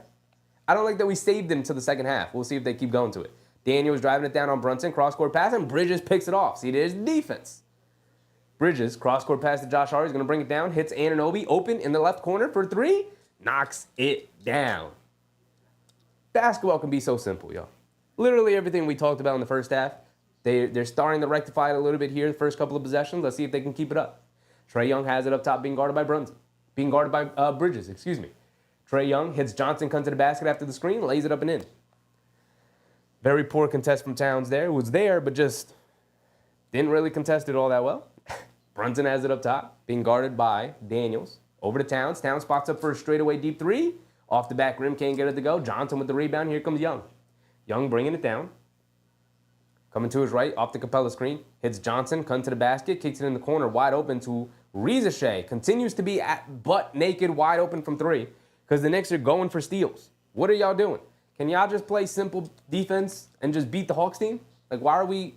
I don't like that we saved him to the second half. We'll see if they keep going to it. Daniels driving it down on Brunson. Cross-court pass, and Bridges picks it off. See, there's defense. Bridges, cross-court pass to Josh Hart. He's going to bring it down. Hits Anunoby open in the left corner for three. Knocks it down. Basketball can be so simple, y'all. Literally everything we talked about in the first half, they're starting to rectify it a little bit here the first couple of possessions. Let's see if they can keep it up. Trae Young has it up top being guarded by Bridges. Trae Young hits Johnson, comes to the basket after the screen, lays it up and in. Very poor contest from Towns there. It was there, but just didn't really contest it all that well. Brunson has it up top, being guarded by Daniels. Over to Towns. Towns spots up for a straightaway deep three. Off the back rim, can't get it to go. Johnson with the rebound. Here comes Young. Young bringing it down. Coming to his right, off the Capella screen. Hits Johnson, comes to the basket, kicks it in the corner, wide open to Rizachet. Continues to be butt naked, wide open from three, because the Knicks are going for steals. What are y'all doing? Can y'all just play simple defense and just beat the Hawks team? Why are we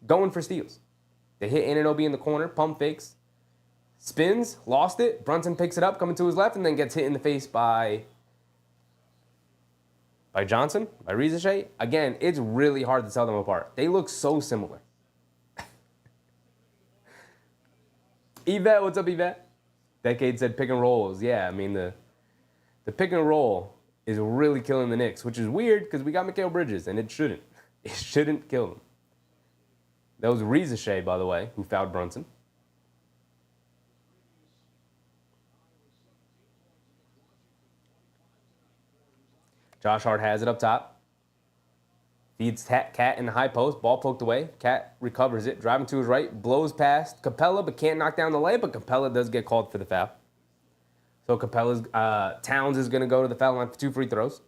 going for steals? They hit Anunoby in the corner, pump fakes, spins, lost it. Brunson picks it up, coming to his left, and then gets hit in the face by Johnson, by Rizachet. Again, it's really hard to tell them apart. They look so similar. Yvette, what's up, Yvette? Decade said pick and rolls. Yeah, I mean, the pick and roll is really killing the Knicks, which is weird because we got Mikal Bridges, and it shouldn't. It shouldn't kill them. That was Rizachet, by the way, who fouled Brunson. Josh Hart has it up top. Feeds Cat in the high post. Ball poked away. Cat recovers it. Driving to his right. Blows past Capella, but can't knock down the layup. But Capella does get called for the foul. So Towns is going to go to the foul line for 2 free throws.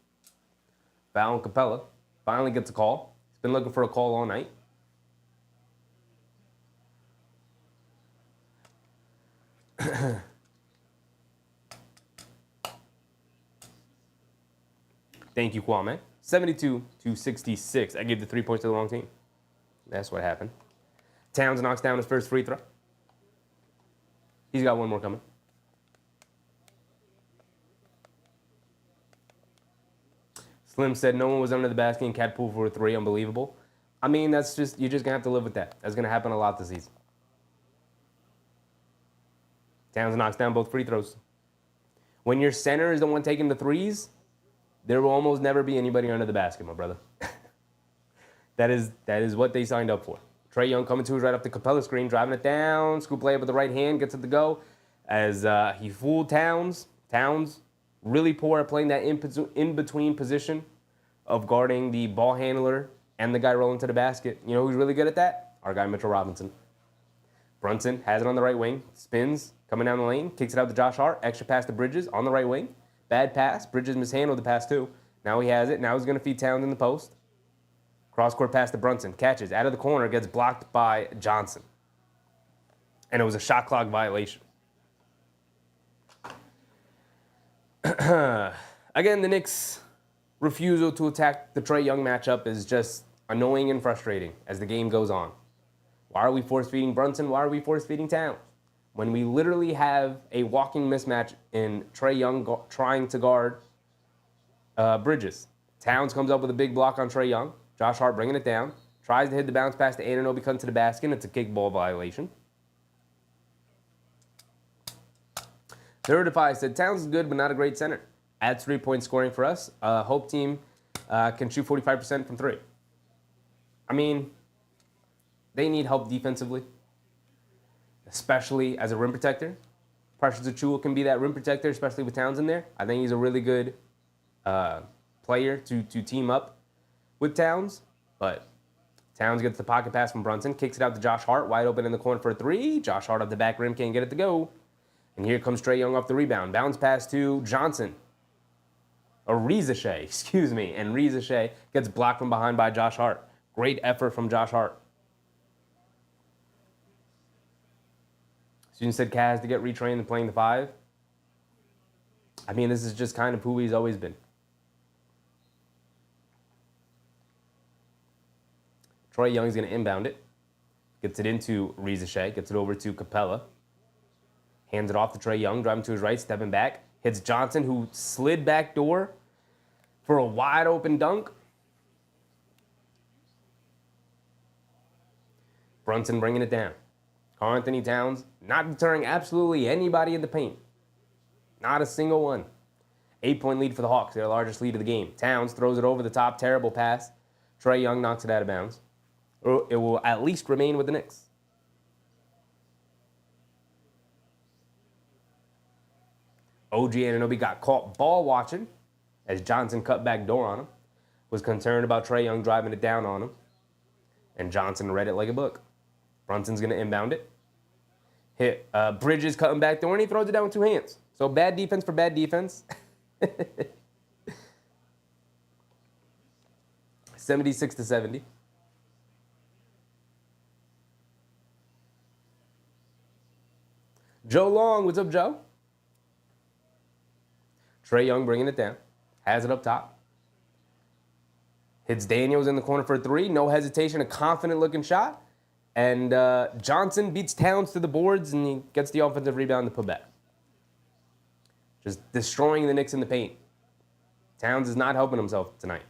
Foul on Capella. Finally gets a call. He's been looking for a call all night. Thank you, Kwame. 72-66. I gave the 3 points to the wrong team. That's what happened. Towns knocks down his first free throw. He's got one more coming. Slim said no one was under the basket and Cat pulled for a 3. Unbelievable. I mean, you're just going to have to live with that. That's going to happen a lot this season. Towns knocks down both free throws. When your center is the one taking the threes, there will almost never be anybody under the basket, my brother. That is what they signed up for. Trae Young coming to his right up the Capella screen, driving it down. Scoop layup with the right hand, gets it to go. As he fooled Towns. Towns really poor at playing that in-between position of guarding the ball handler and the guy rolling to the basket. You know who's really good at that? Our guy Mitchell Robinson. Brunson has it on the right wing, spins, coming down the lane, kicks it out to Josh Hart, extra pass to Bridges on the right wing. Bad pass. Bridges mishandled the pass too. Now he has it. Now he's going to feed Towns in the post. Cross-court pass to Brunson. Catches out of the corner, gets blocked by Johnson. And it was a shot clock violation. Again, the Knicks' refusal to attack the Trae Young matchup is just annoying and frustrating as the game goes on. Why are we force-feeding Brunson? Why are we force-feeding Towns? When we literally have a walking mismatch in Trae Young trying to guard Bridges. Towns comes up with a big block on Trae Young. Josh Hart bringing it down. Tries to hit the bounce pass to Anunoby, comes to the basket, and it's a kickball violation. Third said Towns is good, but not a great center. Adds 3-point scoring for us. Hope team can shoot 45% from three. I mean, they need help defensively, especially as a rim protector. Precious Achiuwa can be that rim protector, especially with Towns in there. I think he's a really good player to team up with Towns. But Towns gets the pocket pass from Brunson, kicks it out to Josh Hart, wide open in the corner for a three. Josh Hart up the back rim, can't get it to go. And here comes Trae Young off the rebound. Bounce pass to Johnson. Or Reza Shea, excuse me. And Reza Shea gets blocked from behind by Josh Hart. Great effort from Josh Hart. Student said Kaz to get retrained and playing the five. I mean, this is just kind of who he's always been. Trae Young's going to inbound it. Gets it into Reza Shea. Gets it over to Capella. Hands it off to Trae Young. Driving to his right, stepping back. Hits Johnson, who slid back door for a wide open dunk. Brunson bringing it down. Karl-Anthony Towns not deterring absolutely anybody in the paint. Not a single one. 8-point lead for the Hawks, their largest lead of the game. Towns throws it over the top, terrible pass. Trae Young knocks it out of bounds. It will at least remain with the Knicks. OG Anunoby got caught ball watching as Johnson cut back door on him. Was concerned about Trae Young driving it down on him. And Johnson read it like a book. Brunson's going to inbound it. Hit Bridges cutting back door, and he throws it down with two hands. So bad defense for bad defense. 76-70. Joe Long, what's up, Joe? Trae Young bringing it down. Has it up top. Hits Daniels in the corner for a three. No hesitation, a confident-looking shot. And Johnson beats Towns to the boards, and he gets the offensive rebound to put back. Just destroying the Knicks in the paint. Towns is not helping himself tonight.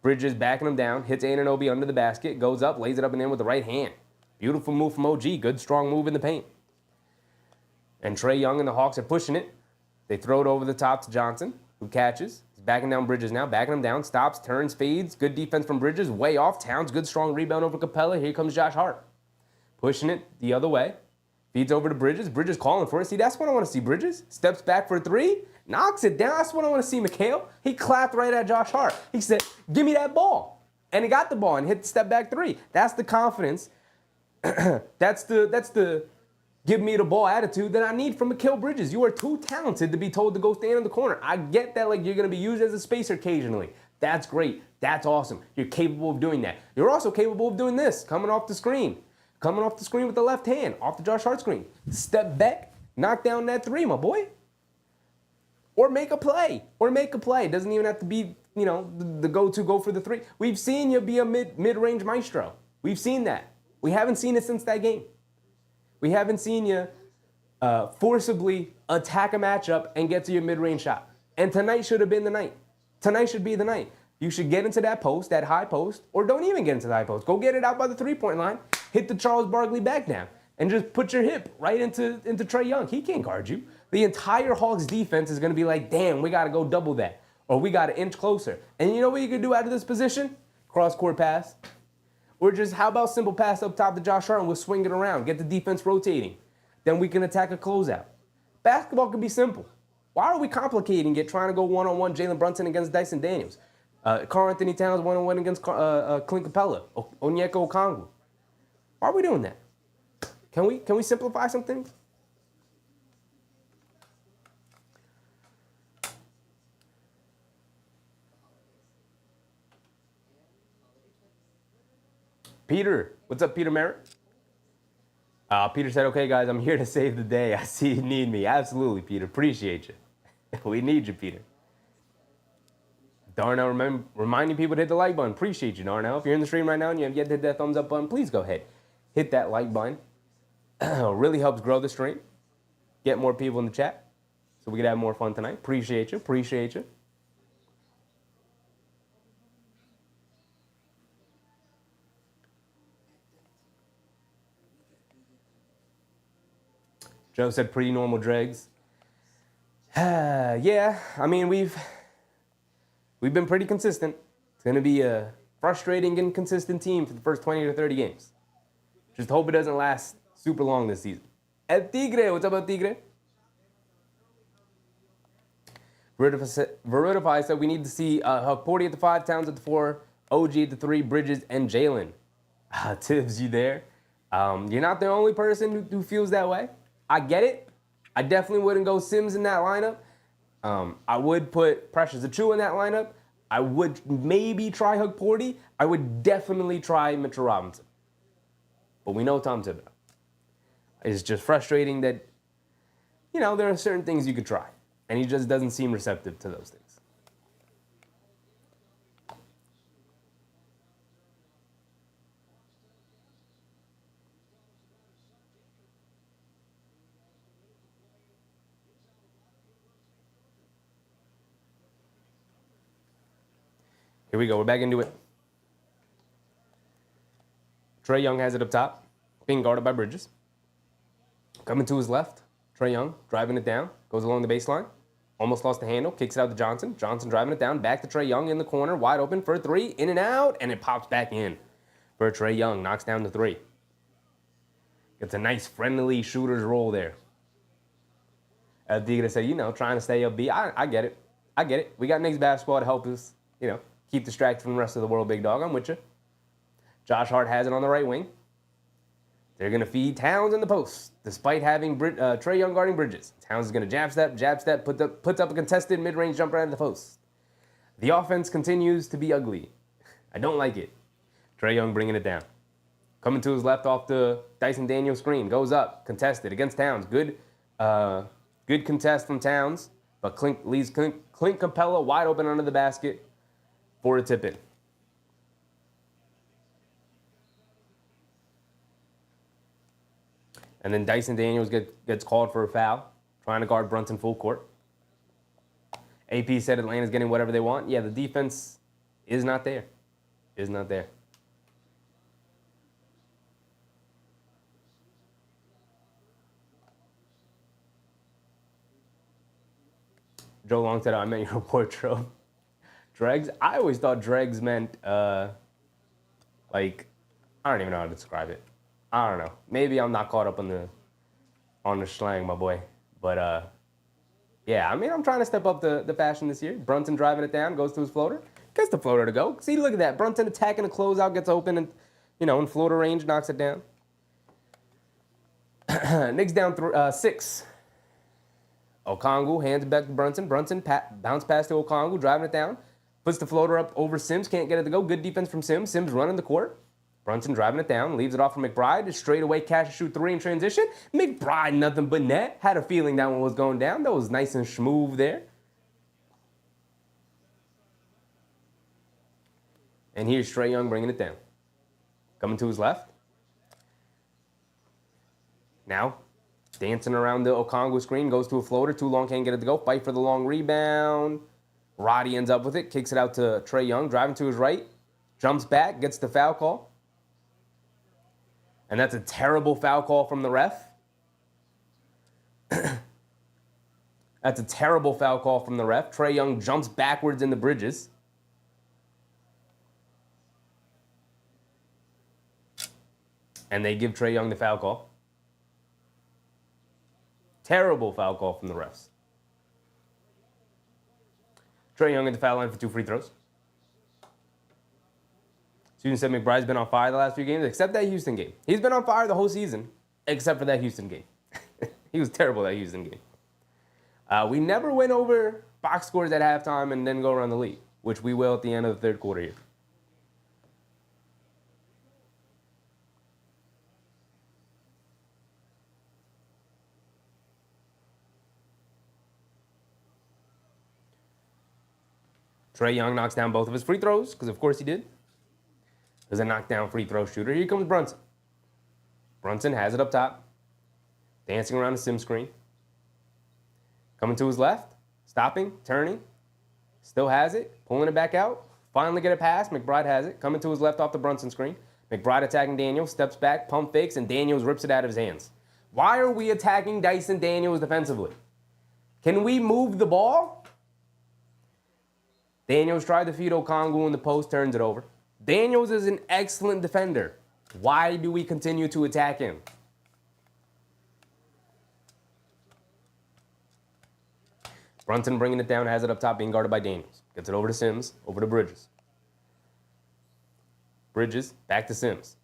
Bridges backing him down, hits Anunoby under the basket, goes up, lays it up and in with the right hand. Beautiful move from OG. Good, strong move in the paint. And Trae Young and the Hawks are pushing it. They throw it over the top to Johnson, who catches. He's backing down Bridges now, backing him down, stops, turns, fades. Good defense from Bridges, way off. Towns, good, strong rebound over Capella. Here comes Josh Hart. Pushing it the other way. Feeds over to Bridges. Bridges calling for it. See, that's what I want to see, Bridges. Steps back for a three. Knocks it down. That's what I want to see, Mikhail. He clapped right at Josh Hart. He said, give me that ball. And he got the ball and hit the step back three. That's the confidence. That's the give me the ball attitude that I need from Mikal Bridges. You are too talented to be told to go stand in the corner. I get that, like, you're going to be used as a spacer occasionally. That's great. That's awesome. You're capable of doing that. You're also capable of doing this, coming off the screen. Coming off the screen with the left hand, off the Josh Hart screen. Step back, knock down that three, my boy. Or make a play. It doesn't even have to be, you know, the go-to go for the three. We've seen you be a mid-range maestro. We've seen that. We haven't seen it since that game. We haven't seen you forcibly attack a matchup and get to your mid-range shot. And tonight should have been the night. Tonight should be the night. You should get into that post, that high post, or don't even get into the high post. Go get it out by the three-point line, hit the Charles Barkley back down, and just put your hip right into Trae Young. He can't guard you. The entire Hawks defense is going to be like, damn, we got to go double that, or we got to inch closer. And you know what you can do out of this position? cross-court pass. Or just, how about simple pass up top to Josh Hart and we'll swing it around, get the defense rotating. Then we can attack a closeout. Basketball can be simple. Why are we complicating it, trying to go one-on-one Jalen Brunson against Dyson Daniels? Karl Anthony Towns one-on-one against Clint Capella, Onyeka Okongwu. Why are we doing that? Can we simplify some things? Peter, what's up, Peter Merritt? Peter said, okay, guys, I'm here to save the day. I see you need me. Absolutely, Peter. Appreciate you. We need you, Peter. Darnell, reminding people to hit the like button. Appreciate you, Darnell. If you're in the stream right now and you have yet to hit that thumbs up button, please go ahead. Hit that like button. Really helps grow the stream. Get more people in the chat so we can have more fun tonight. Appreciate you. Appreciate you. Joe said pretty normal dregs. Yeah, I mean, we've been pretty consistent. It's going to be a frustrating, inconsistent team for the first 20 to 30 games. Just hope it doesn't last super long this season. El Tigre, what's up, El Tigre? Veridify said we need to see Porty at the 5, Towns at the 4, OG at the 3, Bridges, and Jalen. Tibbs, you there? You're not the only person who feels that way. I get it. I definitely wouldn't go Sims in that lineup. I would put Precious Achiuwa in that lineup. I would maybe try Hug Porty. I would definitely try Mitchell Robinson. But we know Tom Thibodeau. It's just frustrating that, there are certain things you could try. And he just doesn't seem receptive to those things. Here we go. We're back into it. Trae Young has it up top, being guarded by Bridges. Coming to his left, Trae Young driving it down, goes along the baseline. Almost lost the handle, kicks it out to Johnson. Johnson driving it down, back to Trae Young in the corner, wide open for a 3, in and out, and it pops back in for Trae Young. Knocks down the 3. Gets a nice friendly shooter's roll there. As Diga say, trying to stay upbeat. I get it. I get it. We got Knicks basketball to help us, keep distracted from the rest of the world, big dog. I'm with you. Josh Hart has it on the right wing. They're going to feed Towns in the post, despite having Trae Young guarding Bridges. Towns is going to jab step, puts up a contested mid-range jumper out of the post. The offense continues to be ugly. I don't like it. Trae Young bringing it down. Coming to his left off the Dyson Daniels screen. Goes up, contested against Towns. Good contest from Towns, but leaves Clint Capella wide open under the basket for a tip-in. And then Dyson Daniels gets called for a foul, trying to guard Brunson full court. AP said Atlanta's getting whatever they want. Yeah, the defense is not there. Is not there. Joe Long said, I meant your report, Joe. Dregs? I always thought dregs meant, I don't even know how to describe it. I don't know. Maybe I'm not caught up on the slang, my boy. But, yeah, I'm trying to step up the fashion this year. Brunson driving it down, goes to his floater. Gets the floater to go. See, look at that. Brunson attacking the closeout, gets open, and, in floater range, knocks it down. Knicks down 6. Okongwu hands it back to Brunson. Brunson bounce pass to Okongwu, driving it down. Puts the floater up over Sims, can't get it to go. Good defense from Sims. Sims running the court. Brunson driving it down, leaves it off for McBride. Just straight away, catch and shoot 3 in transition. McBride, nothing but net. Had a feeling that one was going down. That was nice and smooth there. And here's Trae Young bringing it down. Coming to his left. Now, dancing around the Okongwu screen, goes to a floater. Too long, can't get it to go. Fight for the long rebound. Roddy ends up with it, kicks it out to Trae Young, driving to his right. Jumps back, gets the foul call. And that's a terrible foul call from the ref. That's a terrible foul call from the ref. Trae Young jumps backwards in the Bridges. And they give Trae Young the foul call. Terrible foul call from the refs. Trae Young at the foul line for 2 free throws. Susan said McBride's been on fire the last few games, except that Houston game. He's been on fire the whole season, except for that Houston game. He was terrible that Houston game. We never went over box scores at halftime and then go around the league, which we will at the end of the third quarter here. Trae Young knocks down both of his free throws, because of course he did. There's a knockdown free throw shooter. Here comes Brunson. Brunson has it up top. Dancing around the sim screen. Coming to his left. Stopping, turning. Still has it. Pulling it back out. Finally get a pass. McBride has it. Coming to his left off the Brunson screen. McBride attacking Daniels. Steps back, pump fakes, and Daniels rips it out of his hands. Why are we attacking Dyson Daniels defensively? Can we move the ball? Daniels tried to feed Okongwu in the post, turns it over. Daniels is an excellent defender. Why do we continue to attack him? Brunson bringing it down, has it up top, being guarded by Daniels. Gets it over to Sims, over to Bridges. Bridges, back to Sims.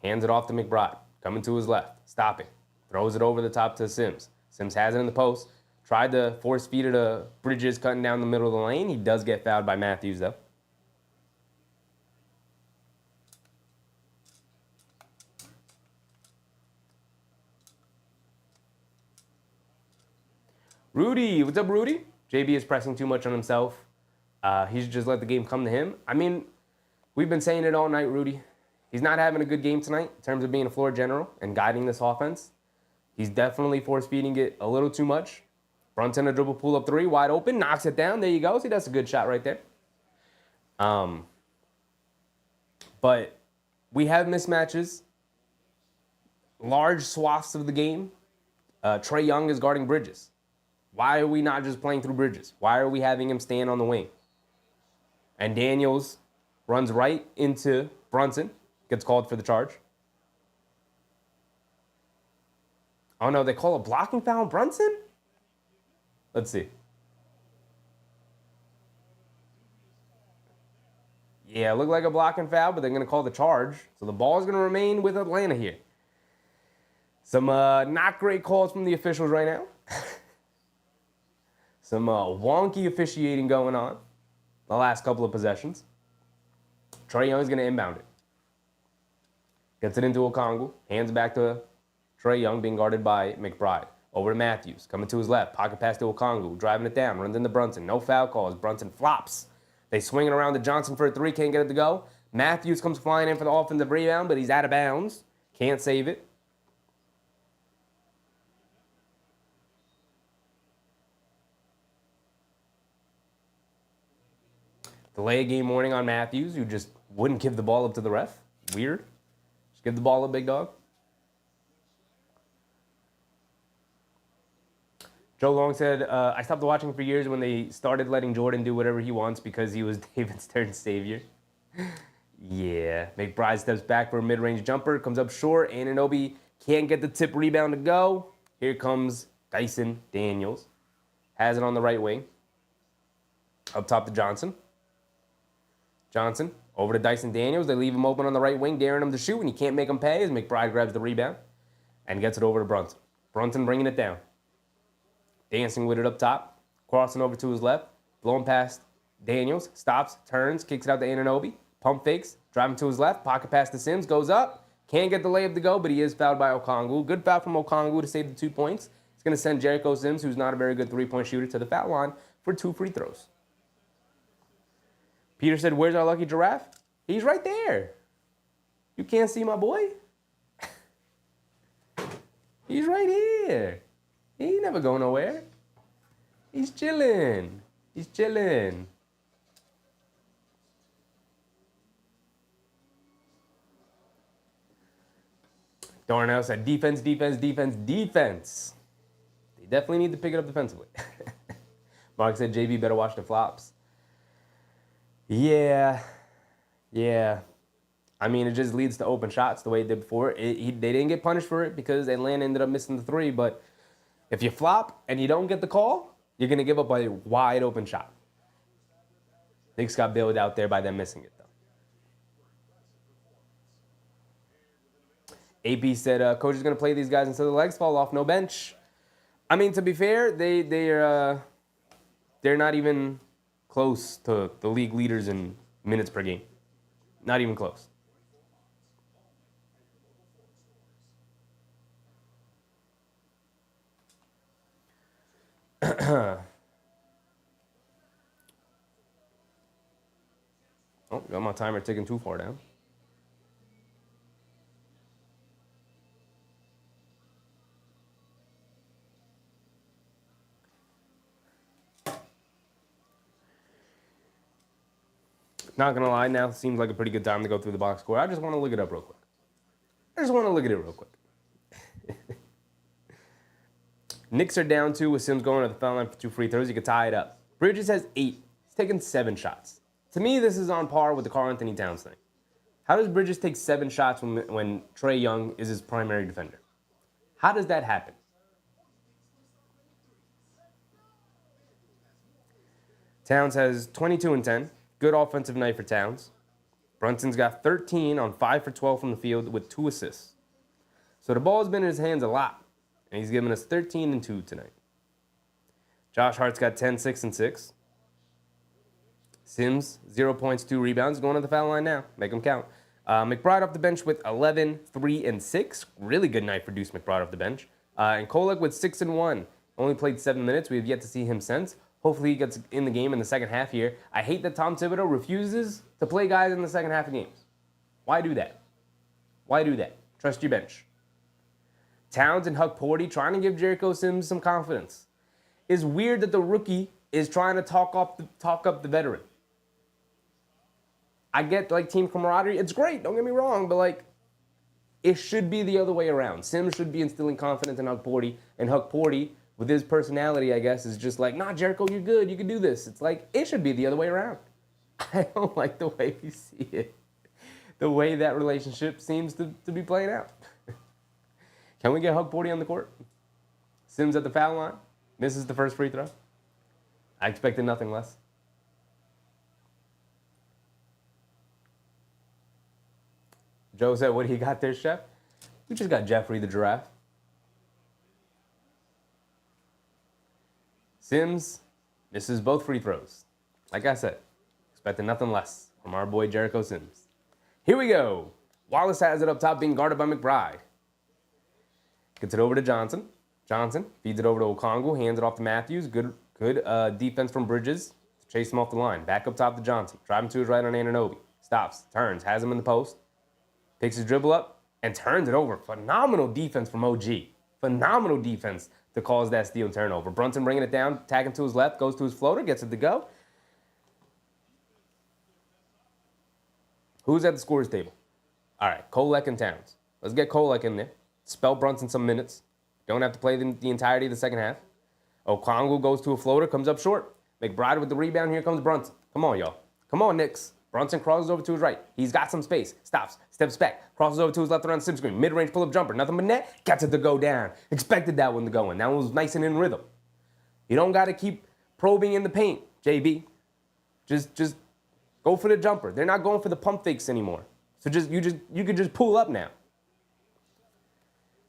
Hands it off to McBride. Coming to his left, stopping. Throws it over the top to Sims. Sims has it in the post. Tried to force feed it to Bridges, cutting down the middle of the lane. He does get fouled by Matthews, though. Rudy, what's up, Rudy? JB is pressing too much on himself. He should just let the game come to him. I mean, we've been saying it all night, Rudy. He's not having a good game tonight in terms of being a floor general and guiding this offense. He's definitely force-feeding it a little too much. Brunson, a dribble pull-up three, wide open, knocks it down. There you go. See, that's a good shot right there. But we have mismatches. Large swaths of the game. Trae Young is guarding Bridges. Why are we not just playing through Bridges? Why are we having him stand on the wing? And Daniels runs right into Brunson. Gets called for the charge. Oh, no, they call a blocking foul on Brunson? Let's see. Yeah, it looked like a blocking foul, but they're going to call the charge. So the ball is going to remain with Atlanta here. Some not great calls from the officials right now. Some wonky officiating going on the last couple of possessions. Trae Young is going to inbound it. Gets it into Okongwu. Hands back to Trae Young, being guarded by McBride. Over to Matthews. Coming to his left. Pocket pass to Okongwu. Driving it down. Runs into Brunson. No foul calls. Brunson flops. They swing it around to Johnson for a three. Can't get it to go. Matthews comes flying in for the offensive rebound, but he's out of bounds. Can't save it. Delay a game warning on Matthews, who just wouldn't give the ball up to the ref. Weird. Just give the ball up, big dog. Joe Long said, I stopped watching for years when they started letting Jordan do whatever he wants because he was David Stern's savior. Yeah. McBride steps back for a mid-range jumper, comes up short. Anunoby can't get the tip rebound to go. Here comes Dyson Daniels. Has it on the right wing. Up top to Johnson. Johnson over to Dyson Daniels. They leave him open on the right wing, daring him to shoot, and he can't make him pay as McBride grabs the rebound and gets it over to Brunson. Brunson bringing it down. Dancing with it up top. Crossing over to his left. Blowing past Daniels. Stops, turns, kicks it out to Anunoby. Pump fakes, driving to his left. Pocket pass to Sims, goes up. Can't get the layup to go, but he is fouled by Okongwu. Good foul from Okongwu to save the 2 points. It's going to send Jericho Sims, who's not a very good three-point shooter, to the foul line for 2 free throws. Peter said, where's our lucky giraffe? He's right there. You can't see my boy? He's right here. He ain't never going nowhere. He's chilling. He's chilling. Darnell said, defense, defense, defense, defense. They definitely need to pick it up defensively. Mark said, JB better watch the flops. Yeah. I mean, it just leads to open shots the way it did before. They didn't get punished for it because Atlanta ended up missing the three. But if you flop and you don't get the call, you're going to give up a wide open shot. Knicks got bailed out there by them missing it, though. AP said, coach is going to play these guys until the legs fall off, no bench. I mean, to be fair, they're not even close to the league leaders in minutes per game. Not even close. Oh, got my timer ticking too far down. Not gonna lie, now seems like a pretty good time to go through the box score. I just want to look it up real quick. Knicks are down 2 with Sims going to the foul line for 2 free throws. You could tie it up. Bridges has 8. He's taken 7 shots. To me, this is on par with the Karl Anthony Towns thing. How does Bridges take 7 shots when Trae Young is his primary defender? How does that happen? Towns has 22 and 10. Good offensive night for Towns. Brunson's got 13 on 5 for 12 from the field with 2 assists. So the ball's been in his hands a lot, and he's given us 13 and 2 tonight. Josh Hart's got 10, 6, and 6. Sims, 0 points, 2 rebounds, going to the foul line now. Make them count. McBride off the bench with 11, 3, and 6. Really good night for Deuce McBride off the bench. And Kolek with 6 and 1. Only played 7 minutes. We have yet to see him since. Hopefully he gets in the game in the second half here. I hate that Tom Thibodeau refuses to play guys in the second half of games. Why do that? Why do that? Trust your bench. Towns and Huck Porty trying to give Jericho Sims some confidence. It's weird that the rookie is trying to talk up the veteran. I get like team camaraderie. It's great, don't get me wrong, but like it should be the other way around. Sims should be instilling confidence in Huck Porty, and Huck Porty, with his personality, I guess, is just like, nah, Jericho, you're good. You can do this. It's like, it should be the other way around. I don't like the way we see it. The way that relationship seems to be playing out. Can we get Huck Porty on the court? Sims at the foul line. Misses the first free throw. I expected nothing less. Joe said, what do you got there, Chef? We just got Jeffrey the Giraffe. Sims misses both free throws. Like I said, expecting nothing less from our boy Jericho Sims. Here we go. Wallace has it up top, being guarded by McBride. Gets it over to Johnson. Johnson feeds it over to Okongwu, hands it off to Matthews. Good defense from Bridges to chase him off the line. Back up top to Johnson. Driving to his right on Anunoby. Stops, turns, has him in the post. Picks his dribble up and turns it over. Phenomenal defense from OG. Phenomenal defense to cause that steal turnover. Brunson bringing it down, tagging to his left, goes to his floater, gets it to go. Who's at the scorer's table? All right, Kolek and Towns. Let's get Kolek in there. Spell Brunson some minutes. Don't have to play the entirety of the second half. Okongwu goes to a floater, comes up short. McBride with the rebound. Here comes Brunson. Come on, y'all. Come on, Knicks. Brunson crosses over to his right. He's got some space. Stops. Steps back. Crosses over to his left around the sim screen. Mid-range pull-up jumper. Nothing but net. Got it to go down. Expected that one to go in. That one was nice and in rhythm. You don't got to keep probing in the paint, JB. Just go for the jumper. They're not going for the pump fakes anymore. So you could just pull up now.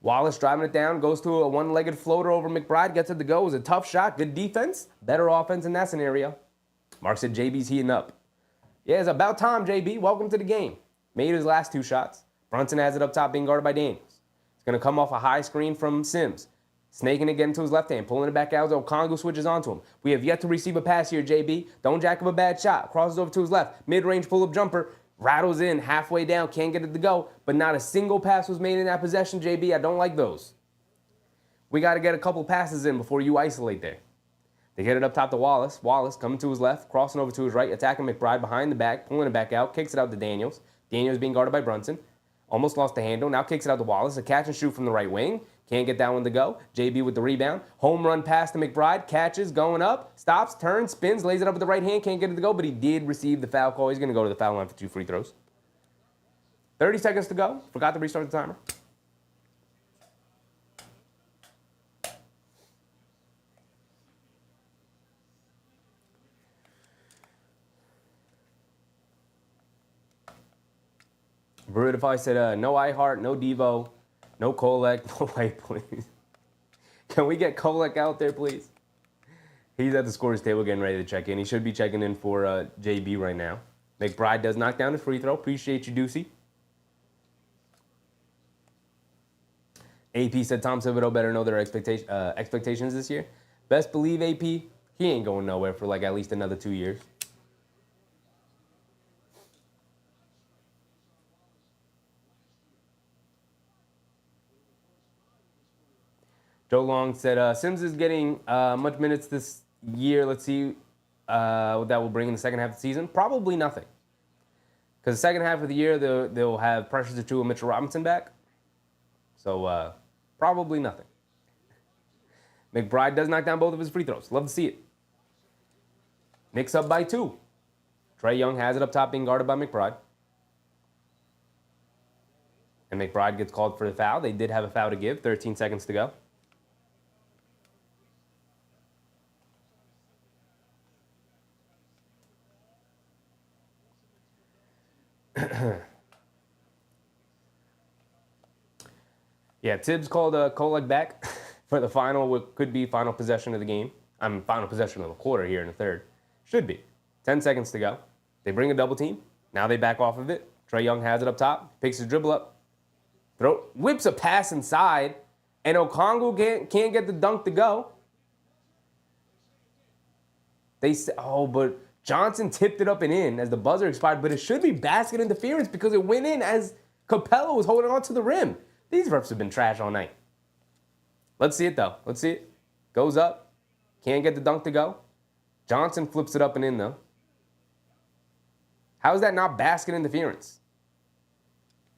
Wallace driving it down, goes to a one-legged floater over McBride, gets it to go. It was a tough shot, good defense, better offense in that scenario. Mark said JB's heating up. Yeah, it's about time, JB. Welcome to the game. Made his last 2 shots. Brunson has it up top, being guarded by Daniels. It's going to come off a high screen from Sims. Snaking it again to his left hand, pulling it back out. Okongwu switches onto him. We have yet to receive a pass here, JB. Don't jack up a bad shot. Crosses over to his left. Mid-range pull-up jumper. Rattles in, halfway down, can't get it to go. But not a single pass was made in that possession, JB. I don't like those. We got to get a couple passes in before you isolate there. They get it up top to Wallace. Wallace coming to his left, crossing over to his right, attacking McBride behind the back, pulling it back out, kicks it out to Daniels. Daniels being guarded by Brunson. Almost lost the handle. Now kicks it out to Wallace. A catch and shoot from the right wing. Can't get that one to go. JB with the rebound. Home run pass to McBride. Catches, going up, stops, turns, spins, lays it up with the right hand. Can't get it to go, but he did receive the foul call. He's going to go to the foul line for 2 free throws. 30 seconds to go. Forgot to restart the timer. Brutify said, no iHeart, no Devo, no Kolek, no white, please. Can we get Kolek out there, please? He's at the scorer's table getting ready to check in. He should be checking in for JB right now. McBride does knock down his free throw. Appreciate you, Deucey. AP said Tom Thibodeau better know their expectations this year. Best believe AP, he ain't going nowhere for like at least another 2 years. Joe Long said, Sims is getting much minutes this year. Let's see what that will bring in the second half of the season. Probably nothing. Because the second half of the year, they'll have Precious Achiuwa and Mitchell Robinson back. So probably nothing. McBride does knock down both of his free throws. Love to see it. Knicks up by 2. Trae Young has it up top being guarded by McBride. And McBride gets called for the foul. They did have a foul to give. 13 seconds to go. Yeah, Tibbs called Kolek back for the final, what could be final possession of the game. Final possession of the quarter here in the third. Should be. 10 seconds to go. They bring a double team. Now they back off of it. Trae Young has it up top. Picks his dribble up. Whips a pass inside. And Okongwu can't get the dunk to go. They say, but Johnson tipped it up and in as the buzzer expired. But it should be basket interference because it went in as Capella was holding on to the rim. These refs have been trash all night. Let's see it, though. Let's see it. Goes up. Can't get the dunk to go. Johnson flips it up and in, though. How is that not basket interference?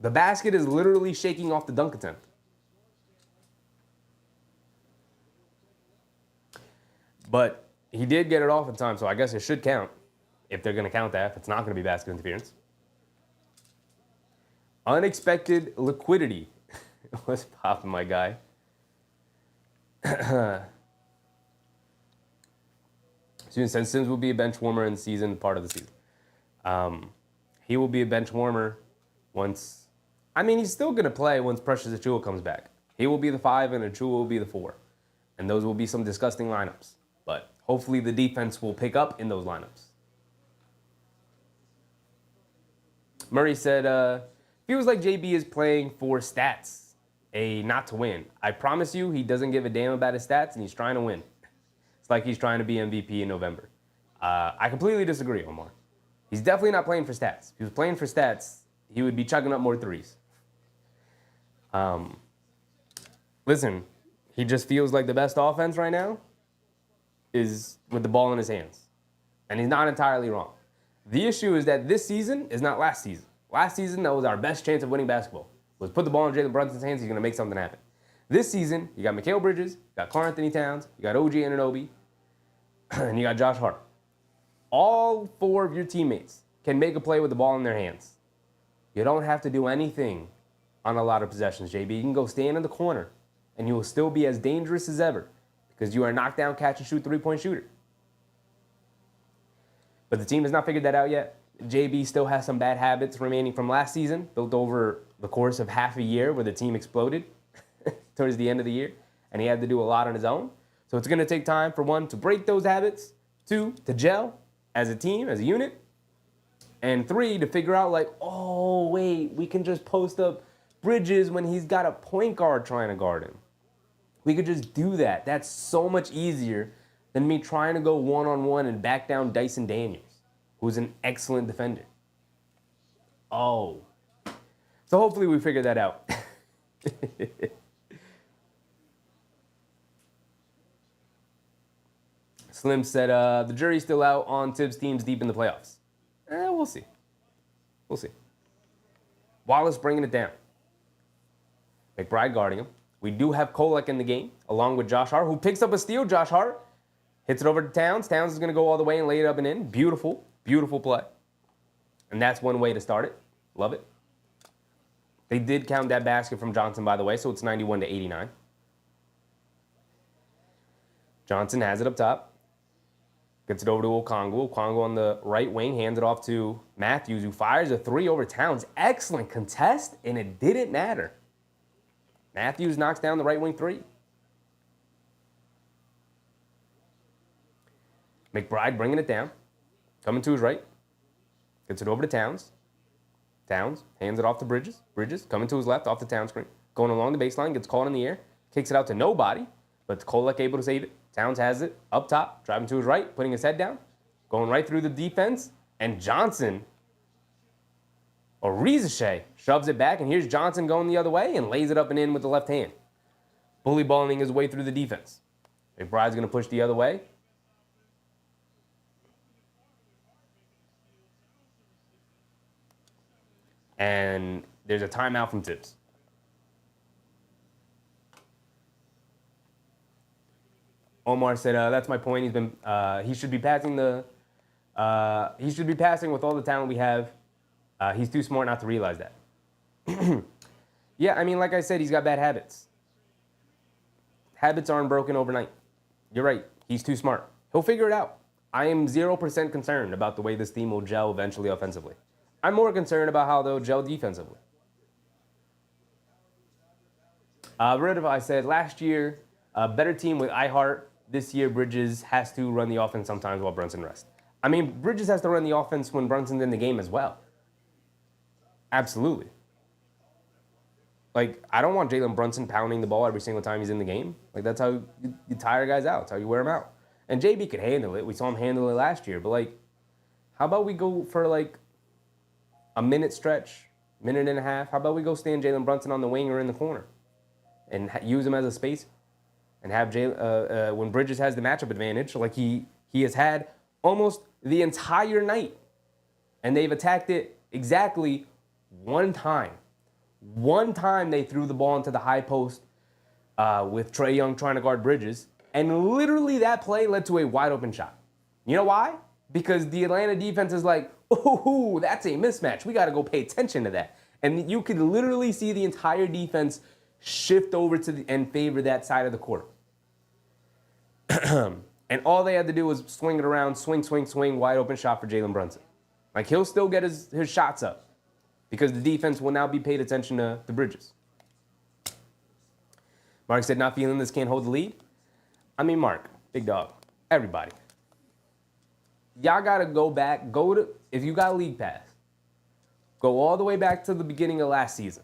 The basket is literally shaking off the dunk attempt. But he did get it off in time, so I guess it should count. If they're going to count that, if it's not going to be basket interference. Unexpected liquidity. What's popping, my guy? Student says Sims will be a bench warmer in the season, part of the season. He will be a bench warmer once. I mean, he's still going to play once Precious Achiuwa comes back. He will be the 5 and Achiuwa will be the 4. And those will be some disgusting lineups. But hopefully the defense will pick up in those lineups. Murray said, feels like JB is playing for stats, not to win. I promise you, he doesn't give a damn about his stats, and he's trying to win. It's like he's trying to be MVP in November. I completely disagree, Omar. He's definitely not playing for stats. If he was playing for stats, he would be chucking up more threes. Listen, he just feels like the best offense right now is with the ball in his hands. And he's not entirely wrong. The issue is that this season is not last season. Last season, that was our best chance of winning basketball. Was put the ball in Jalen Brunson's hands, he's going to make something happen. This season, you got Mikal Bridges, you got Karl Anthony Towns, you got OG Anunoby, and you got Josh Hart. All 4 of your teammates can make a play with the ball in their hands. You don't have to do anything on a lot of possessions, JB. You can go stand in the corner, and you will still be as dangerous as ever because you are a knockdown, catch and shoot, 3-point shooter. But the team has not figured that out yet. JB still has some bad habits remaining from last season, built over the course of half a year where the team exploded towards the end of the year, and he had to do a lot on his own. So it's going to take time for 1, to break those habits, 2, to gel as a team, as a unit, and 3, to figure out like, oh, wait, we can just post up Bridges when he's got a point guard trying to guard him. We could just do that. That's so much easier than me trying to go one-on-one and back down Dyson Daniels, who's an excellent defender. Oh. So hopefully we figure that out. Slim said, the jury's still out on Tibbs teams deep in the playoffs. We'll see. We'll see. Wallace bringing it down. McBride guarding him. We do have Kolek in the game, along with Josh Hart, who picks up a steal. Josh Hart hits it over to Towns. Towns is going to go all the way and lay it up and in. Beautiful, beautiful play. And that's one way to start it. Love it. They did count that basket from Johnson, by the way, so it's 91-89. Johnson has it up top. Gets it over to Okongwu. Okongwu on the right wing, hands it off to Matthews, who fires a three over Towns. Excellent contest, and it didn't matter. Matthews knocks down the right wing three. McBride bringing it down. Coming to his right. Gets it over to Towns. Towns hands it off to Bridges. Bridges coming to his left off the Towns screen. Going along the baseline, gets caught in the air. Kicks it out to nobody, but Kolek able to save it. Towns has it up top, driving to his right, putting his head down. Going right through the defense. And Johnson, or Rizachet, shoves it back. And here's Johnson going the other way and lays it up and in with the left hand. Bully balling his way through the defense. McBride's going to push the other way. And there's a timeout from Tibbs. Omar said, "That's my point. He should be passing he should be passing with all the talent we have. He's too smart not to realize that." Yeah, I mean, like I said, he's got bad habits. Habits aren't broken overnight. You're right. He's too smart. He'll figure it out. I am 0% concerned about the way this team will gel eventually offensively. I'm more concerned about how they'll gel defensively. I said last year, a better team with iHeart. This year, Bridges has to run the offense sometimes while Brunson rests. I mean, Bridges has to run the offense when Brunson's in the game as well. Absolutely. Like, I don't want Jalen Brunson pounding the ball every single time he's in the game. Like, that's how you tire guys out. That's how you wear them out. And JB could handle it. We saw him handle it last year. But, like, how about we go for, like, a minute stretch, minute and a half? How about we go stand Jalen Brunson on the wing or in the corner and use him as a spacer? And have when Bridges has the matchup advantage, like he has had almost the entire night. And they've attacked it exactly one time. One time they threw the ball into the high post with Trae Young trying to guard Bridges. And literally that play led to a wide open shot. You know why? Because the Atlanta defense is like, oh, that's a mismatch. We got to go pay attention to that. And you could literally see the entire defense shift over to and favor that side of the court. And all they had to do was swing it around, swing, wide open shot for Jalen Brunson. Like, he'll still get his shots up because the defense will now be paid attention to the Bridges. Mark said, not feeling this, can't hold the lead. I mean, Mark, big dog, everybody. Y'all got to go back, if you got league pass, go all the way back to the beginning of last season.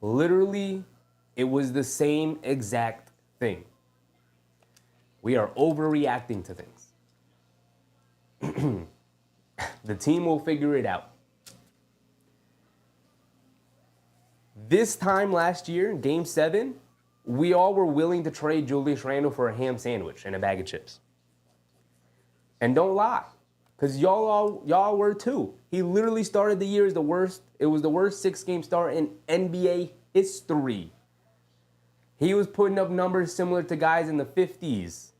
Literally, it was the same exact thing. We are overreacting to things. The team will figure it out. This time last year, Game 7, we all were willing to trade Julius Randle for a ham sandwich and a bag of chips. And don't lie, because y'all were too. He literally started the year as the worst. It was the worst 6-game start in NBA history. He was putting up numbers similar to guys in the 50s.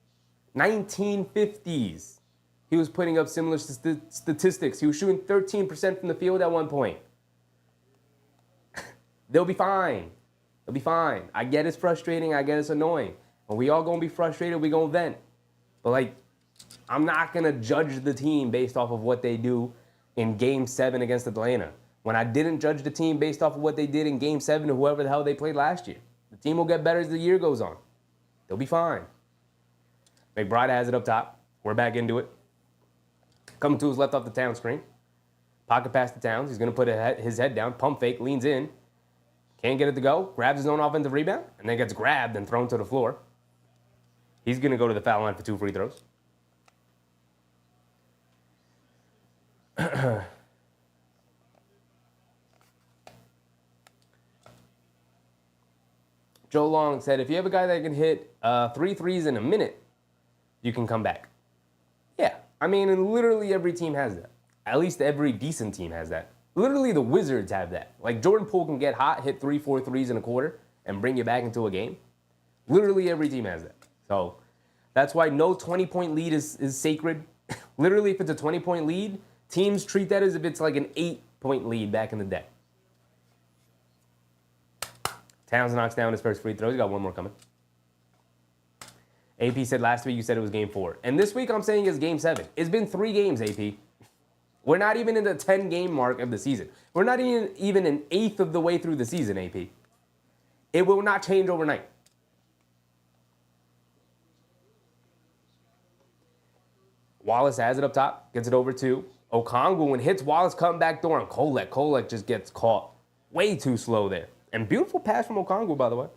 1950s. He was putting up similar statistics. He was shooting 13% from the field at one point. They'll be fine. They'll be fine. I get it's frustrating. I get it's annoying. When we all going to be frustrated, we going to vent. But, like, I'm not going to judge the team based off of what they do in Game 7 against Atlanta. When I didn't judge the team based off of what they did in Game 7 to whoever the hell they played last year. The team will get better as the year goes on. They'll be fine. McBride has it up top. We're back into it. Coming to his left off the Towns screen. Pocket pass to Towns. He's going to put his head down. Pump fake. Leans in. Can't get it to go. Grabs his own offensive rebound. And then gets grabbed and thrown to the floor. He's going to go to the foul line for 2 free throws. Joe Long said, if you have a guy that can hit 3 threes in a minute, you can come back. Yeah, I mean, and literally every team has that. At least every decent team has that. Literally the Wizards have that. Like, Jordan Poole can get hot, hit 3-4 threes in a quarter, and bring you back into a game. Literally every team has that. So that's why no 20-point lead is sacred. Literally, if it's a 20-point lead, teams treat that as if it's like an 8-point lead back in the day. Towns knocks down his first free throw. He's got one more coming. AP said last week you said it was game 4. And this week I'm saying it's game 7. It's been 3 games, AP. We're not even in the 10-game mark of the season. We're not even an eighth of the way through the season, AP. It will not change overnight. Wallace has it up top, gets it over to Okongwu and hits Wallace cutting back door on Kolek. Kolek just gets caught way too slow there. And beautiful pass from Okongwu, by the way.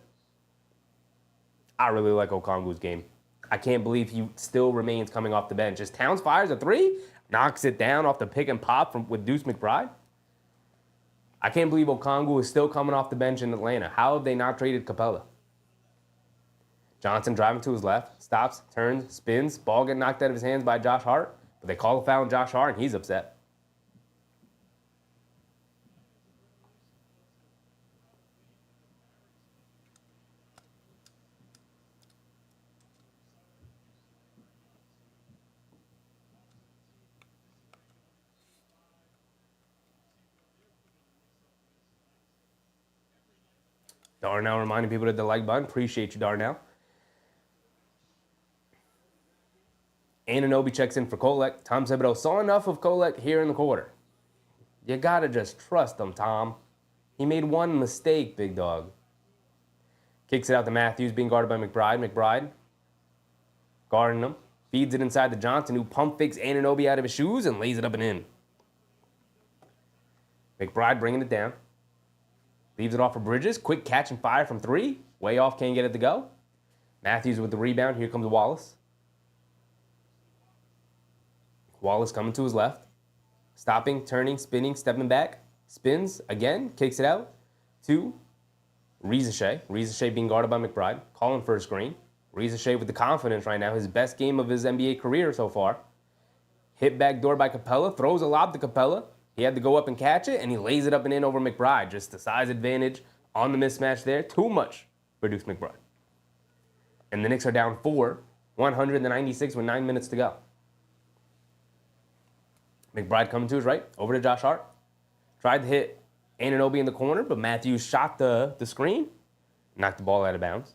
I really like Okongwu's game. I can't believe he still remains coming off the bench. As Towns fires a 3, knocks it down off the pick and pop with Deuce McBride. I can't believe Okongwu is still coming off the bench in Atlanta. How have they not traded Capella? Johnson driving to his left, stops, turns, spins, ball getting knocked out of his hands by Josh Hart, but they call a foul on Josh Hart and he's upset. Darnell reminding people to hit the like button. Appreciate you, Darnell. Anunoby checks in for Kolek. Tom Thibodeau saw enough of Kolek here in the quarter. You gotta just trust him, Tom. He made one mistake, big dog. Kicks it out to Matthews, being guarded by McBride. McBride guarding him. Feeds it inside to Johnson, who pump fakes Anunoby out of his shoes and lays it up and in. McBride bringing it down. Leaves it off for Bridges. Quick catch and fire from 3. Way off, can't get it to go. Matthews with the rebound. Here comes Wallace. Wallace coming to his left. Stopping, turning, spinning, stepping back. Spins again, kicks it out to Rizachet. Rizachet being guarded by McBride. Calling for a screen. Rizachet with the confidence right now. His best game of his NBA career so far. Hit back door by Capella. Throws a lob to Capella. He had to go up and catch it, and he lays it up and in over McBride. Just the size advantage on the mismatch there. Too much for Deuce McBride. And the Knicks are down 4, 196 with 9 minutes to go. McBride coming to his right, over to Josh Hart. Tried to hit Anunoby in the corner, but Matthews shot the screen. Knocked the ball out of bounds.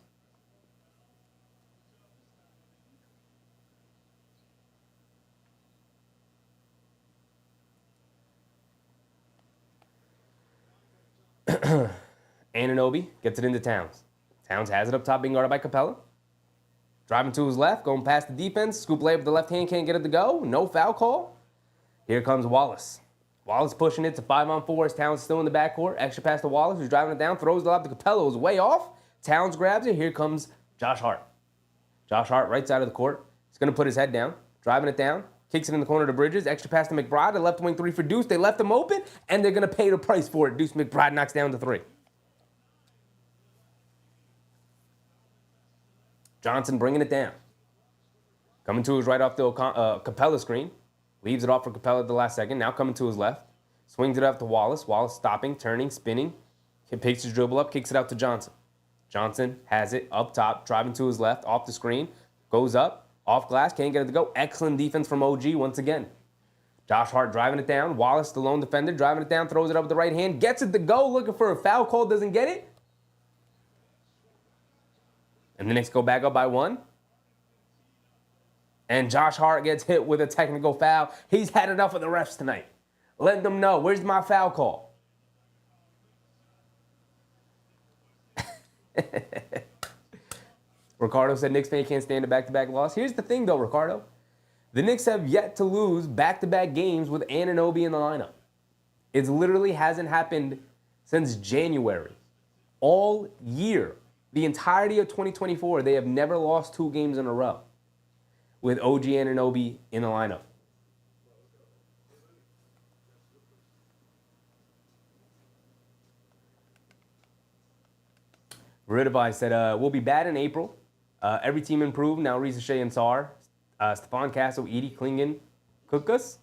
Anunoby gets it into Towns. Towns has it up top, being guarded by Capella. Driving to his left, going past the defense. Scoop layup with the left hand, can't get it to go. No foul call. Here comes Wallace. Wallace pushing it to 5-on-4 as Towns still in the backcourt. Extra pass to Wallace, who's driving it down. Throws the lob to Capella, who's way off. Towns grabs it. Here comes Josh Hart. Josh Hart, right side of the court. He's going to put his head down. Driving it down. Kicks it in the corner to Bridges. Extra pass to McBride. A left wing 3 for Deuce. They left him open, and they're going to pay the price for it. Deuce McBride knocks down the 3. Johnson bringing it down. Coming to his right off the Capella screen. Leaves it off for Capella at the last second. Now coming to his left. Swings it up to Wallace. Wallace stopping, turning, spinning. He picks his dribble up, kicks it out to Johnson. Johnson has it up top, driving to his left, off the screen. Goes up, off glass, can't get it to go. Excellent defense from OG once again. Josh Hart driving it down. Wallace, the lone defender, driving it down, throws it up with the right hand. Gets it to go, looking for a foul call, doesn't get it. And the Knicks go back up by 1. And Josh Hart gets hit with a technical foul. He's had enough of the refs tonight. Let them know, where's my foul call? Ricardo said Knicks fan can't stand a back-to-back loss. Here's the thing, though, Ricardo. The Knicks have yet to lose back-to-back games with Anunoby in the lineup. It literally hasn't happened since January. All year, the entirety of 2024, they have never lost 2 games in a row with OG Anunoby in the lineup. Veridify said, we'll be bad in April. Every team improved. Now Rizachet and Sarr. Stephon Castle, Edie Klingon, Kukas.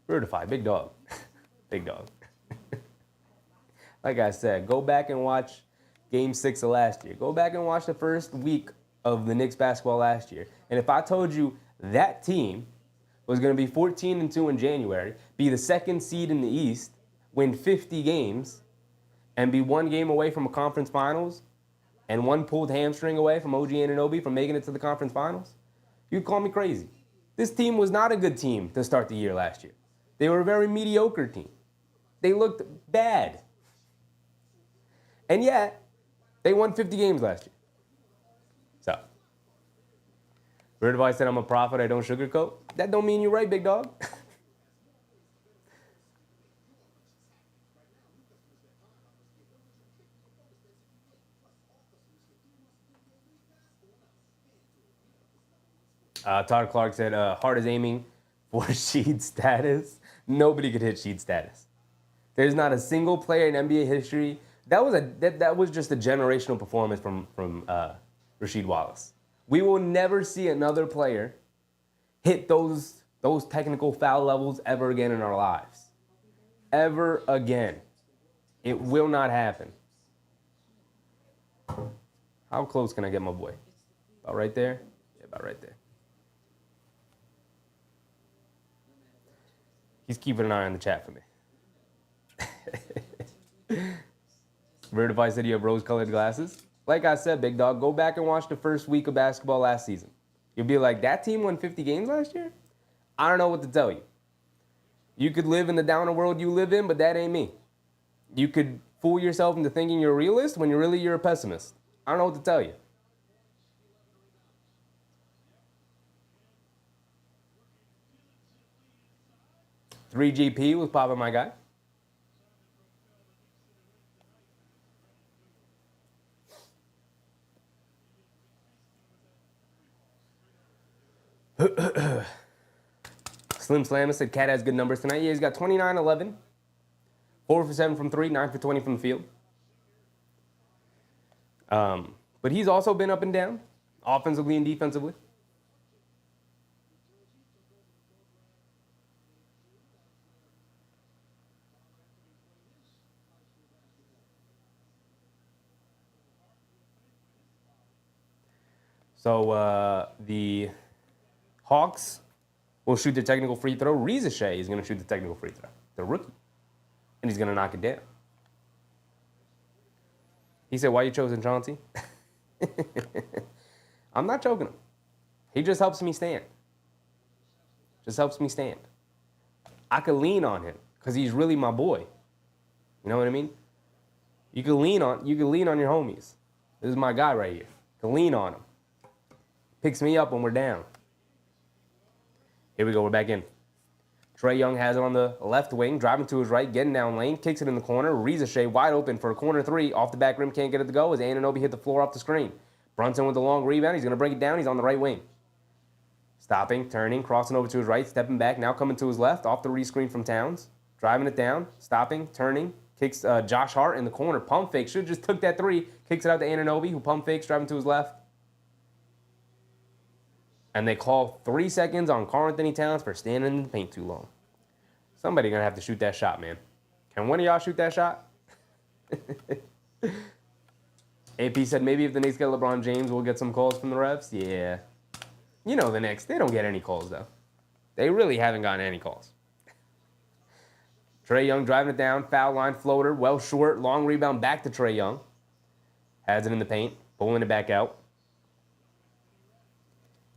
Veridify, big dog. Big dog. Like I said, go back and watch Game 6 of last year. Go back and watch the first week of the Knicks basketball last year. And if I told you that team was going to be 14-2 in January, be the 2nd seed in the East, win 50 games, and be one game away from a conference finals and one pulled hamstring away from OG Anunoby from making it to the conference finals, you'd call me crazy. This team was not a good team to start the year last year. They were a very mediocre team. They looked bad. And yet, they won 50 games last year. So, weird advice said I'm a prophet, I don't sugarcoat. That don't mean you're right, big dog. Todd Clark said, Hart is aiming for Sheed status. Nobody could hit Sheed status. There's not a single player in NBA history. That was just a generational performance from Rasheed Wallace. We will never see another player hit those technical foul levels ever again in our lives. Ever again. It will not happen. How close can I get my boy? About right there? Yeah, about right there. He's keeping an eye on the chat for me. Vertify said you have rose-colored glasses. Like I said, big dog, go back and watch the first week of basketball last season. You'll be like, that team won 50 games last year? I don't know what to tell you. You could live in the downer world you live in, but that ain't me. You could fool yourself into thinking you're a realist when you're a pessimist. I don't know what to tell you. $3GP was popping, my guy. Slim Slammer said Cat has good numbers tonight. Yeah, he's got 29, 11. 4 for 7 from 3, 9 for 20 from the field. But he's also been up and down, offensively and defensively. So the Hawks will shoot the technical free throw. Reza Shea is going to shoot the technical free throw. The rookie. And he's going to knock it down. He said, why you chosen Chauncey? I'm not choking him. He just helps me stand. Just helps me stand. I could lean on him because he's really my boy. You know what I mean? You can lean on your homies. This is my guy right here. You can lean on him. Picks me up when we're down. Here we go, we're back in. Trae Young has it on the left wing, driving to his right, getting down lane, kicks it in the corner. Reza Shea wide open for a corner three. Off the back rim, can't get it to go as Anunoby hit the floor off the screen. Brunson with the long rebound. He's going to bring it down. He's on the right wing. Stopping, turning, crossing over to his right, stepping back, now coming to his left, off the rescreen from Towns. Driving it down, stopping, turning, kicks Josh Hart in the corner. Pump fake, should have just took that three. Kicks it out to Anunoby, who pump fakes, driving to his left. And they call 3 seconds on Karl-Anthony Towns for standing in the paint too long. Somebody gonna have to shoot that shot, man. Can one of y'all shoot that shot? AP said maybe if the Knicks get LeBron James, we'll get some calls from the refs. Yeah. You know the Knicks, they don't get any calls, though. They really haven't gotten any calls. Trae Young driving it down, foul line floater, well short, long rebound back to Trae Young. Has it in the paint, pulling it back out.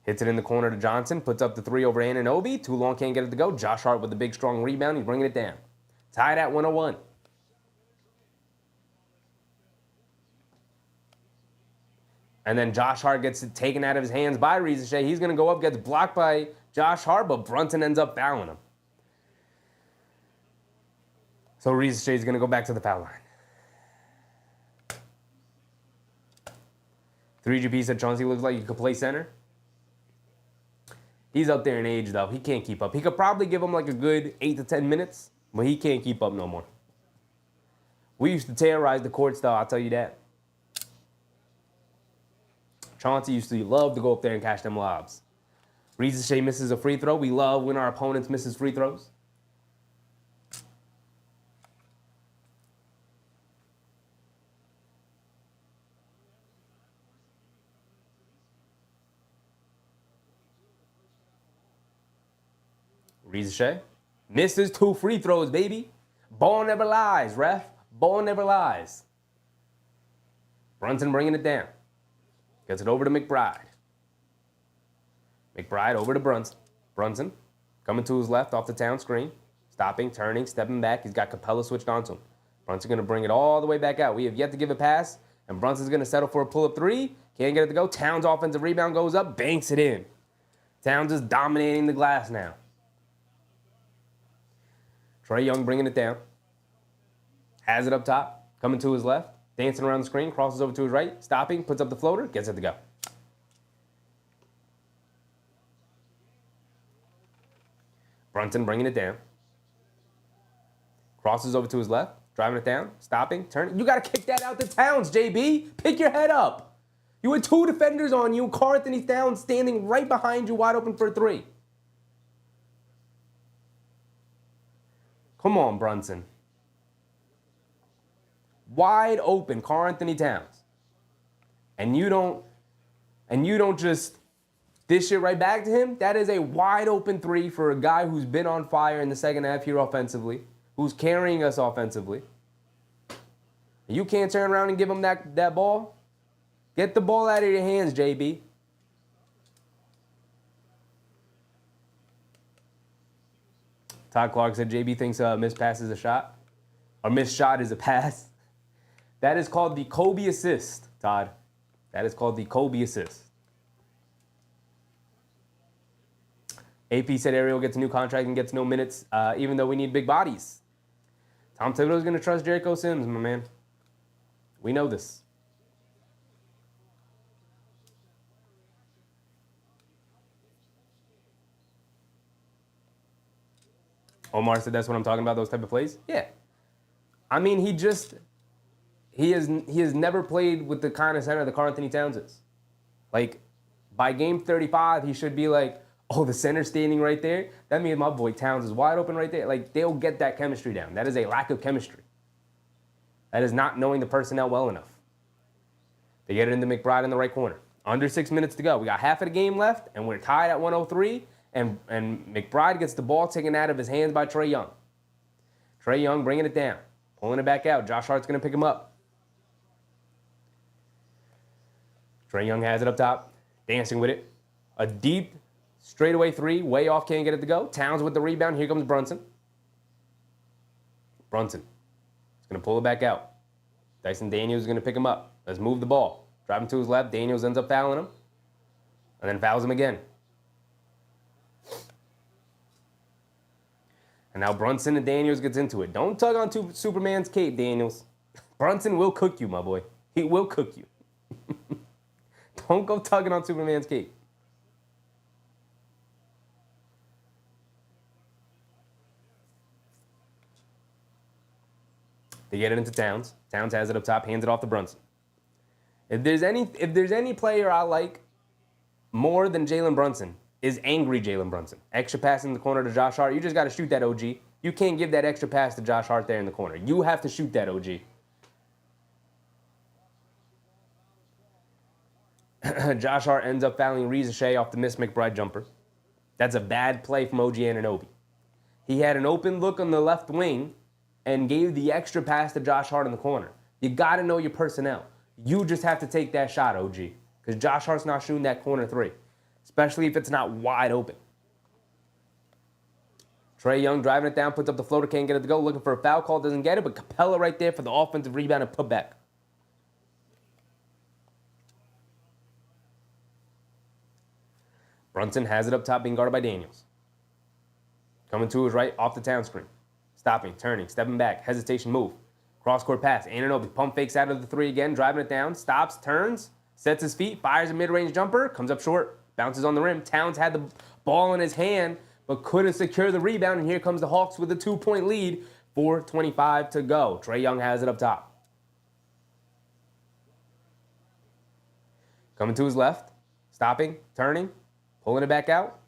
Hits it in the corner to Johnson, puts up the three over Anunoby. Too long, can't get it to go. Josh Hart with the big, strong rebound. He's bringing it down. Tied at 101. And then Josh Hart gets it taken out of his hands by Reza Shea. He's going to go up, gets blocked by Josh Hart, but Brunson ends up fouling him. So Reza Shea is going to go back to the foul line. 3GP said Chauncey looks like he could play center. He's up there in age, though. He can't keep up. He could probably give him like a good 8 to 10 minutes, but he can't keep up no more. We used to terrorize the courts, though, I'll tell you that. Chauncey used to love to go up there and catch them lobs. Reza Shea misses a free throw. We love when our opponents misses free throws. Reza Shea misses 2 free throws, baby. Ball never lies, ref. Ball never lies. Brunson bringing it down. Gets it over to McBride. McBride over to Brunson. Brunson coming to his left off the town screen. Stopping, turning, stepping back. He's got Capella switched onto him. Brunson going to bring it all the way back out. We have yet to give a pass, and Brunson's going to settle for a pull-up three. Can't get it to go. Towns' offensive rebound goes up, banks it in. Towns is dominating the glass now. Trae Young bringing it down. Has it up top, coming to his left, dancing around the screen, crosses over to his right, stopping, puts up the floater, gets it to go. Brunson bringing it down. Crosses over to his left, driving it down, stopping, turning. You got to kick that out to Towns, JB. Pick your head up. You had two defenders on you. Karl Anthony Towns standing right behind you, wide open for a three. Come on, Brunson. Wide open, Karl Anthony Towns. And you don't just dish it right back to him. That is a wide open three for a guy who's been on fire in the second half here offensively, who's carrying us offensively. You can't turn around and give him that ball? Get the ball out of your hands, JB. Todd Clark said JB thinks missed pass is a shot. Or missed shot is a pass. That is called the Kobe assist, Todd. That is called the Kobe assist. AP said Ariel gets a new contract and gets no minutes, even though we need big bodies. Tom Thibodeau's going to trust Jericho Sims, my man. We know this. Omar said that's what I'm talking about, those type of plays. Yeah. I mean, he has never played with the kind of center that Karl Anthony Towns is. Like, by game 35, he should be like, oh, the center's standing right there. That means my boy Towns is wide open right there. Like, they'll get that chemistry down. That is a lack of chemistry. That is not knowing the personnel well enough. They get it into McBride in the right corner. Under 6 minutes to go. We got half of the game left, and we're tied at 103. And McBride gets the ball taken out of his hands by Trae Young. Trae Young bringing it down. Pulling it back out. Josh Hart's going to pick him up. Trae Young has it up top. Dancing with it. A deep straightaway three. Way off. Can't get it to go. Towns with the rebound. Here comes Brunson. Brunson is going to pull it back out. Dyson Daniels is going to pick him up. Let's move the ball. Drive him to his left. Daniels ends up fouling him. And then fouls him again. And now Brunson and Daniels gets into it. Don't tug on Superman's cape, Daniels. Brunson will cook you, my boy. He will cook you. Don't go tugging on Superman's cape. They get it into Towns. Towns has it up top, hands it off to Brunson. If there's any player I like more than Jalen Brunson, is angry Jalen Brunson. Extra pass in the corner to Josh Hart. You just got to shoot that OG. You can't give that extra pass to Josh Hart there in the corner. You have to shoot that OG. Josh Hart ends up fouling Ricochet off the missed McBride jumper. That's a bad play from OG Anunoby. He had an open look on the left wing and gave the extra pass to Josh Hart in the corner. You got to know your personnel. You just have to take that shot, OG, because Josh Hart's not shooting that corner three, especially if it's not wide open. Trae Young driving it down, puts up the floater, can't get it to go, looking for a foul call, doesn't get it, but Capella right there for the offensive rebound and putback. Brunson has it up top, being guarded by Daniels. Coming to his right, off the town screen. Stopping, turning, stepping back, hesitation move. Cross-court pass, Anunoby pump fakes out of the three again, driving it down, stops, turns, sets his feet, fires a mid-range jumper, comes up short, bounces on the rim. Towns had the ball in his hand, but couldn't secure the rebound, and here comes the Hawks with a 2-point lead, 4:25 to go. Trae Young has it up top. Coming to his left, stopping, turning, pulling it back out.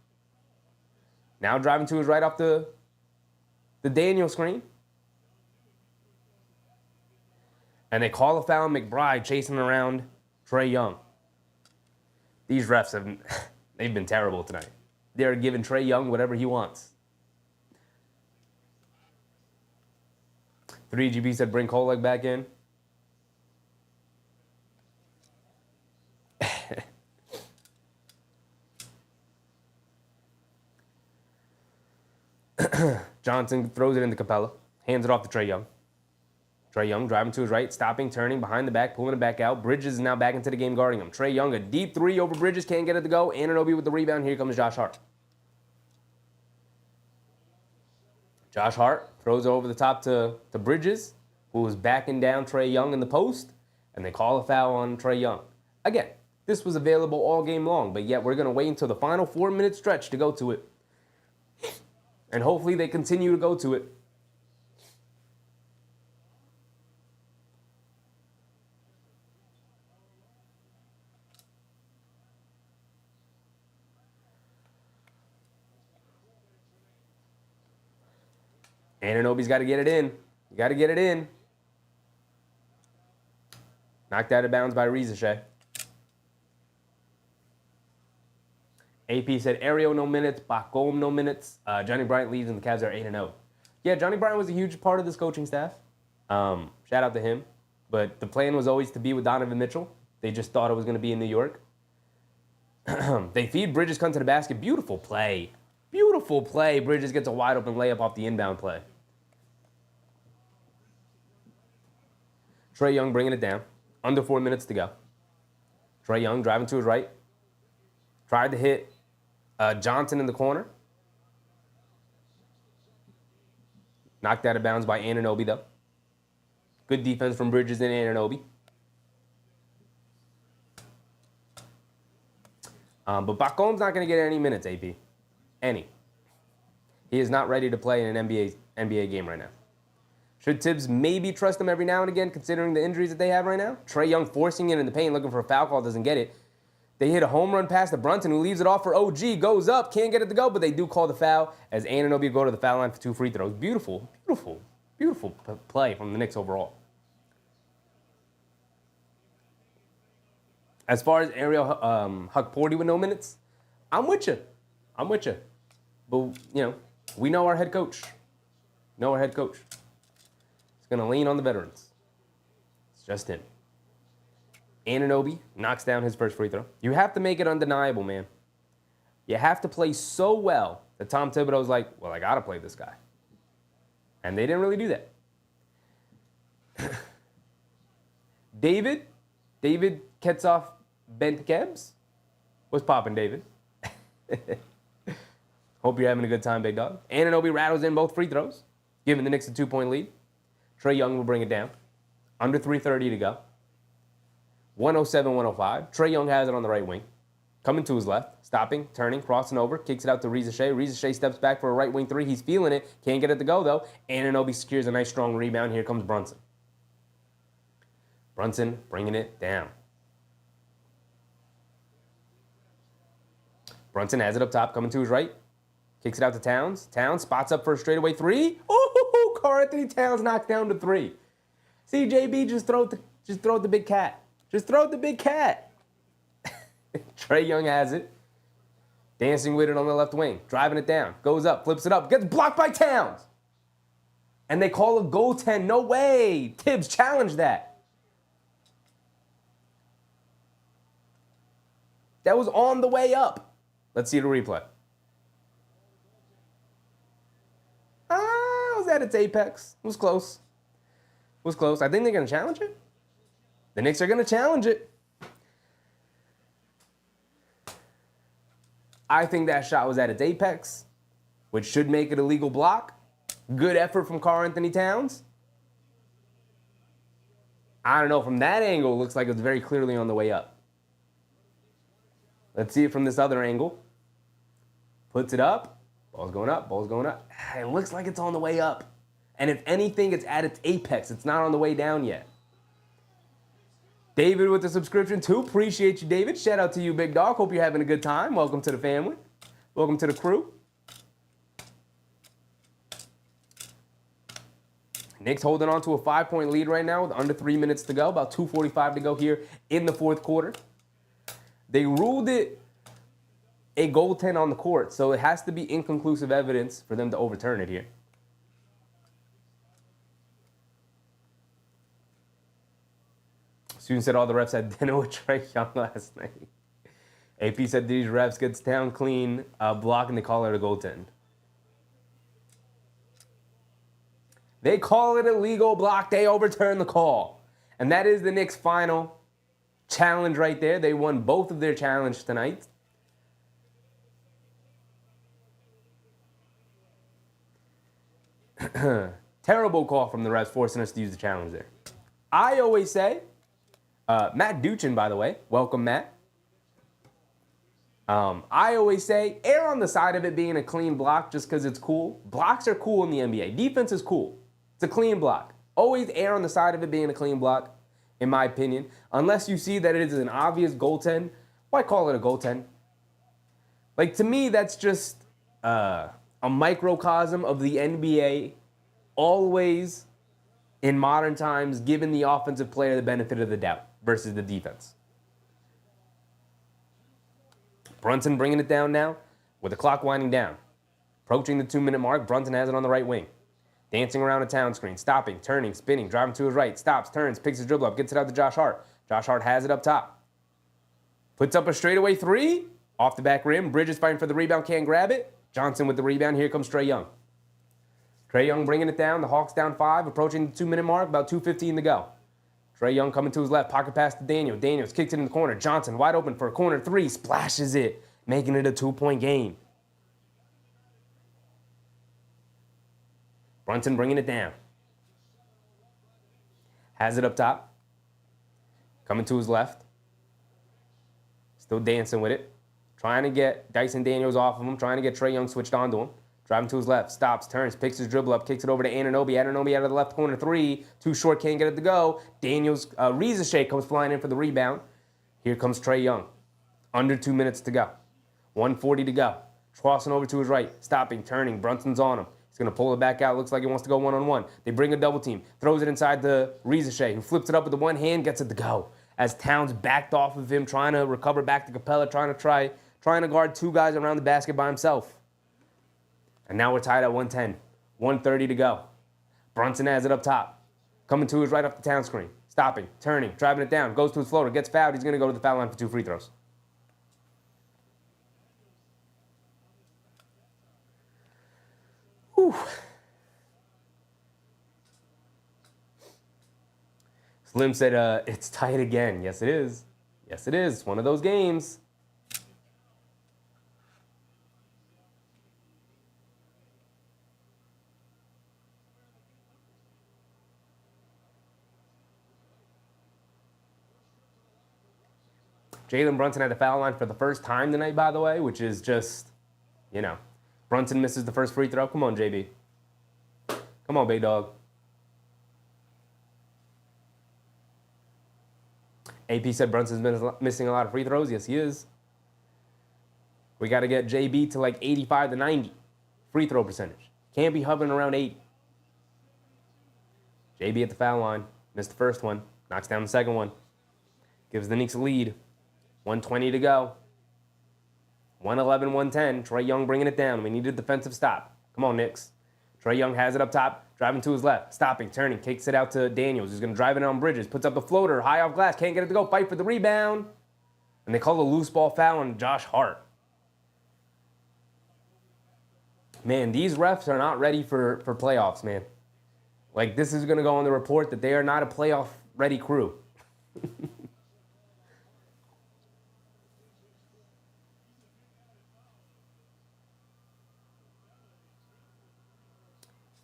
Now driving to his right off the Daniel screen. And they call a foul on McBride chasing around Trae Young. These refs they've been terrible tonight. They're giving Trae Young whatever he wants. 3GB said bring Kolek back in. Johnson throws it into Capella. Hands it off to Trae Young. Trae Young driving to his right, stopping, turning, behind the back, pulling it back out. Bridges is now back into the game guarding him. Trae Young, a deep three over Bridges, can't get it to go. Anunoby with the rebound. Here comes Josh Hart. Josh Hart throws it over the top to Bridges, who was backing down Trae Young in the post, and they call a foul on Trae Young. Again, this was available all game long, but yet we're going to wait until the final 4-minute stretch to go to it. And hopefully they continue to go to it. Anunoby's got to get it in. You got to get it in. Knocked out of bounds by Rizachet. AP said Ario no minutes, Bakom no minutes. Johnny Bryant leads and the Cavs are 8-0. Yeah, Johnny Bryant was a huge part of this coaching staff. Shout out to him. But the plan was always to be with Donovan Mitchell. They just thought it was going to be in New York. They feed Bridges come to the basket. Beautiful play. Beautiful play. Bridges gets a wide open layup off the inbound play. Trae Young bringing it down. Under 4 minutes to go. Trae Young driving to his right. Tried to hit Johnson in the corner. Knocked out of bounds by Anunoby, though. Good defense from Bridges and Anunoby. But Bakom's not going to get any minutes, AP. Any. He is not ready to play in an NBA game right now. Should Tibbs maybe trust him every now and again, considering the injuries that they have right now? Trae Young forcing it in the paint, looking for a foul call, doesn't get it. They hit a home run pass to Brunson, who leaves it off for OG, goes up, can't get it to go, but they do call the foul as Anunoby go to the foul line for 2 free throws. Beautiful, beautiful, beautiful play from the Knicks overall. As far as Ariel Hukporty with no minutes, I'm with you. I'm with you. But, we know our head coach. He's going to lean on the veterans. It's just him. Anunoby knocks down his first free throw. You have to make it undeniable, man. You have to play so well that Tom Thibodeau's like, well, I got to play this guy. And they didn't really do that. David Ketzoff Bentkebs. What's poppin', David? Hope you're having a good time, big dog. Anunoby rattles in both free throws, giving the Knicks a 2-point lead. Trae Young will bring it down. Under 3:30 to go. 107-105. Trae Young has it on the right wing. Coming to his left. Stopping, turning, crossing over. Kicks it out to Rizachet. Rizachet steps back for a right wing three. He's feeling it. Can't get it to go, though. Anunoby secures a nice, strong rebound. Here comes Brunson. Brunson bringing it down. Brunson has it up top. Coming to his right. Kicks it out to Towns. Towns spots up for a straightaway three. Oh, Karl-Anthony Towns knocked down to 3. See, JB, just throw the big cat. Just throw the big cat. Trae Young has it. Dancing with it on the left wing. Driving it down. Goes up. Flips it up. Gets blocked by Towns. And they call a goaltend. No way. Tibbs challenged that. That was on the way up. Let's see the replay. Was at its apex. It was close. I think they're going to challenge it. The Knicks are going to challenge it. I think that shot was at its apex, which should make it a legal block. Good effort from Karl-Anthony Towns. I don't know. From that angle, it looks like it's very clearly on the way up. Let's see it from this other angle. Puts it up. Ball's going up. It looks like it's on the way up. And if anything, it's at its apex. It's not on the way down yet. David with the subscription too. Appreciate you, David. Shout out to you, big dog. Hope you're having a good time. Welcome to the family. Welcome to the crew. Knicks holding on to a 5-point lead right now with under 3 minutes to go. About 2:45 to go here in the fourth quarter. They ruled it a goaltend on the court, so it has to be inconclusive evidence for them to overturn it here. Student said all the refs had dinner with Trey Young last night. AP said these refs gets down clean, block, and they call it a goaltend. They call it a legal block. They overturn the call. And that is the Knicks' final challenge right there. They won both of their challenges tonight. Terrible call from the refs forcing us to use the challenge there. I always say, Matt Duchin, by the way, welcome, Matt. I always say, err on the side of it being a clean block just because it's cool. Blocks are cool in the NBA. Defense is cool. It's a clean block. Always err on the side of it being a clean block, in my opinion. Unless you see that it is an obvious goaltend, why call it a goaltend? Like, to me, that's just a microcosm of the NBA always, in modern times, giving the offensive player the benefit of the doubt versus the defense. Brunson bringing it down now with the clock winding down. Approaching the 2-minute mark, Brunson has it on the right wing. Dancing around a town screen, stopping, turning, spinning, driving to his right, stops, turns, picks his dribble up, gets it out to Josh Hart. Josh Hart has it up top. Puts up a straightaway three, off the back rim. Bridges fighting for the rebound, can't grab it. Johnson with the rebound, here comes Trey Young. Trey Young bringing it down, the Hawks down 5, approaching the 2-minute mark, about 2:15 to go. Trey Young coming to his left, pocket pass to Daniel. Daniels kicks it in the corner. Johnson wide open for a corner three, splashes it, making it a 2-point game. Brunson bringing it down. Has it up top. Coming to his left. Still dancing with it. Trying to get Dyson Daniels off of him. Trying to get Trey Young switched onto him. Driving to his left. Stops, turns, picks his dribble up, kicks it over to Anunoby. Anunoby out of the left corner three. Too short, can't get it to go. Daniels, Ricochet comes flying in for the rebound. Here comes Trey Young. Under 2 minutes to go. 1:40 to go. Crossing over to his right. Stopping, turning. Brunson's on him. He's going to pull it back out. Looks like he wants to go one-on-one. They bring a double team. Throws it inside the Ricochet, who flips it up with the one hand, gets it to go. As Towns backed off of him, trying to recover back to Capella, trying to guard two guys around the basket by himself. And now we're tied at 110. 1:30 to go. Brunson has it up top. Coming to his right off the Town screen. Stopping, turning, driving it down. Goes to his floater, gets fouled. He's going to go to the foul line for 2 free throws. Whew. Slim said, it's tight again. Yes, it is. Yes, it is. It's one of those games. Jalen Brunson had the foul line for the first time tonight, by the way, which is just, you know. Brunson misses the first free throw. Come on, JB. Come on, big dog. AP said Brunson's been missing a lot of free throws. Yes, he is. We got to get JB to like 85 to 90 free throw percentage. Can't be hovering around 80. JB at the foul line. Missed the first one. Knocks down the second one. Gives the Knicks a lead. 1:20 to go. 111, 110. Trey Young bringing it down. We need a defensive stop. Come on, Knicks. Trey Young has it up top, driving to his left, stopping, turning, kicks it out to Daniels. He's going to drive it on Bridges, puts up the floater, high off glass, can't get it to go, fight for the rebound. And they call a loose ball foul on Josh Hart. Man, these refs are not ready for playoffs, man. Like, this is going to go on the report that they are not a playoff-ready crew.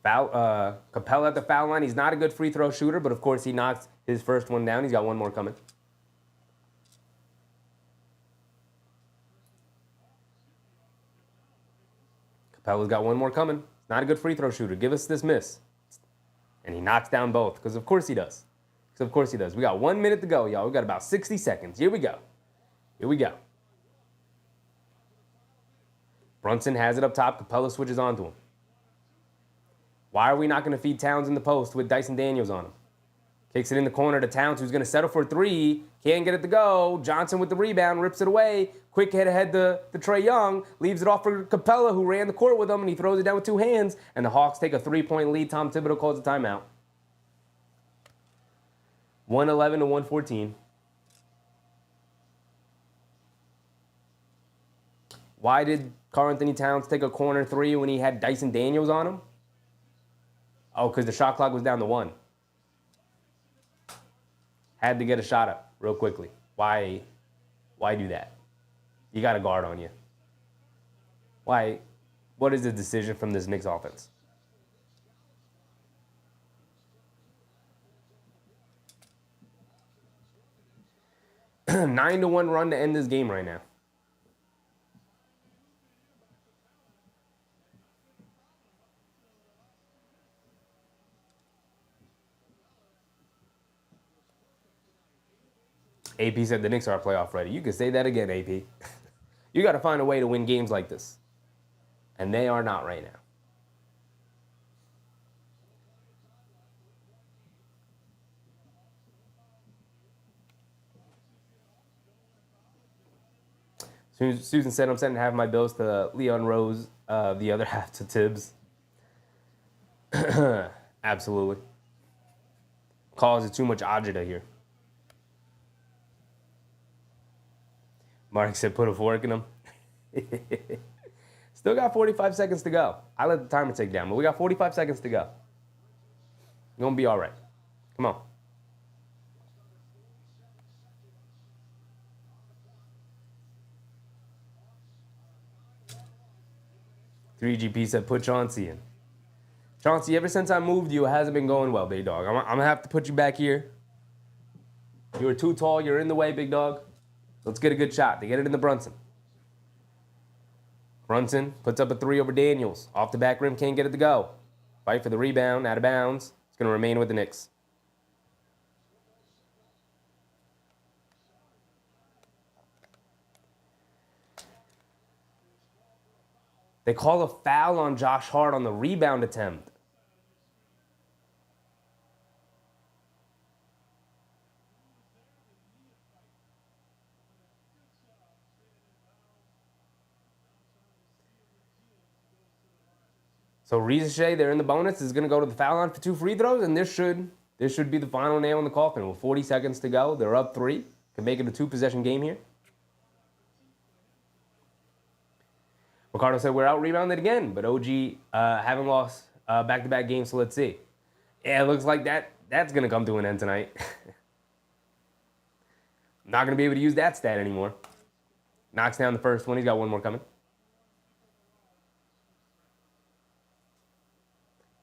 Capella at the foul line. He's not a good free throw shooter, but of course he knocks his first one down. He's got one more coming. Capella's got one more coming. Not a good free throw shooter. Give us this miss. And he knocks down both, because of course he does. Because of course he does. We got 1 minute to go, y'all. We got about 60 seconds. Here we go. Here we go. Brunson has it up top. Capella switches onto him. Why are we not going to feed Towns in the post with Dyson Daniels on him? Kicks it in the corner to Towns, who's going to settle for a three. Can't get it to go. Johnson with the rebound, rips it away. Quick hit ahead to Trey Young. Leaves it off for Capella, who ran the court with him, and he throws it down with two hands. And the Hawks take a 3-point lead. Tom Thibodeau calls a timeout. 111 to 114. Why did Karl Anthony Towns take a corner three when he had Dyson Daniels on him? Oh, because the shot clock was down to 1. Had to get a shot up real quickly. Why do that? You got a guard on you. Why? What is the decision from this Knicks offense? A 9-1 run to end this game right now. AP said the Knicks are playoff ready. You can say that again, AP. You got to find a way to win games like this. And they are not right now. Susan said, I'm sending half my bills to Leon Rose, the other half to Tibbs. Absolutely. Causes too much agita here. Mark said, put a fork in him. Still got 45 seconds to go. I let the timer tick down, but we got 45 seconds to go. You're going to be all right. Come on. 3GP said, put Chauncey in. Chauncey, ever since I moved you, it hasn't been going well, big dog. I'm going to have to put you back here. You were too tall. You're in the way, big dog. Let's get a good shot. They get it in the Brunson. Brunson puts up a 3 over Daniels. Off the back rim, can't get it to go. Fight for the rebound, out of bounds. It's going to remain with the Knicks. They call a foul on Josh Hart on the rebound attempt. So Ricochet, they're in the bonus, is going to go to the foul line for 2 free throws, and this should be the final nail in the coffin. With 40 seconds to go, they're up 3. Can make it a 2-possession game here. Ricardo said, we're out-rebounded again, but OG haven't lost back-to-back games, so let's see. Yeah, it looks like that's going to come to an end tonight. I'm not going to be able to use that stat anymore. Knocks down the first one. He's got one more coming.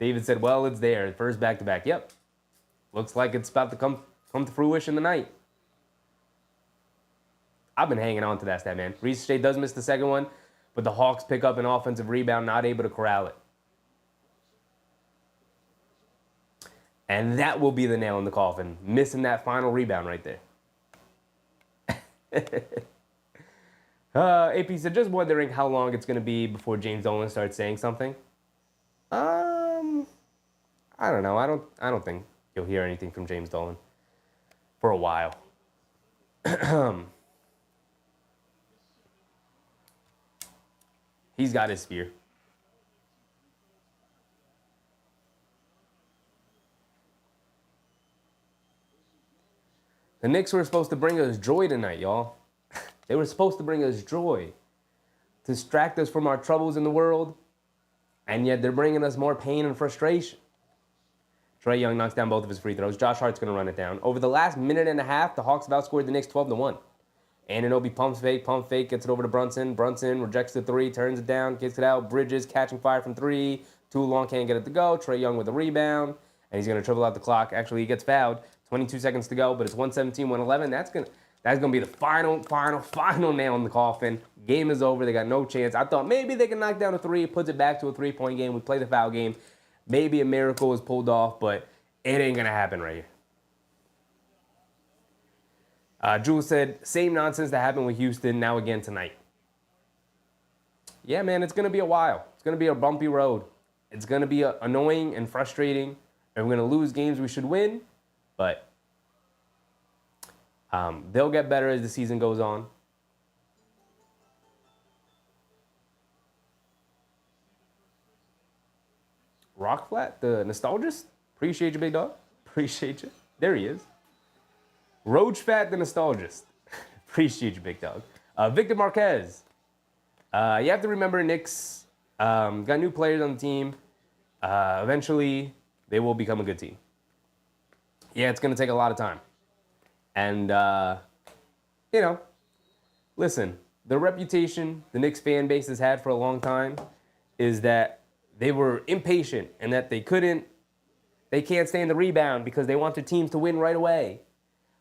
David said, well, it's there. First back-to-back. Yep. Looks like it's about to come to fruition tonight. I've been hanging on to that stat, man. Ricochet does miss the second one, but the Hawks pick up an offensive rebound, not able to corral it. And that will be the nail in the coffin. Missing that final rebound right there. AP said, just wondering how long it's going to be before James Dolan starts saying something. I don't know. I don't think you'll hear anything from James Dolan for a while. He's got his fear. The Knicks were supposed to bring us joy tonight, y'all. They were supposed to bring us joy, distract us from our troubles in the world, and yet they're bringing us more pain and frustration. Trae Young knocks down both of his free throws. Josh Hart's going to run it down. Over the last minute and a half, the Hawks have outscored the Knicks 12-1. Anunoby pump fake, gets it over to Brunson. Brunson rejects the 3, turns it down, kicks it out. Bridges catching fire from 3. Too long, can't get it to go. Trae Young with a rebound, and he's going to triple out the clock. Actually, he gets fouled. 22 seconds to go, but it's 117-111. That's gonna be the final nail in the coffin. Game is over. They got no chance. I thought maybe they can knock down a 3, puts it back to a 3-point game. We play the foul game. Maybe a miracle is pulled off, but it ain't gonna happen right here. Jules said, same nonsense that happened with Houston, now again tonight. Yeah, man, it's going to be a while. It's going to be a bumpy road. It's going to be annoying and frustrating, and we're going to lose games we should win, but they'll get better as the season goes on. Rockflat, the nostalgist. Appreciate you, big dog. Appreciate you. There he is. Roach Fat the Nostalgist. Appreciate you, big dog. Victor Marquez. You have to remember Knicks got new players on the team. Eventually, they will become a good team. Yeah, it's going to take a lot of time. And, listen, the reputation the Knicks fan base has had for a long time is that they were impatient and that they can't stand the rebound because they want their teams to win right away.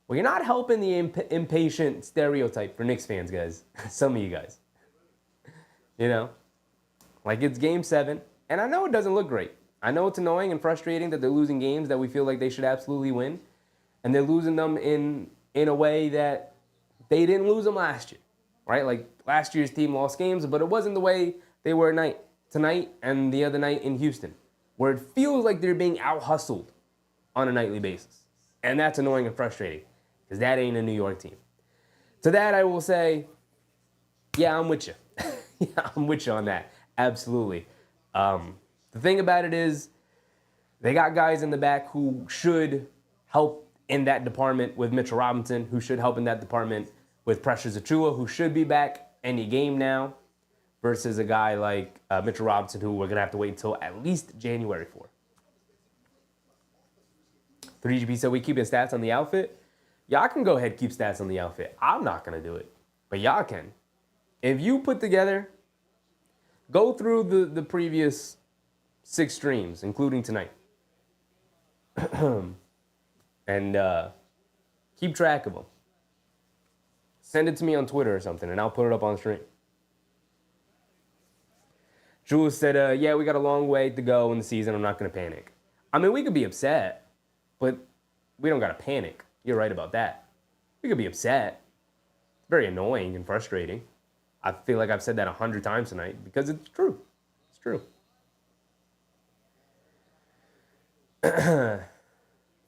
Well, you're not helping the impatient stereotype for Knicks fans, guys. Some of you guys. Like it's game 7, and I know it doesn't look great. I know it's annoying and frustrating that they're losing games that we feel like they should absolutely win, and they're losing them in a way that they didn't lose them last year, right? Like last year's team lost games, but it wasn't the way they were tonight and the other night in Houston, where it feels like they're being out-hustled on a nightly basis. And that's annoying and frustrating, because that ain't a New York team. To that, I will say, yeah, I'm with you. Yeah, I'm with you on that. Absolutely. The thing about it is, they got guys in the back who should help in that department with Mitchell Robinson, who should help in that department with Precious Achiuwa, who should be back any game now, versus a guy like Mitchell Robinson, who we're going to have to wait until at least January for. 3GP said we keep his stats on the outfit. Y'all can go ahead and keep stats on the outfit. I'm not going to do it, but y'all can. If you put together, go through the previous 6 streams, including tonight, and keep track of them. Send it to me on Twitter or something, and I'll put it up on stream. Jules said, yeah, we got a long way to go in the season. I'm not going to panic. I mean, we could be upset, but we don't got to panic. You're right about that. We could be upset. It's very annoying and frustrating. I feel like I've said that 100 times tonight because it's true. It's true.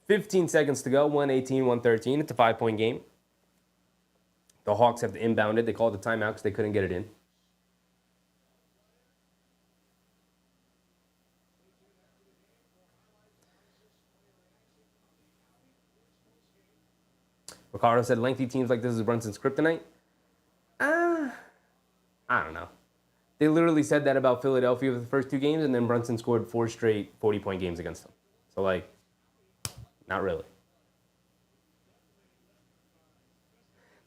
15 seconds to go, 118, 113. It's a 5-point game. The Hawks have to inbound it. They called the timeout because they couldn't get it in. Ricardo said, lengthy teams like this is Brunson's kryptonite. I don't know. They literally said that about Philadelphia for the first 2 games, and then Brunson scored 4 straight 40-point games against them. So, not really.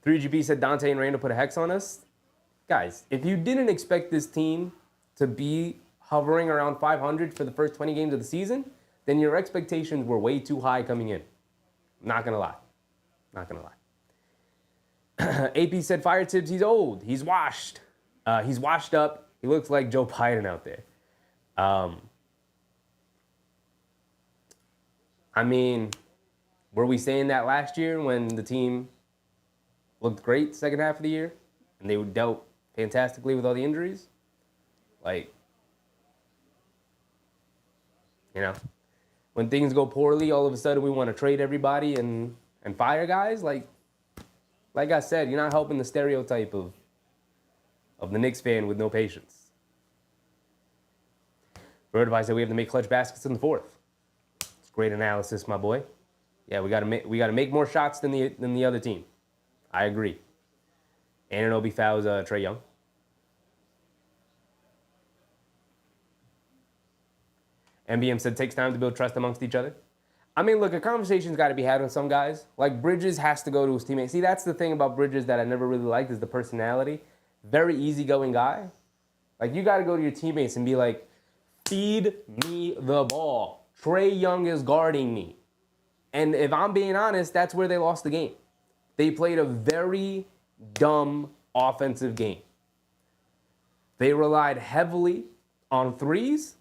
3GB said Dante and Randall put a hex on us. Guys, if you didn't expect this team to be hovering around 500 for the first 20 games of the season, then your expectations were way too high coming in. Not going to lie. Not going to lie. AP said, Fire Tibbs, he's old. He's washed. He's washed up. He looks like Joe Biden out there. I mean, were we saying that last year when the team looked great second half of the year and they dealt fantastically with all the injuries? When things go poorly, all of a sudden we want to trade everybody and fire guys. Like I said, you're not helping the stereotype of the Knicks fan with no patience. Birdify said we have to make clutch baskets in the 4th. It's great analysis, my boy. Yeah, we gotta make more shots than the other team. I agree. Anunoby fouls Trae Young. MBM said takes time to build trust amongst each other. I mean, look, a conversation's got to be had with some guys. Like Bridges has to go to his teammates. See, that's the thing about Bridges that I never really liked is the personality. Very easygoing guy. Like, you got to go to your teammates and be like, feed me the ball. Trae Young is guarding me. And if I'm being honest, that's where they lost the game. They played a very dumb offensive game. They relied heavily on threes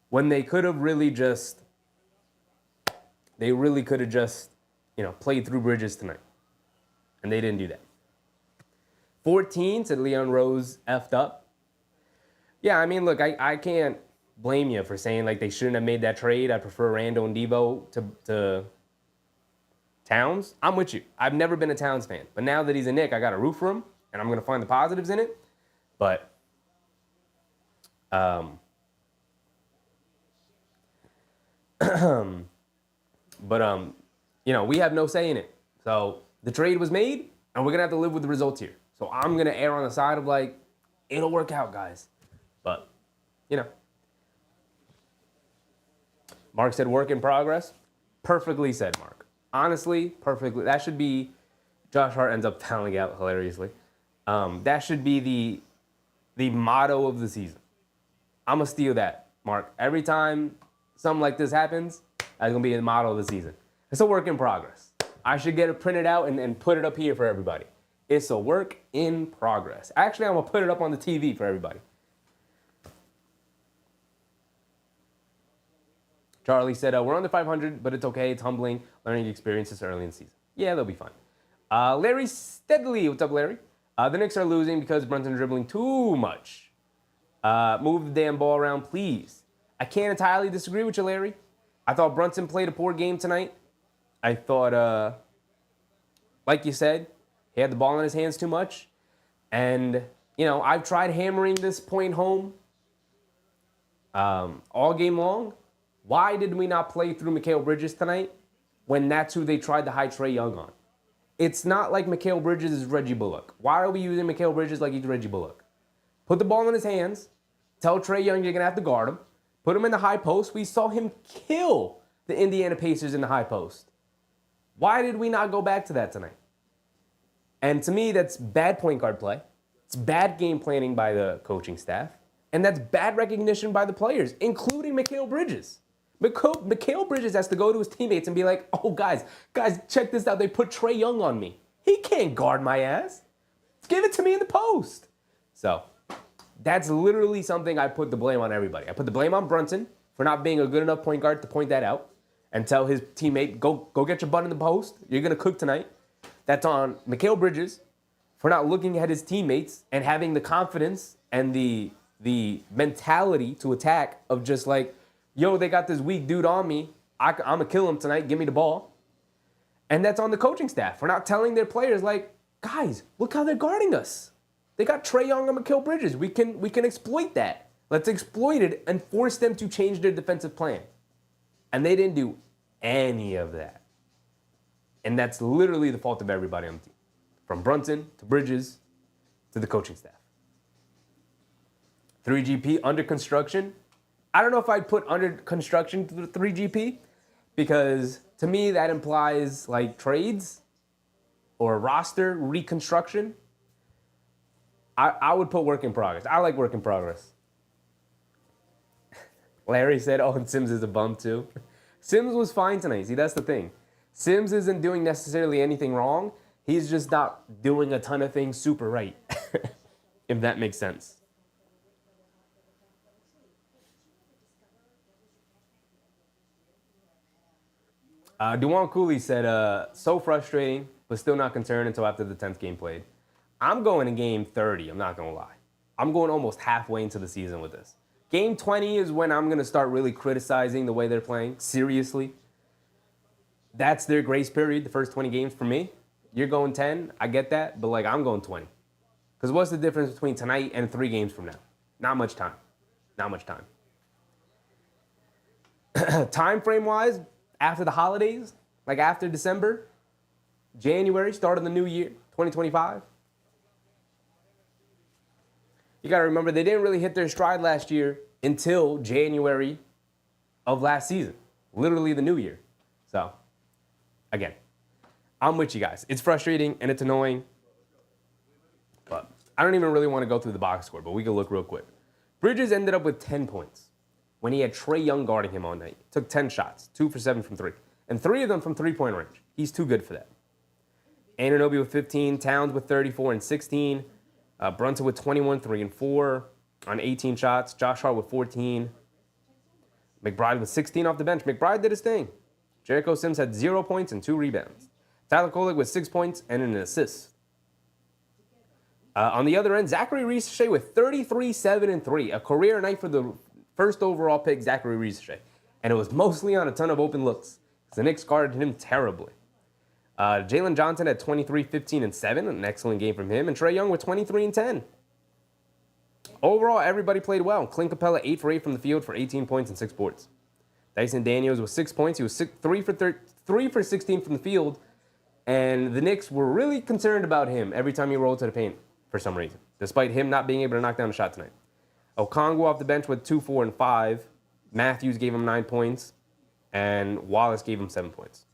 when they could have really just, played through Bridges tonight. And they didn't do that. 14, said Leon Rose effed up. Yeah, I mean, look, I can't blame you for saying, they shouldn't have made that trade. I prefer Randall and Debo to Towns. I'm with you. I've never been a Towns fan. But now that he's a Knick, I got to root for him, and I'm going to find the positives in it. But, we have no say in it. So the trade was made, and we're going to have to live with the results here. So I'm going to err on the side of like, it'll work out, guys. But, you know. Mark said work in progress. Perfectly said, Mark. Honestly, perfectly. That should be, Josh Hart ends up fouling out hilariously. That should be the motto of the season. I'm going to steal that, Mark. Every time something like this happens, that's going to be the motto of the season. It's a work in progress. I should get it printed out and put it up here for everybody. It's a work in progress. Actually, I'm going to put it up on the TV for everybody. Charlie said, we're under 500, but it's okay. It's humbling. Learning experiences early in the season. Yeah, they'll be fine. Larry Steadley. What's up, Larry? The Knicks are losing because Brunson's dribbling too much. Move the damn ball around, please. I can't entirely disagree with you, Larry. I thought Brunson played a poor game tonight. I thought, like you said, he had the ball in his hands too much. And, you know, I've tried hammering this point home all game long. Why did we not play through Mikal Bridges tonight when that's who they tried to hide Trae Young on? It's not like Mikal Bridges is Reggie Bullock. Why are we using Mikal Bridges like he's Reggie Bullock? Put the ball in his hands. Tell Trae Young you're going to have to guard him. Put him in the high post. We saw him kill the Indiana Pacers in the high post. Why did we not go back to that tonight? And to me, that's bad point guard play. It's bad game planning by the coaching staff. And that's bad recognition by the players, including Mikal Bridges. Mikal Bridges has to go to his teammates and be like, oh, guys, check this out. They put Trae Young on me. He can't guard my ass. Give it to me in the post. So that's literally something I put the blame on everybody. I put the blame on Brunson for not being a good enough point guard to point that out and tell his teammate, go get your butt in the post. You're going to cook tonight. That's on Mikal Bridges for not looking at his teammates and having the confidence and the mentality to attack of just like, yo, they got this weak dude on me. I'm going to kill him tonight. Give me the ball. And that's on the coaching staff for not telling their players, like, guys, look how they're guarding us. They got Trae Young and Mikal Bridges. We can exploit that. Let's exploit it and force them to change their defensive plan. And they didn't do any of that. And that's literally the fault of everybody on the team. From Brunson to Bridges to the coaching staff. 3GP under construction. I don't know if I'd put under construction to the 3GP because to me that implies like trades or roster reconstruction. I would put work in progress. I like work in progress. Larry said, oh, and Sims is a bum too. Sims was fine tonight. See, that's the thing. Sims isn't doing necessarily anything wrong. He's just not doing a ton of things super right, if that makes sense. Duane Cooley said, so frustrating, but still not concerned until after the 10th game played. I'm going to game 30, I'm not going to lie. I'm going almost halfway into the season with this. Game 20 is when I'm going to start really criticizing the way they're playing, seriously. That's their grace period, the first 20 games for me. You're going 10, I get that, but like I'm going 20. Because what's the difference between tonight and 3 games from now? Not much time. Not much time. Time frame wise, after the holidays, like after December, January, start of the new year, 2025. You got to remember, they didn't really hit their stride last year until January of last season, literally the new year. So, again, I'm with you guys. It's frustrating and it's annoying, but I don't even really want to go through the box score, but we can look real quick. Bridges ended up with 10 points when he had Trae Young guarding him all night. Took 10 shots, 2 for 7 from 3, and 3 of them from three-point range. He's too good for that. Anunoby with 15, Towns with 34 and 16, Brunson with 21, 3 and 4 on 18 shots, Josh Hart with 14, McBride with 16 off the bench. McBride did his thing. Jericho Sims had 0 points and 2 rebounds. Tyler Kolek with 6 points and an assist. On the other end, Zachary Risacher with 33, 7 and 3, a career night for the first overall pick, Zachary Risacher. And it was mostly on a ton of open looks. The Knicks guarded him terribly. Jalen Johnson had 23, 15, and 7, an excellent game from him. And Trae Young with 23 and 10. Overall, everybody played well. Clint Capella, 8 for 8 from the field for 18 points and 6 boards. Dyson Daniels with 6 points. He was 3 for 16 from the field. And the Knicks were really concerned about him every time he rolled to the paint for some reason, despite him not being able to knock down a shot tonight. Okongwu off the bench with 2, 4, and 5. Matthews gave him 9 points, and Wallace gave him 7 points.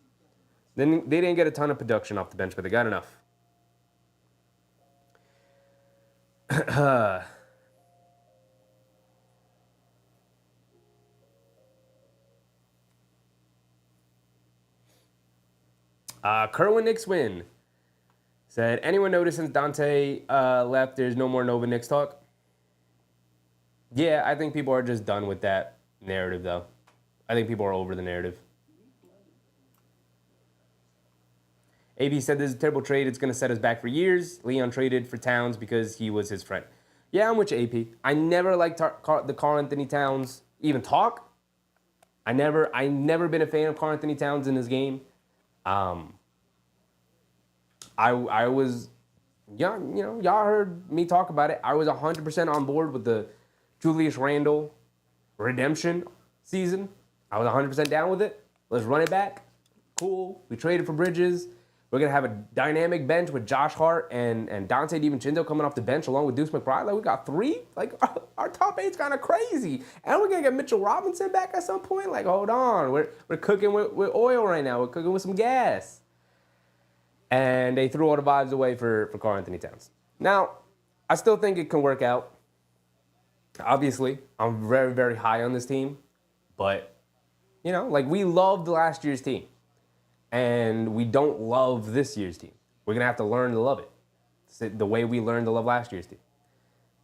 Then they didn't get a ton of production off the bench, but they got enough. Kerwin Knicks win. Said, anyone notice since Dante left, there's no more Nova Knicks talk? Yeah, I think people are just done with that narrative, though. I think people are over the narrative. AB said this is a terrible trade. It's going to set us back for years. Leon traded for Towns because he was his friend. Yeah, I'm with you, AP. I never liked the Karl Anthony Towns even talk. I never been a fan of Karl Anthony Towns in his game. I was young, y'all heard me talk about it. I was 100% on board with the Julius Randle redemption season. I was 100% down with it. Let's run it back. Cool. We traded for Bridges. We're going to have a dynamic bench with Josh Hart and Dante DiVincenzo coming off the bench along with Deuce McBride. Like, we got 3. Like, our top 8's kind of crazy. And we're going to get Mitchell Robinson back at some point. Like, hold on. We're cooking with oil right now. We're cooking with some gas. And they threw all the vibes away for Karl Anthony Towns. Now, I still think it can work out. Obviously, I'm very, very high on this team. But, like, we loved last year's team. And we don't love this year's team. We're going to have to learn to love it. It's the way we learned to love last year's team.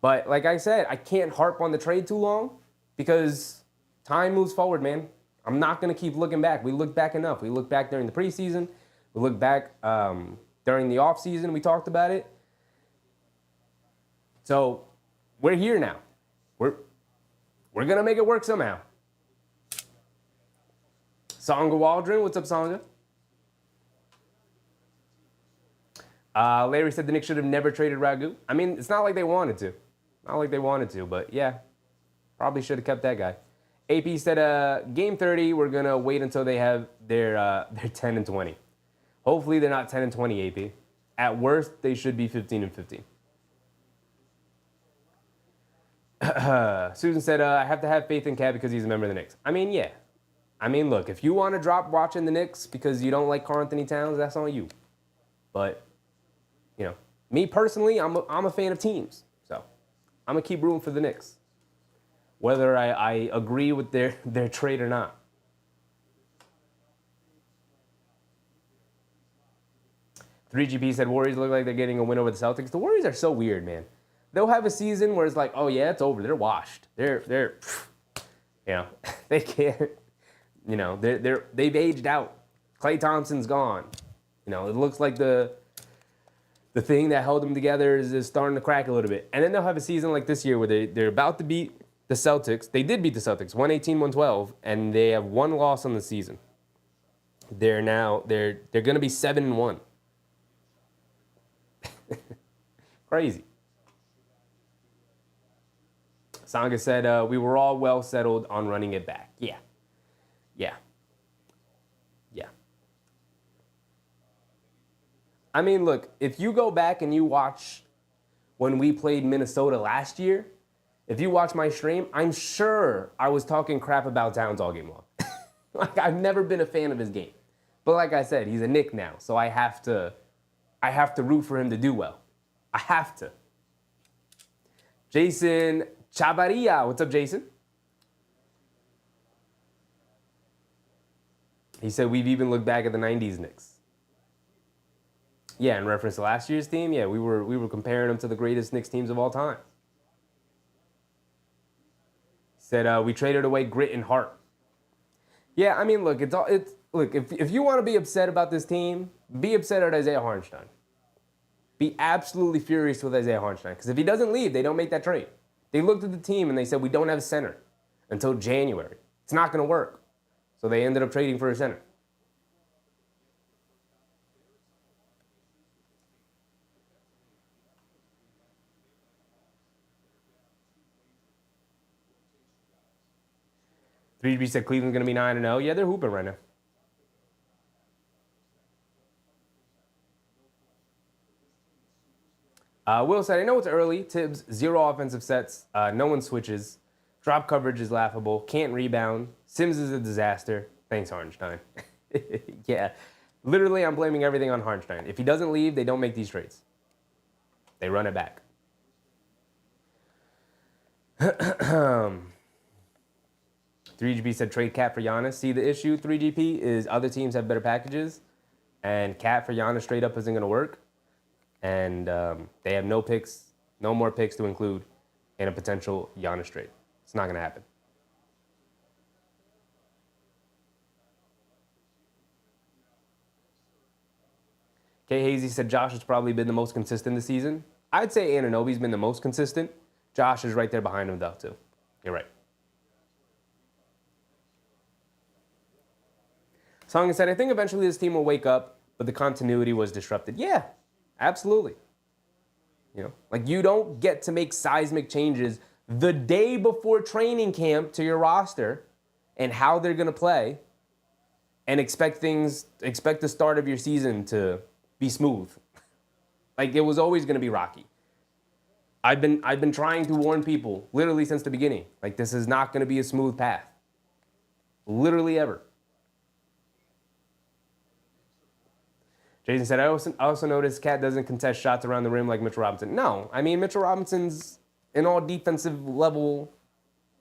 But like I said, I can't harp on the trade too long because time moves forward, man. I'm not going to keep looking back. We looked back enough. We looked back during the preseason. We looked back during the offseason. We talked about it. So we're here now. We're going to make it work somehow. Songa Waldron, what's up, Songa? Larry said the Knicks should have never traded Ragu. I mean, it's not like they wanted to. But yeah, probably should have kept that guy. AP said, game 30, we're going to wait until they have their 10 and 20. Hopefully they're not 10 and 20, AP. At worst, they should be 15 and 15. Susan said, I have to have faith in Cat because he's a member of the Knicks. I mean, yeah. I mean, look, if you want to drop watching the Knicks because you don't like Karl Anthony Towns, that's on you. But me personally, I'm a fan of teams. So I'm going to keep rooting for the Knicks, whether I agree with their trade or not. $3GP said Warriors look like they're getting a win over the Celtics. The Warriors are so weird, man. They'll have a season where it's like, oh, yeah, it's over. They're washed. They're they can't, they've aged out. Klay Thompson's gone. It looks like the thing that held them together is starting to crack a little bit. And then they'll have a season like this year where they're about to beat the Celtics. They did beat the Celtics, 118-112, and they have 1 loss on the season. They're going to be 7-1. Crazy. Sanga said, we were all well settled on running it back. Yeah. I mean, look, if you go back and you watch when we played Minnesota last year, if you watch my stream, I'm sure I was talking crap about Towns all game long. Like, I've never been a fan of his game. But like I said, he's a Knick now, so I have to root for him to do well. I have to. Jason Chavarria. What's up, Jason? He said we've even looked back at the 90s Knicks. Yeah, in reference to last year's team, yeah, we were comparing them to the greatest Knicks teams of all time. He said we traded away grit and heart. Yeah, I mean, look, if you want to be upset about this team, be upset at Isaiah Hartenstein. Be absolutely furious with Isaiah Hartenstein, because if he doesn't leave, they don't make that trade. They looked at the team and they said, we don't have a center until January. It's not going to work. So they ended up trading for a center. $3B said Cleveland's going to be 9-0. Yeah, they're hooping right now. Will said, I know it's early. Tibbs, 0 offensive sets. No one switches. Drop coverage is laughable. Can't rebound. Sims is a disaster. Thanks, Hardenstein. Yeah. Literally, I'm blaming everything on Hardenstein. If he doesn't leave, they don't make these trades. They run it back. 3GP said trade Cat for Giannis. See, the issue, 3GP, is other teams have better packages, and Cat for Giannis straight up isn't going to work. And they have no picks, no more picks to include in a potential Giannis trade. It's not going to happen. K. Hazy said Josh has probably been the most consistent this season. I'd say Anunoby's been the most consistent. Josh is right there behind him, though, too. You're right. Song said, I think eventually this team will wake up, but the continuity was disrupted. Yeah, absolutely. You know, like you don't get to make seismic changes the day before training camp to your roster and how they're going to play and expect the start of your season to be smooth. Like it was always going to be rocky. I've been trying to warn people literally since the beginning. Like this is not going to be a smooth path. Literally ever. Jason said, I also noticed Cat doesn't contest shots around the rim like Mitchell Robinson. No, I mean, Mitchell Robinson's an all defensive level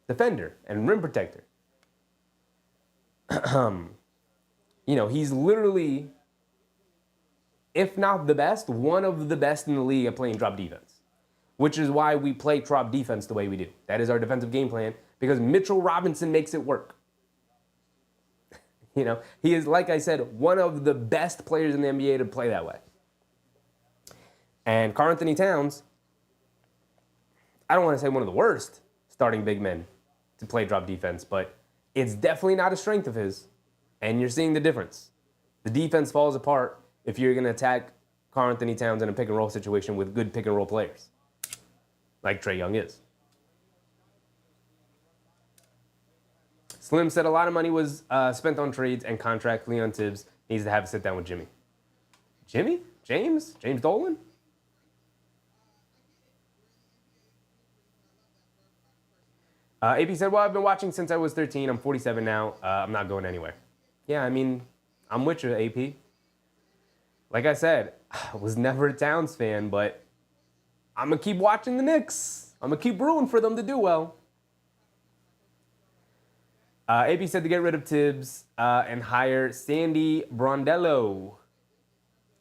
defender and rim protector. You know, he's literally, if not the best, one of the best in the league at playing drop defense, which is why we play drop defense the way we do. That is our defensive game plan because Mitchell Robinson makes it work. You know, he is, like I said, one of the best players in the NBA to play that way. And Karl Anthony Towns, I don't want to say one of the worst starting big men to play drop defense, but it's definitely not a strength of his. And you're seeing the difference. The defense falls apart if you're going to attack Karl Anthony Towns in a pick and roll situation with good pick and roll players, like Trae Young is. Slim said a lot of money was spent on trades and contract. Leon Tibbs needs to have a sit down with Jimmy. Jimmy? James? James Dolan? AP said, well, I've been watching since I was 13. I'm 47 now. I'm not going anywhere. Yeah, I mean, I'm with you, AP. Like I said, I was never a Towns fan, but I'm going to keep watching the Knicks. I'm going to keep rooting for them to do well. AP said to get rid of Tibbs and hire Sandy Brondello.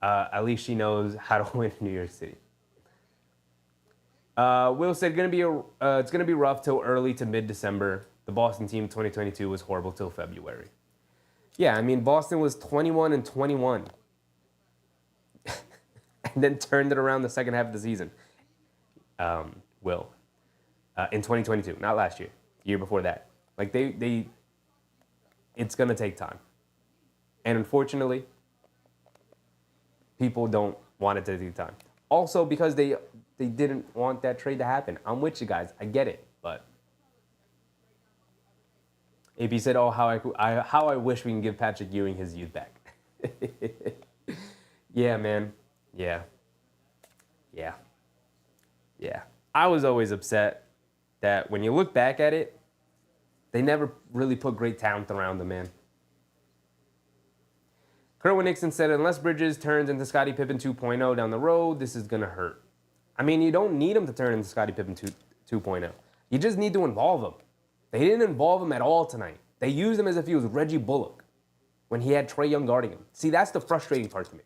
At least she knows how to win in New York City. Will said it's gonna be rough till early to mid-December. The Boston team 2022 was horrible till February. Yeah, I mean Boston was 21-21, and then turned it around the second half of the season. In 2022, not last year, the year before that. Like it's gonna take time, and unfortunately, people don't want it to take time. Also, because they didn't want that trade to happen. I'm with you guys. I get it, but AP said, "Oh, how I wish we can give Patrick Ewing his youth back." Yeah, man. Yeah. I was always upset that when you look back at it, they never really put great talent around them, man. Kerwin Nixon said, unless Bridges turns into Scottie Pippen 2.0 down the road, this is going to hurt. I mean, you don't need him to turn into Scottie Pippen 2.0. You just need to involve him. They didn't involve him at all tonight. They used him as if he was Reggie Bullock when he had Trae Young guarding him. See, that's the frustrating part to me.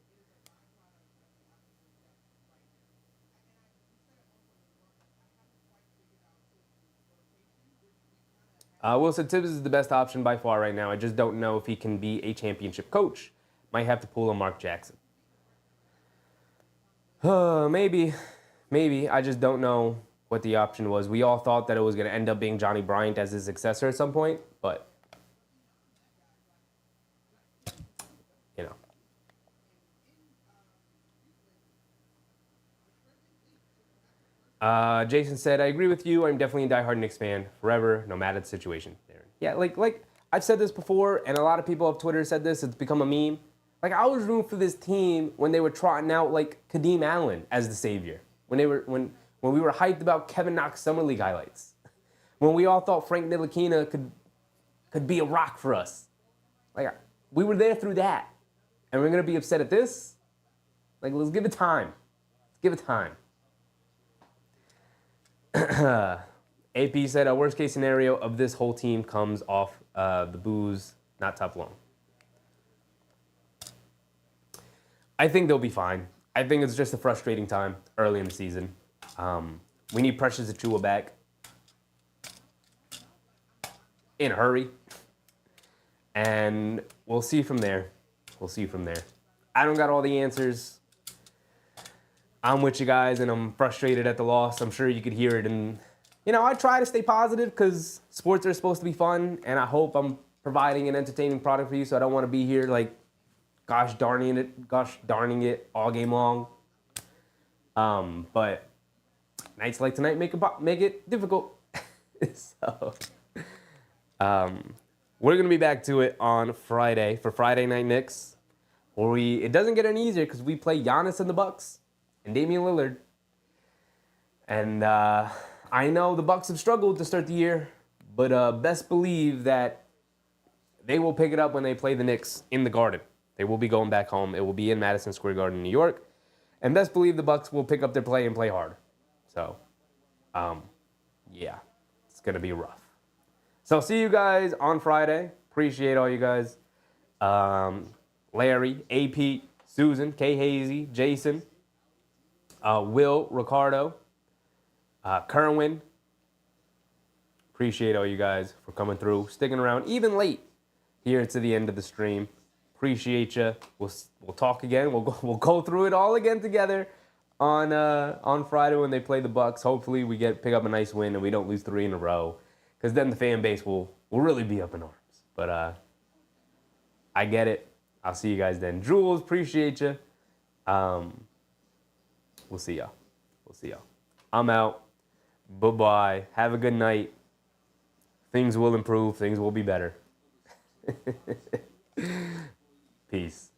Will said Tibbs is the best option by far right now. I just don't know if he can be a championship coach. Might have to pull a Mark Jackson. Maybe. I just don't know what the option was. We all thought that it was going to end up being Johnny Bryant as his successor at some point, but you know. Jason said, I agree with you. I'm definitely a diehard Knicks fan forever, no matter the situation. Yeah, like I've said this before, and a lot of people on Twitter said this. It's become a meme. Like, I was rooting for this team when they were trotting out, like, Kadeem Allen as the savior. when we were hyped about Kevin Knox Summer League highlights. When we all thought Frank Ntilikina could be a rock for us. Like, we were there through that. And we're going to be upset at this? Like, let's give it time. Let's give it time. AP said a worst case scenario of this whole team comes off the booze, not tough long. I think they'll be fine. I think it's just a frustrating time early in the season. We need Precious Achiuwa back in a hurry. And we'll see from there. We'll see from there. I don't got all the answers. I'm with you guys, and I'm frustrated at the loss. I'm sure you could hear it. And, I try to stay positive because sports are supposed to be fun, and I hope I'm providing an entertaining product for you, so I don't want to be here like gosh darning it all game long. But nights like tonight make it difficult. So, we're going to be back to it on Friday for Friday Night Knicks. It doesn't get any easier because we play Giannis and the Bucks and Damian Lillard. And I know the Bucks have struggled to start the year, but best believe that they will pick it up when they play the Knicks in the Garden. They will be going back home. It will be in Madison Square Garden, New York. And best believe the Bucks will pick up their play and play hard. So, yeah, it's going to be rough. So I'll see you guys on Friday. Appreciate all you guys. Larry, AP, Susan, K. Hazy, Jason, Will, Ricardo, Kerwin. Appreciate all you guys for coming through, sticking around even late here to the end of the stream. Appreciate you. We'll talk again. We'll go through it all again together on Friday when they play the Bucks. Hopefully we pick up a nice win and we don't lose 3 in a row, because then the fan base will really be up in arms. But I get it. I'll see you guys then. Jules, appreciate you. We'll see y'all. I'm out. Bye-bye. Have a good night. Things will improve. Things will be better. Peace.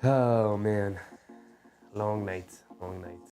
Oh, man. Long night.